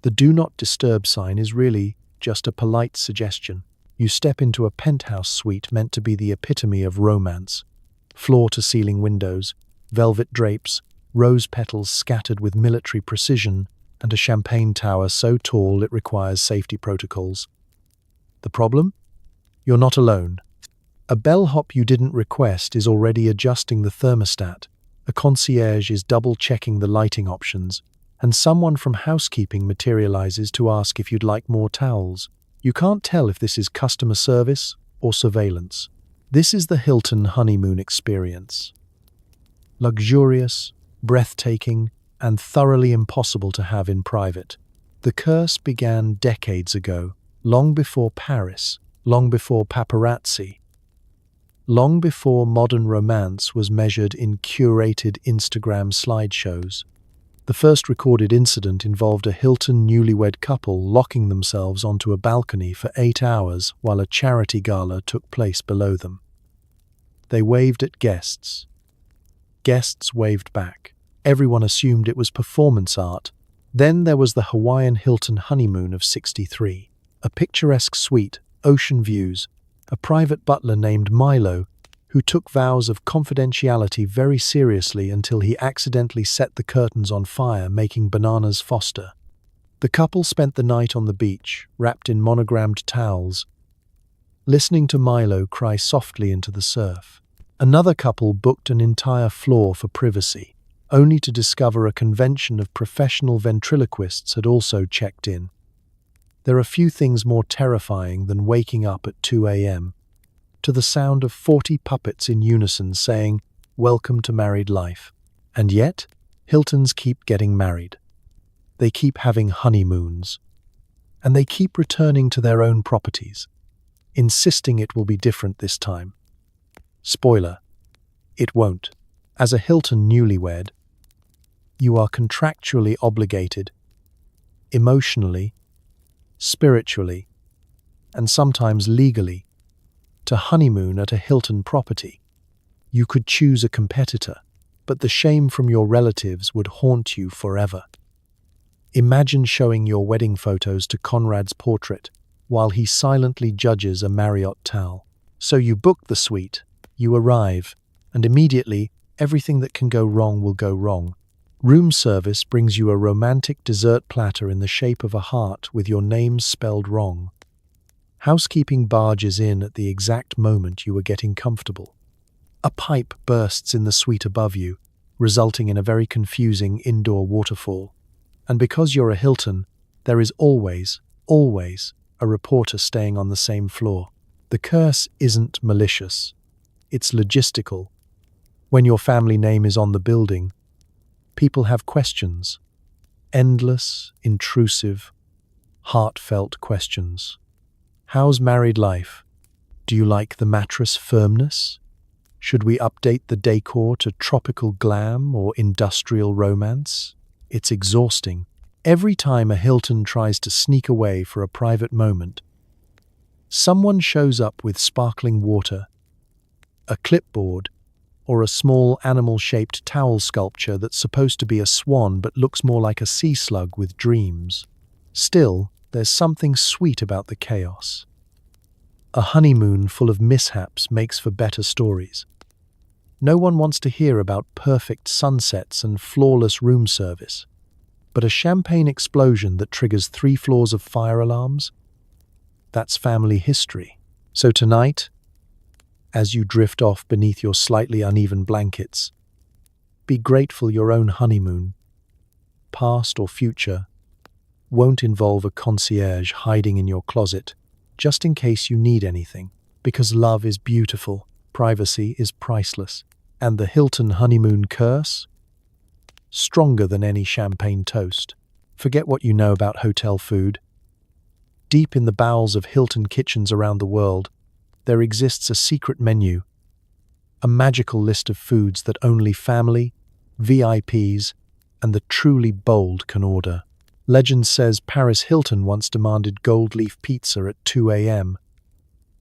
the Do Not Disturb sign is really just a polite suggestion. You step into a penthouse suite meant to be the epitome of romance. Floor-to-ceiling windows, velvet drapes, rose petals scattered with military precision, and a champagne tower so tall it requires safety protocols. The problem? You're not alone. A bellhop you didn't request is already adjusting the thermostat, a concierge is double-checking the lighting options, and someone from housekeeping materializes to ask if you'd like more towels. You can't tell if this is customer service or surveillance. This is the Hilton honeymoon experience. Luxurious, breathtaking, and thoroughly impossible to have in private. The curse began decades ago, long before Paris, long before paparazzi, long before modern romance was measured in curated Instagram slideshows. The first recorded incident involved a Hilton newlywed couple locking themselves onto a balcony for 8 hours while a charity gala took place below them. They waved at guests. Guests waved back. Everyone assumed it was performance art. Then there was the Hawaiian Hilton honeymoon of '63, a picturesque suite, ocean views, a private butler named Milo, who took vows of confidentiality very seriously until he accidentally set the curtains on fire, making bananas foster. The couple spent the night on the beach, wrapped in monogrammed towels, listening to Milo cry softly into the surf. Another couple booked an entire floor for privacy, only to discover a convention of professional ventriloquists had also checked in. There are few things more terrifying than waking up at 2 a.m. to the sound of 40 puppets in unison saying, "Welcome to married life." And yet, Hiltons keep getting married. They keep having honeymoons. And they keep returning to their own properties, insisting it will be different this time. Spoiler, it won't. As a Hilton newlywed, you are contractually obligated, emotionally, spiritually, and sometimes legally, to honeymoon at a Hilton property. You could choose a competitor, but the shame from your relatives would haunt you forever. Imagine showing your wedding photos to Conrad's portrait while he silently judges a Marriott towel. So you book the suite, you arrive, and immediately everything that can go wrong will go wrong. Room service brings you a romantic dessert platter in the shape of a heart with your name spelled wrong. Housekeeping barges in at the exact moment you are getting comfortable. A pipe bursts in the suite above you, resulting in a very confusing indoor waterfall. And because you're a Hilton, there is always a reporter staying on the same floor. The curse isn't malicious. It's logistical. When your family name is on the building, people have questions. Endless, intrusive, heartfelt questions. How's married life? Do you like the mattress firmness? Should we update the decor to tropical glam or industrial romance? It's exhausting. Every time a Hilton tries to sneak away for a private moment, someone shows up with sparkling water, a clipboard, or a small animal-shaped towel sculpture that's supposed to be a swan but looks more like a sea slug with dreams. Still, there's something sweet about the chaos. A honeymoon full of mishaps makes for better stories. No one wants to hear about perfect sunsets and flawless room service, but a champagne explosion that triggers 3 floors of fire alarms? That's family history. So tonight, as you drift off beneath your slightly uneven blankets, be grateful your own honeymoon, past or future, won't involve a concierge hiding in your closet just in case you need anything, because love is beautiful, privacy is priceless, and the Hilton honeymoon curse? Stronger than any champagne toast. Forget what you know about hotel food. Deep in the bowels of Hilton kitchens around the world, there exists a secret menu, a magical list of foods that only family, VIPs, and the truly bold can order. Legend says Paris Hilton once demanded gold leaf pizza at 2 a.m.,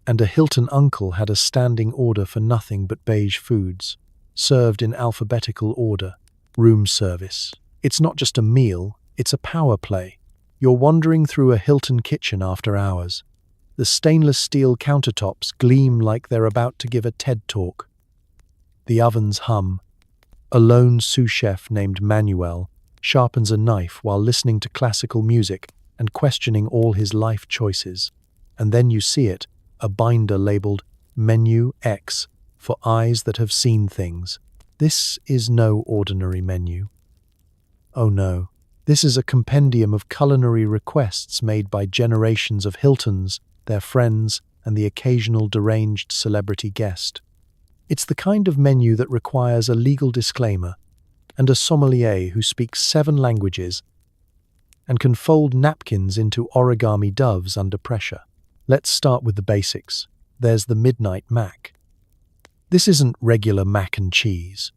and a Hilton uncle had a standing order for nothing but beige foods, served in alphabetical order. Room service. It's not just a meal, it's a power play. You're wandering through a Hilton kitchen after hours. The stainless steel countertops gleam like they're about to give a TED talk. The ovens hum. A lone sous chef named Manuel sharpens a knife while listening to classical music and questioning all his life choices. And then you see it, a binder labeled Menu X for eyes that have seen things. This is no ordinary menu. Oh no, this is a compendium of culinary requests made by generations of Hiltons, their friends, and the occasional deranged celebrity guest. It's the kind of menu that requires a legal disclaimer and a sommelier who speaks 7 languages and can fold napkins into origami doves under pressure. Let's start with the basics. There's the Midnight Mac. This isn't regular mac and cheese.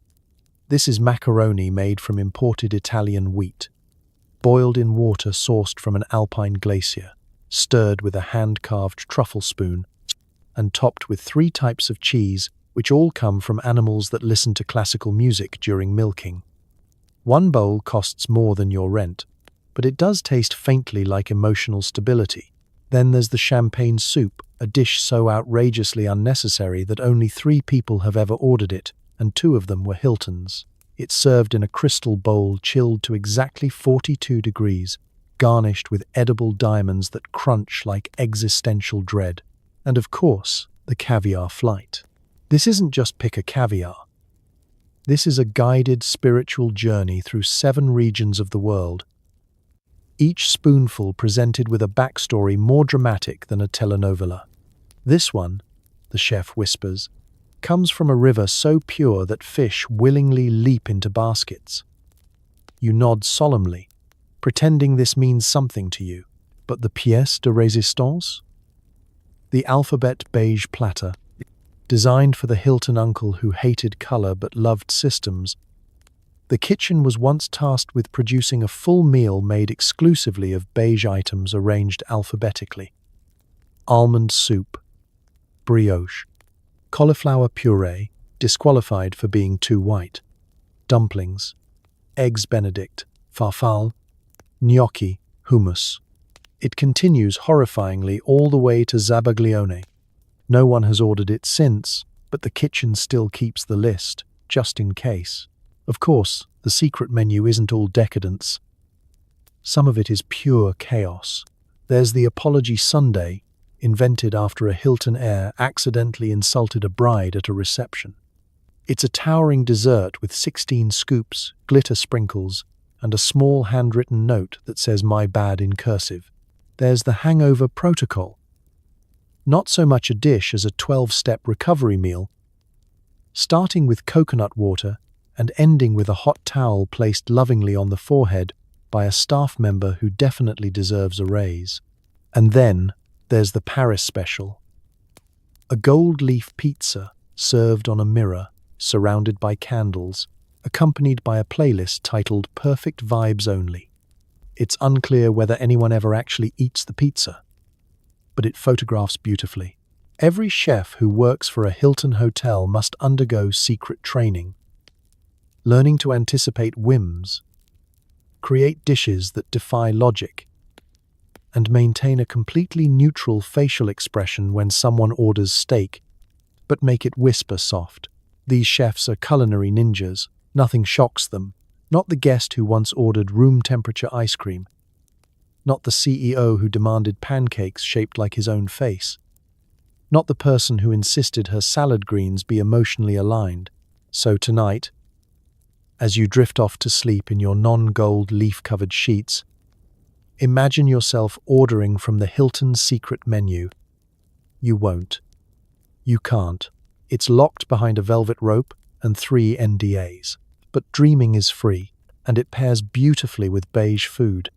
This is macaroni made from imported Italian wheat, boiled in water sourced from an alpine glacier, stirred with a hand-carved truffle spoon, and topped with 3 types of cheese which all come from animals that listen to classical music during milking. One bowl costs more than your rent, but it does taste faintly like emotional stability. Then there's the champagne soup, a dish so outrageously unnecessary that only 3 people have ever ordered it, and 2 of them were Hiltons. It's served in a crystal bowl chilled to exactly 42 degrees, garnished with edible diamonds that crunch like existential dread. And of course, the caviar flight. This isn't just pick a caviar. This is a guided spiritual journey through 7 regions of the world, each spoonful presented with a backstory more dramatic than a telenovela. This one, the chef whispers, comes from a river so pure that fish willingly leap into baskets. You nod solemnly, pretending this means something to you. But the pièce de résistance? The alphabet beige platter, designed for the Hilton uncle who hated color but loved systems. The kitchen was once tasked with producing a full meal made exclusively of beige items arranged alphabetically. Almond soup, brioche, cauliflower puree, disqualified for being too white, dumplings, eggs benedict, farfalle, gnocchi, hummus. It continues horrifyingly all the way to zabaglione. No one has ordered it since, but the kitchen still keeps the list, just in case. Of course, the secret menu isn't all decadence. Some of it is pure chaos. There's the apology sundae, invented after a Hilton heir accidentally insulted a bride at a reception. It's a towering dessert with 16 scoops, glitter sprinkles, and a small handwritten note that says "My bad" in cursive. There's the hangover protocol. Not so much a dish as a 12-step recovery meal, starting with coconut water and ending with a hot towel placed lovingly on the forehead by a staff member who definitely deserves a raise. And then there's the Paris special. A gold leaf pizza served on a mirror, surrounded by candles, accompanied by a playlist titled Perfect Vibes Only. It's unclear whether anyone ever actually eats the pizza, but it photographs beautifully. Every chef who works for a Hilton hotel must undergo secret training, learning to anticipate whims, create dishes that defy logic, and maintain a completely neutral facial expression when someone orders steak, but make it whisper soft. These chefs are culinary ninjas. Nothing shocks them. Not the guest who once ordered room-temperature ice cream. Not the CEO who demanded pancakes shaped like his own face. Not the person who insisted her salad greens be emotionally aligned. So tonight, as you drift off to sleep in your non-gold leaf-covered sheets, imagine yourself ordering from the Hilton secret menu. You won't. You can't. It's locked behind a velvet rope and 3 NDAs. But dreaming is free, and it pairs beautifully with beige food.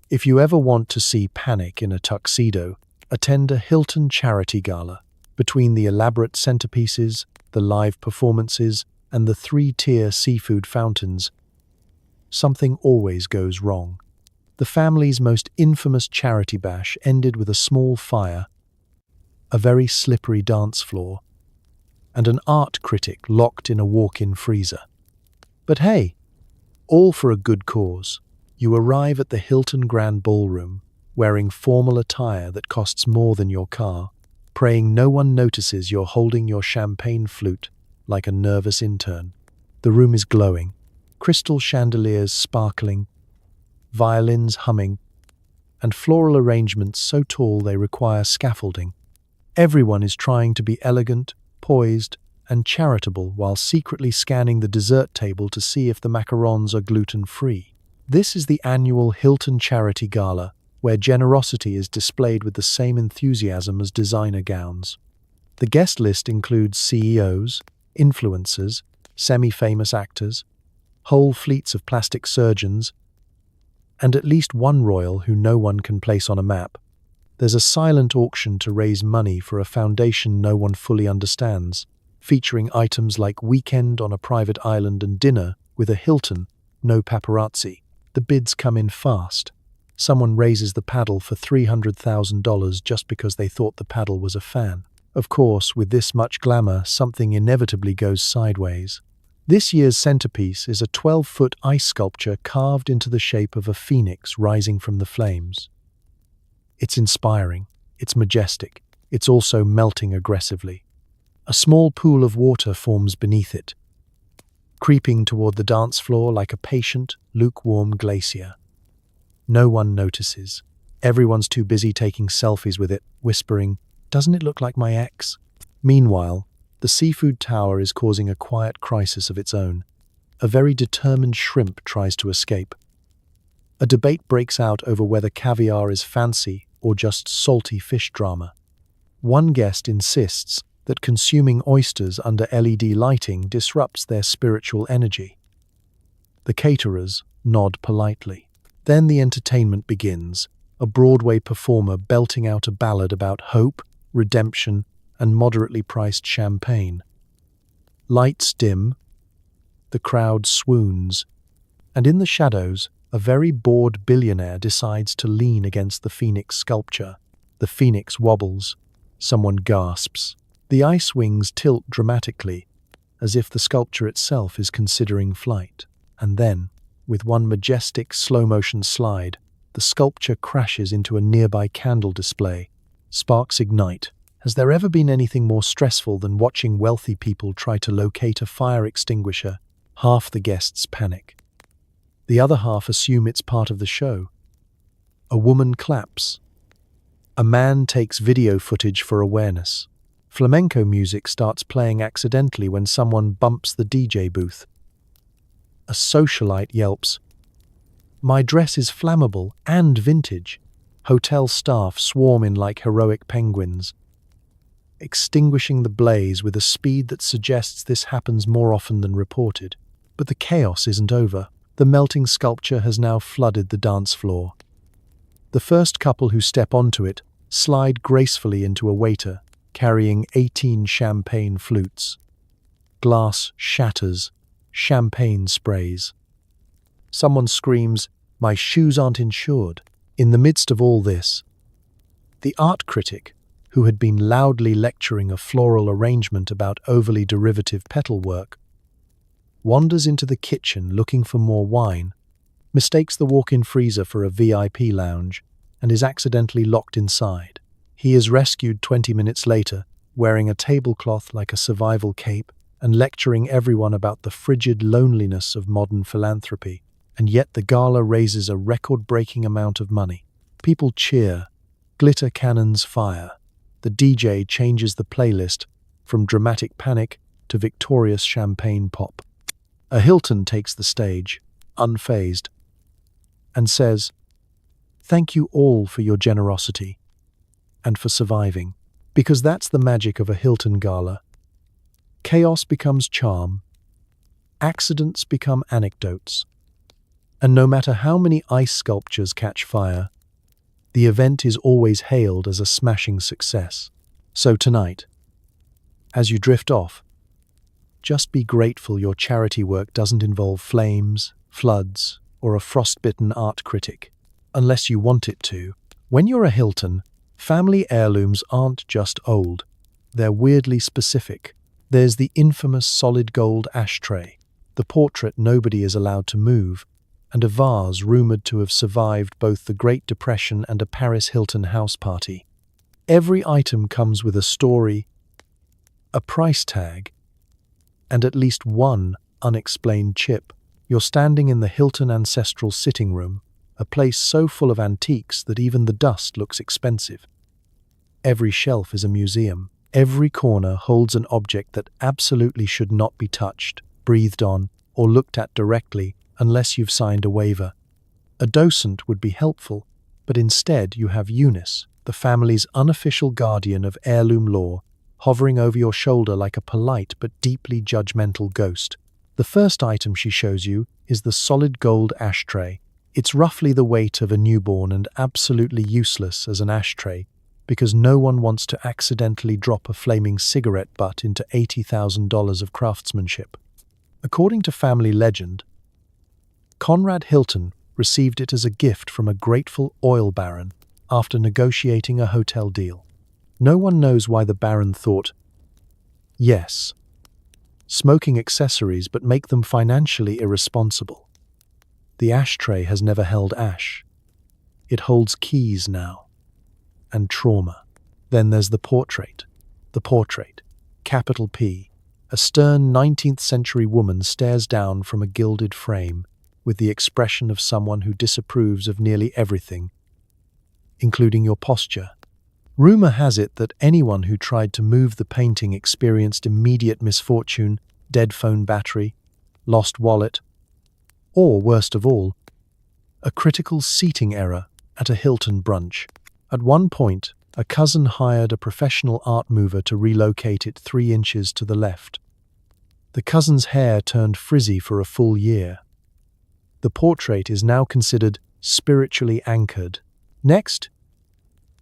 If you ever want to see panic in a tuxedo, attend a Hilton charity gala. Between the elaborate centerpieces, the live performances, and the 3-tier seafood fountains, something always goes wrong. The family's most infamous charity bash ended with a small fire, a very slippery dance floor, and an art critic locked in a walk-in freezer. But hey, all for a good cause. You arrive at the Hilton Grand Ballroom, wearing formal attire that costs more than your car, praying no one notices you're holding your champagne flute like a nervous intern. The room is glowing, crystal chandeliers sparkling, violins humming, and floral arrangements so tall they require scaffolding. Everyone is trying to be elegant, poised, and charitable while secretly scanning the dessert table to see if the macarons are gluten-free. This is the annual Hilton Charity Gala, where generosity is displayed with the same enthusiasm as designer gowns. The guest list includes CEOs, influencers, semi-famous actors, whole fleets of plastic surgeons, and at least one royal who no one can place on a map. There's a silent auction to raise money for a foundation no one fully understands, featuring items like weekend on a private island and dinner with a Hilton, no paparazzi. The bids come in fast. Someone raises the paddle for $300,000 just because they thought the paddle was a fan. Of course, with this much glamour, something inevitably goes sideways. This year's centerpiece is a 12-foot ice sculpture carved into the shape of a phoenix rising from the flames. It's inspiring, it's majestic, it's also melting aggressively. A small pool of water forms beneath it, creeping toward the dance floor like a patient, lukewarm glacier. No one notices. Everyone's too busy taking selfies with it, whispering, "Doesn't it look like my ex?" Meanwhile, the seafood tower is causing a quiet crisis of its own. A very determined shrimp tries to escape. A debate breaks out over whether caviar is fancy or just salty fish drama. One guest insists that consuming oysters under LED lighting disrupts their spiritual energy. The caterers nod politely. Then the entertainment begins, a Broadway performer belting out a ballad about hope, redemption, and moderately priced champagne. Lights dim, the crowd swoons, and in the shadows, a very bored billionaire decides to lean against the phoenix sculpture. The phoenix wobbles. Someone gasps. The ice wings tilt dramatically, as if the sculpture itself is considering flight. And then, with one majestic slow-motion slide, the sculpture crashes into a nearby candle display. Sparks ignite. Has there ever been anything more stressful than watching wealthy people try to locate a fire extinguisher? Half the guests panic. The other half assume it's part of the show. A woman claps. A man takes video footage for awareness. Flamenco music starts playing accidentally when someone bumps the DJ booth. A socialite yelps, "My dress is flammable and vintage." Hotel staff swarm in like heroic penguins, extinguishing the blaze with a speed that suggests this happens more often than reported. But the chaos isn't over. The melting sculpture has now flooded the dance floor. The first couple who step onto it slide gracefully into a waiter, carrying 18 champagne flutes. Glass shatters, champagne sprays. Someone screams, "My shoes aren't insured." In the midst of all this, the art critic, who had been loudly lecturing a floral arrangement about overly derivative petal work, wanders into the kitchen looking for more wine, mistakes the walk-in freezer for a VIP lounge, and is accidentally locked inside. He is rescued 20 minutes later, wearing a tablecloth like a survival cape and lecturing everyone about the frigid loneliness of modern philanthropy. And yet the gala raises a record-breaking amount of money. People cheer, glitter cannons fire. The DJ changes the playlist from dramatic panic to victorious champagne pop. A Hilton takes the stage, unfazed, and says, "Thank you all for your generosity and for surviving." Because that's the magic of a Hilton gala. Chaos becomes charm, accidents become anecdotes, and no matter how many ice sculptures catch fire, the event is always hailed as a smashing success. So tonight, as you drift off, just be grateful your charity work doesn't involve flames, floods, or a frostbitten art critic, unless you want it to. When you're a Hilton, family heirlooms aren't just old, they're weirdly specific. There's the infamous solid gold ashtray, the the portrait nobody is allowed to move, and a vase rumored to have survived both the Great Depression and a Paris Hilton house party. Every item comes with a story, a price tag, and at least one unexplained chip. You're standing in the Hilton ancestral sitting room, a place so full of antiques that even the dust looks expensive. Every shelf is a museum. Every corner holds an object that absolutely should not be touched, breathed on, or looked at directly unless you've signed a waiver. A docent would be helpful, but instead you have Eunice, the family's unofficial guardian of heirloom lore, hovering over your shoulder like a polite but deeply judgmental ghost. The first item she shows you is the solid gold ashtray. It's roughly the weight of a newborn and absolutely useless as an ashtray, because no one wants to accidentally drop a flaming cigarette butt into $80,000 of craftsmanship. According to family legend, Conrad Hilton received it as a gift from a grateful oil baron after negotiating a hotel deal. No one knows why the baron thought, yes, smoking accessories but make them financially irresponsible. The ashtray has never held ash. It holds keys now. And trauma. Then there's the portrait. The portrait, capital P. A stern 19th century woman stares down from a gilded frame with the expression of someone who disapproves of nearly everything, including your posture. Rumor has it that anyone who tried to move the painting experienced immediate misfortune, dead phone battery, lost wallet, or, worst of all, a critical seating error at a Hilton brunch. At one point, a cousin hired a professional art mover to relocate it 3 inches to the left. The cousin's hair turned frizzy for a full year. The portrait is now considered spiritually anchored. Next,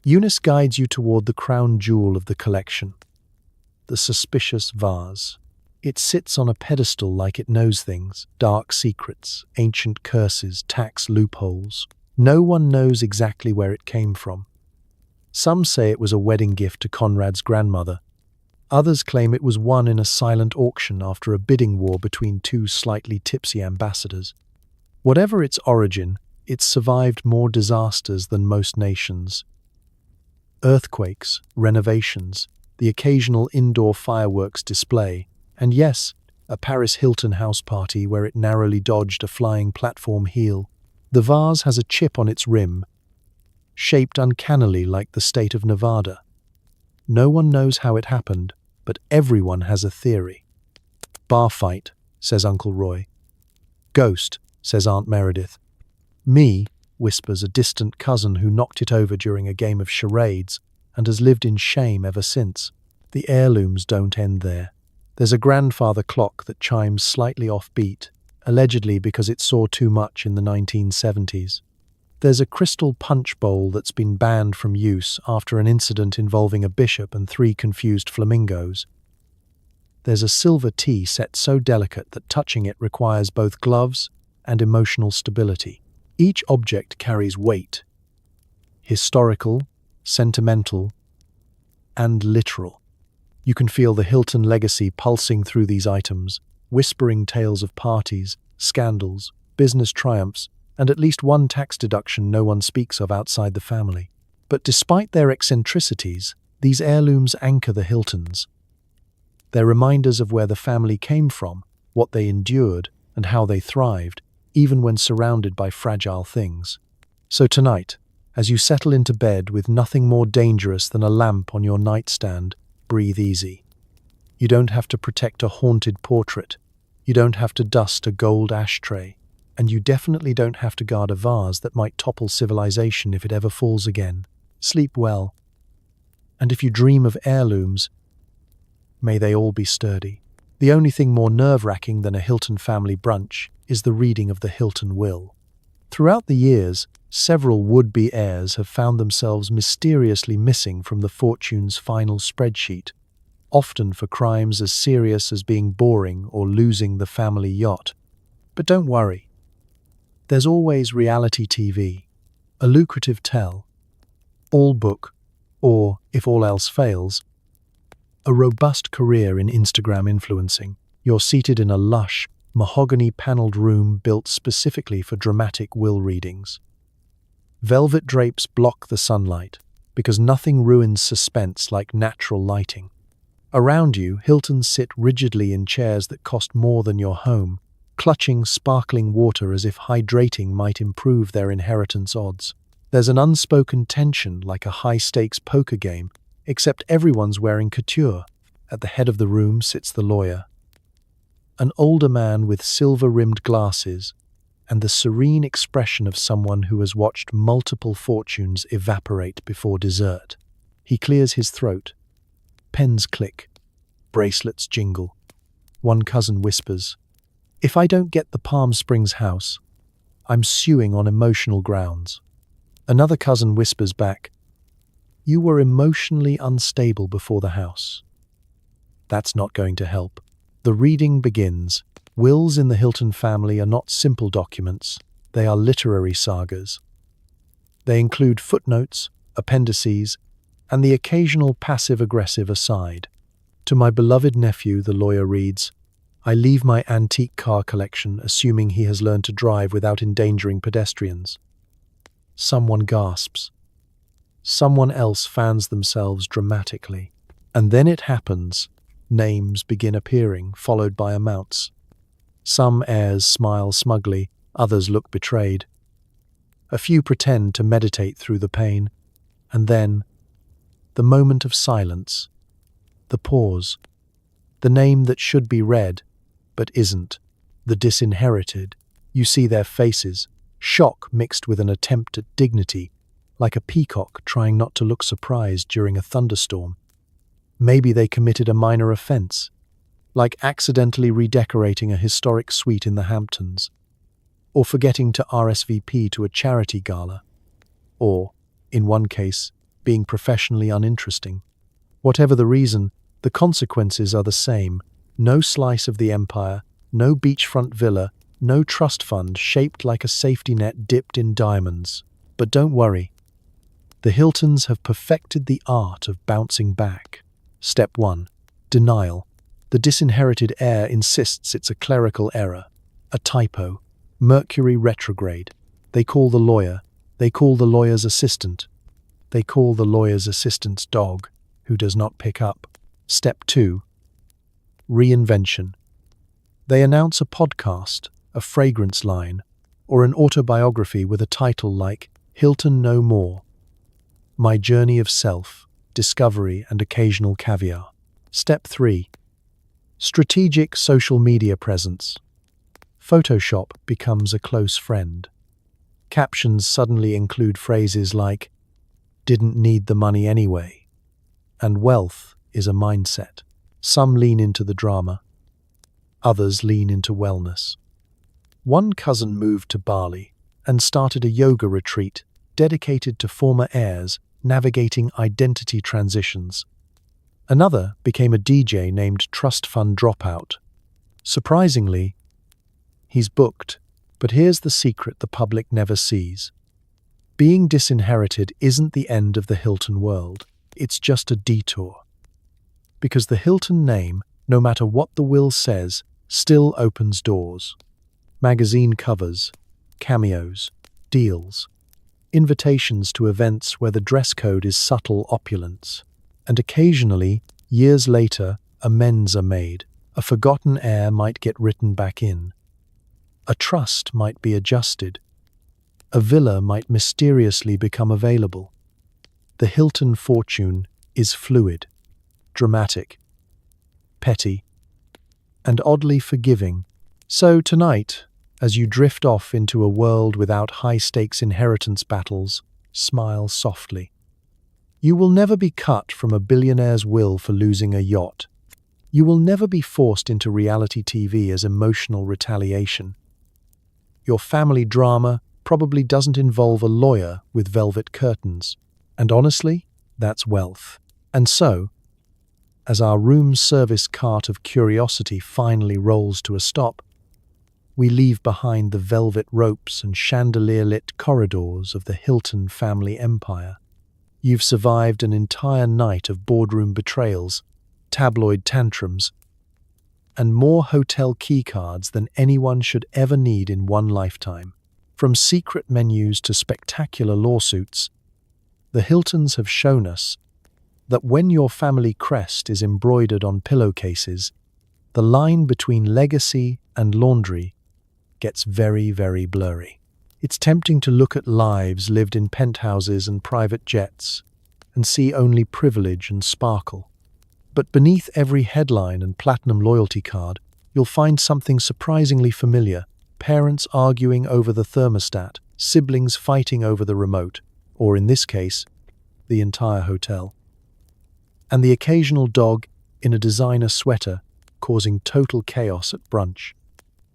Eunice guides you toward the crown jewel of the collection, the suspicious vase. It sits on a pedestal like it knows things, dark secrets, ancient curses, tax loopholes. No one knows exactly where it came from. Some say it was a wedding gift to Conrad's grandmother. Others claim it was won in a silent auction after a bidding war between 2 slightly tipsy ambassadors. Whatever its origin, it's survived more disasters than most nations. Earthquakes, renovations, the occasional indoor fireworks display, and yes, a Paris Hilton house party where it narrowly dodged a flying platform heel. The vase has a chip on its rim, shaped uncannily like the state of Nevada. No one knows how it happened, but everyone has a theory. Bar fight, says Uncle Roy. Ghost, says Aunt Meredith. Me, whispers a distant cousin who knocked it over during a game of charades and has lived in shame ever since. The heirlooms don't end there. There's a grandfather clock that chimes slightly offbeat, allegedly because it saw too much in the 1970s. There's a crystal punch bowl that's been banned from use after an incident involving a bishop and 3 confused flamingos. There's a silver tea set so delicate that touching it requires both gloves and emotional stability. Each object carries weight, historical, sentimental, and literal. You can feel the Hilton legacy pulsing through these items, whispering tales of parties, scandals, business triumphs, and at least one tax deduction no one speaks of outside the family. But despite their eccentricities, these heirlooms anchor the Hiltons. They're reminders of where the family came from, what they endured, and how they thrived, even when surrounded by fragile things. So tonight, as you settle into bed with nothing more dangerous than a lamp on your nightstand, breathe easy. You don't have to protect a haunted portrait. You don't have to dust a gold ashtray. And you definitely don't have to guard a vase that might topple civilization if it ever falls again. Sleep well. And if you dream of heirlooms, may they all be sturdy. The only thing more nerve-wracking than a Hilton family brunch is the reading of the Hilton will. Throughout the years, several would-be heirs have found themselves mysteriously missing from the fortune's final spreadsheet, often for crimes as serious as being boring or losing the family yacht. But don't worry. There's always reality TV, a lucrative tell, all book, or, if all else fails, a robust career in Instagram influencing. You're seated in a lush, mahogany-paneled room built specifically for dramatic will readings. Velvet drapes block the sunlight, because nothing ruins suspense like natural lighting. Around you, Hiltons sit rigidly in chairs that cost more than your home, clutching sparkling water as if hydrating might improve their inheritance odds. There's an unspoken tension like a high-stakes poker game, except everyone's wearing couture. At the head of the room sits the lawyer, an older man with silver-rimmed glasses and the serene expression of someone who has watched multiple fortunes evaporate before dessert. He clears his throat. Pens click. Bracelets jingle. One cousin whispers, "If I don't get the Palm Springs house, I'm suing on emotional grounds." Another cousin whispers back, "You were emotionally unstable before the house." That's not going to help. The reading begins. Wills in the Hilton family are not simple documents, they are literary sagas. They include footnotes, appendices, and the occasional passive-aggressive aside. To my beloved nephew, the lawyer reads, "I leave my antique car collection assuming he has learned to drive without endangering pedestrians." Someone gasps. Someone else fans themselves dramatically. And then it happens. Names begin appearing, followed by amounts. Some heirs smile smugly, others look betrayed. A few pretend to meditate through the pain. And then, the moment of silence. The pause. The name that should be read, but isn't. The disinherited. You see their faces, shock mixed with an attempt at dignity, like a peacock trying not to look surprised during a thunderstorm. Maybe they committed a minor offense, like accidentally redecorating a historic suite in the Hamptons, or forgetting to RSVP to a charity gala, or, in one case, being professionally uninteresting. Whatever the reason, the consequences are the same. No slice of the empire, no beachfront villa, no trust fund shaped like a safety net dipped in diamonds. But don't worry. The Hiltons have perfected the art of bouncing back. Step 1. Denial. The disinherited heir insists it's a clerical error, a typo, Mercury retrograde. They call the lawyer. They call the lawyer's assistant. They call the lawyer's assistant's dog, who does not pick up. Step 2. Reinvention. They announce a podcast, a fragrance line, or an autobiography with a title like Hilton No More. My Journey of Self, Discovery and Occasional Caviar. Step 3. Strategic social media presence. Photoshop becomes a close friend. Captions suddenly include phrases like, "Didn't need the money anyway," and "Wealth is a mindset." Some lean into the drama. Others lean into wellness. One cousin moved to Bali and started a yoga retreat dedicated to former heirs navigating identity transitions. Another became a DJ named Trust Fund Dropout. Surprisingly, he's booked, but here's the secret the public never sees. Being disinherited isn't the end of the Hilton world, it's just a detour. Because the Hilton name, no matter what the will says, still opens doors. Magazine covers, cameos, deals, invitations to events where the dress code is subtle opulence. And occasionally, years later, amends are made. A forgotten heir might get written back in. A trust might be adjusted. A villa might mysteriously become available. The Hilton fortune is fluid, dramatic, petty, and oddly forgiving. So tonight, as you drift off into a world without high-stakes inheritance battles, smile softly. You will never be cut from a billionaire's will for losing a yacht. You will never be forced into reality TV as emotional retaliation. Your family drama probably doesn't involve a lawyer with velvet curtains. And honestly, that's wealth. And so, as our room service cart of curiosity finally rolls to a stop, we leave behind the velvet ropes and chandelier-lit corridors of the Hilton family empire. You've survived an entire night of boardroom betrayals, tabloid tantrums, and more hotel keycards than anyone should ever need in one lifetime. From secret menus to spectacular lawsuits, the Hiltons have shown us that when your family crest is embroidered on pillowcases, the line between legacy and laundry gets very, very blurry. It's tempting to look at lives lived in penthouses and private jets and see only privilege and sparkle. But beneath every headline and platinum loyalty card, you'll find something surprisingly familiar: parents arguing over the thermostat, siblings fighting over the remote, or in this case, the entire hotel. And the occasional dog in a designer sweater causing total chaos at brunch.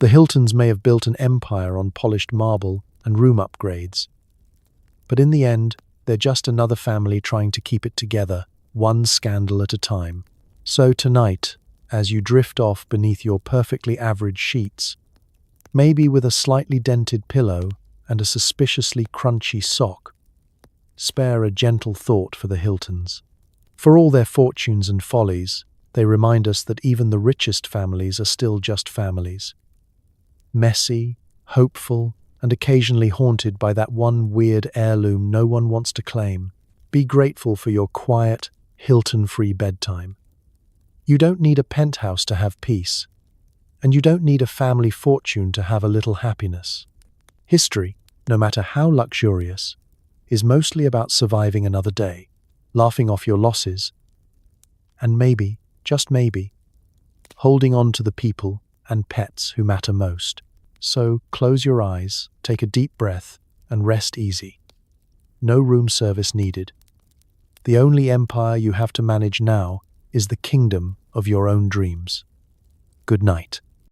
The Hiltons may have built an empire on polished marble and room upgrades, but in the end, they're just another family trying to keep it together, one scandal at a time. So tonight, as you drift off beneath your perfectly average sheets, maybe with a slightly dented pillow and a suspiciously crunchy sock, spare a gentle thought for the Hiltons. For all their fortunes and follies, they remind us that even the richest families are still just families. Messy, hopeful, and occasionally haunted by that one weird heirloom no one wants to claim. Be grateful for your quiet, Hilton-free bedtime. You don't need a penthouse to have peace, and you don't need a family fortune to have a little happiness. History, no matter how luxurious, is mostly about surviving another day, laughing off your losses, and maybe, just maybe, holding on to the people and pets who matter most. So close your eyes, take a deep breath, and rest easy. No room service needed. The only empire you have to manage now is the kingdom of your own dreams. Good night.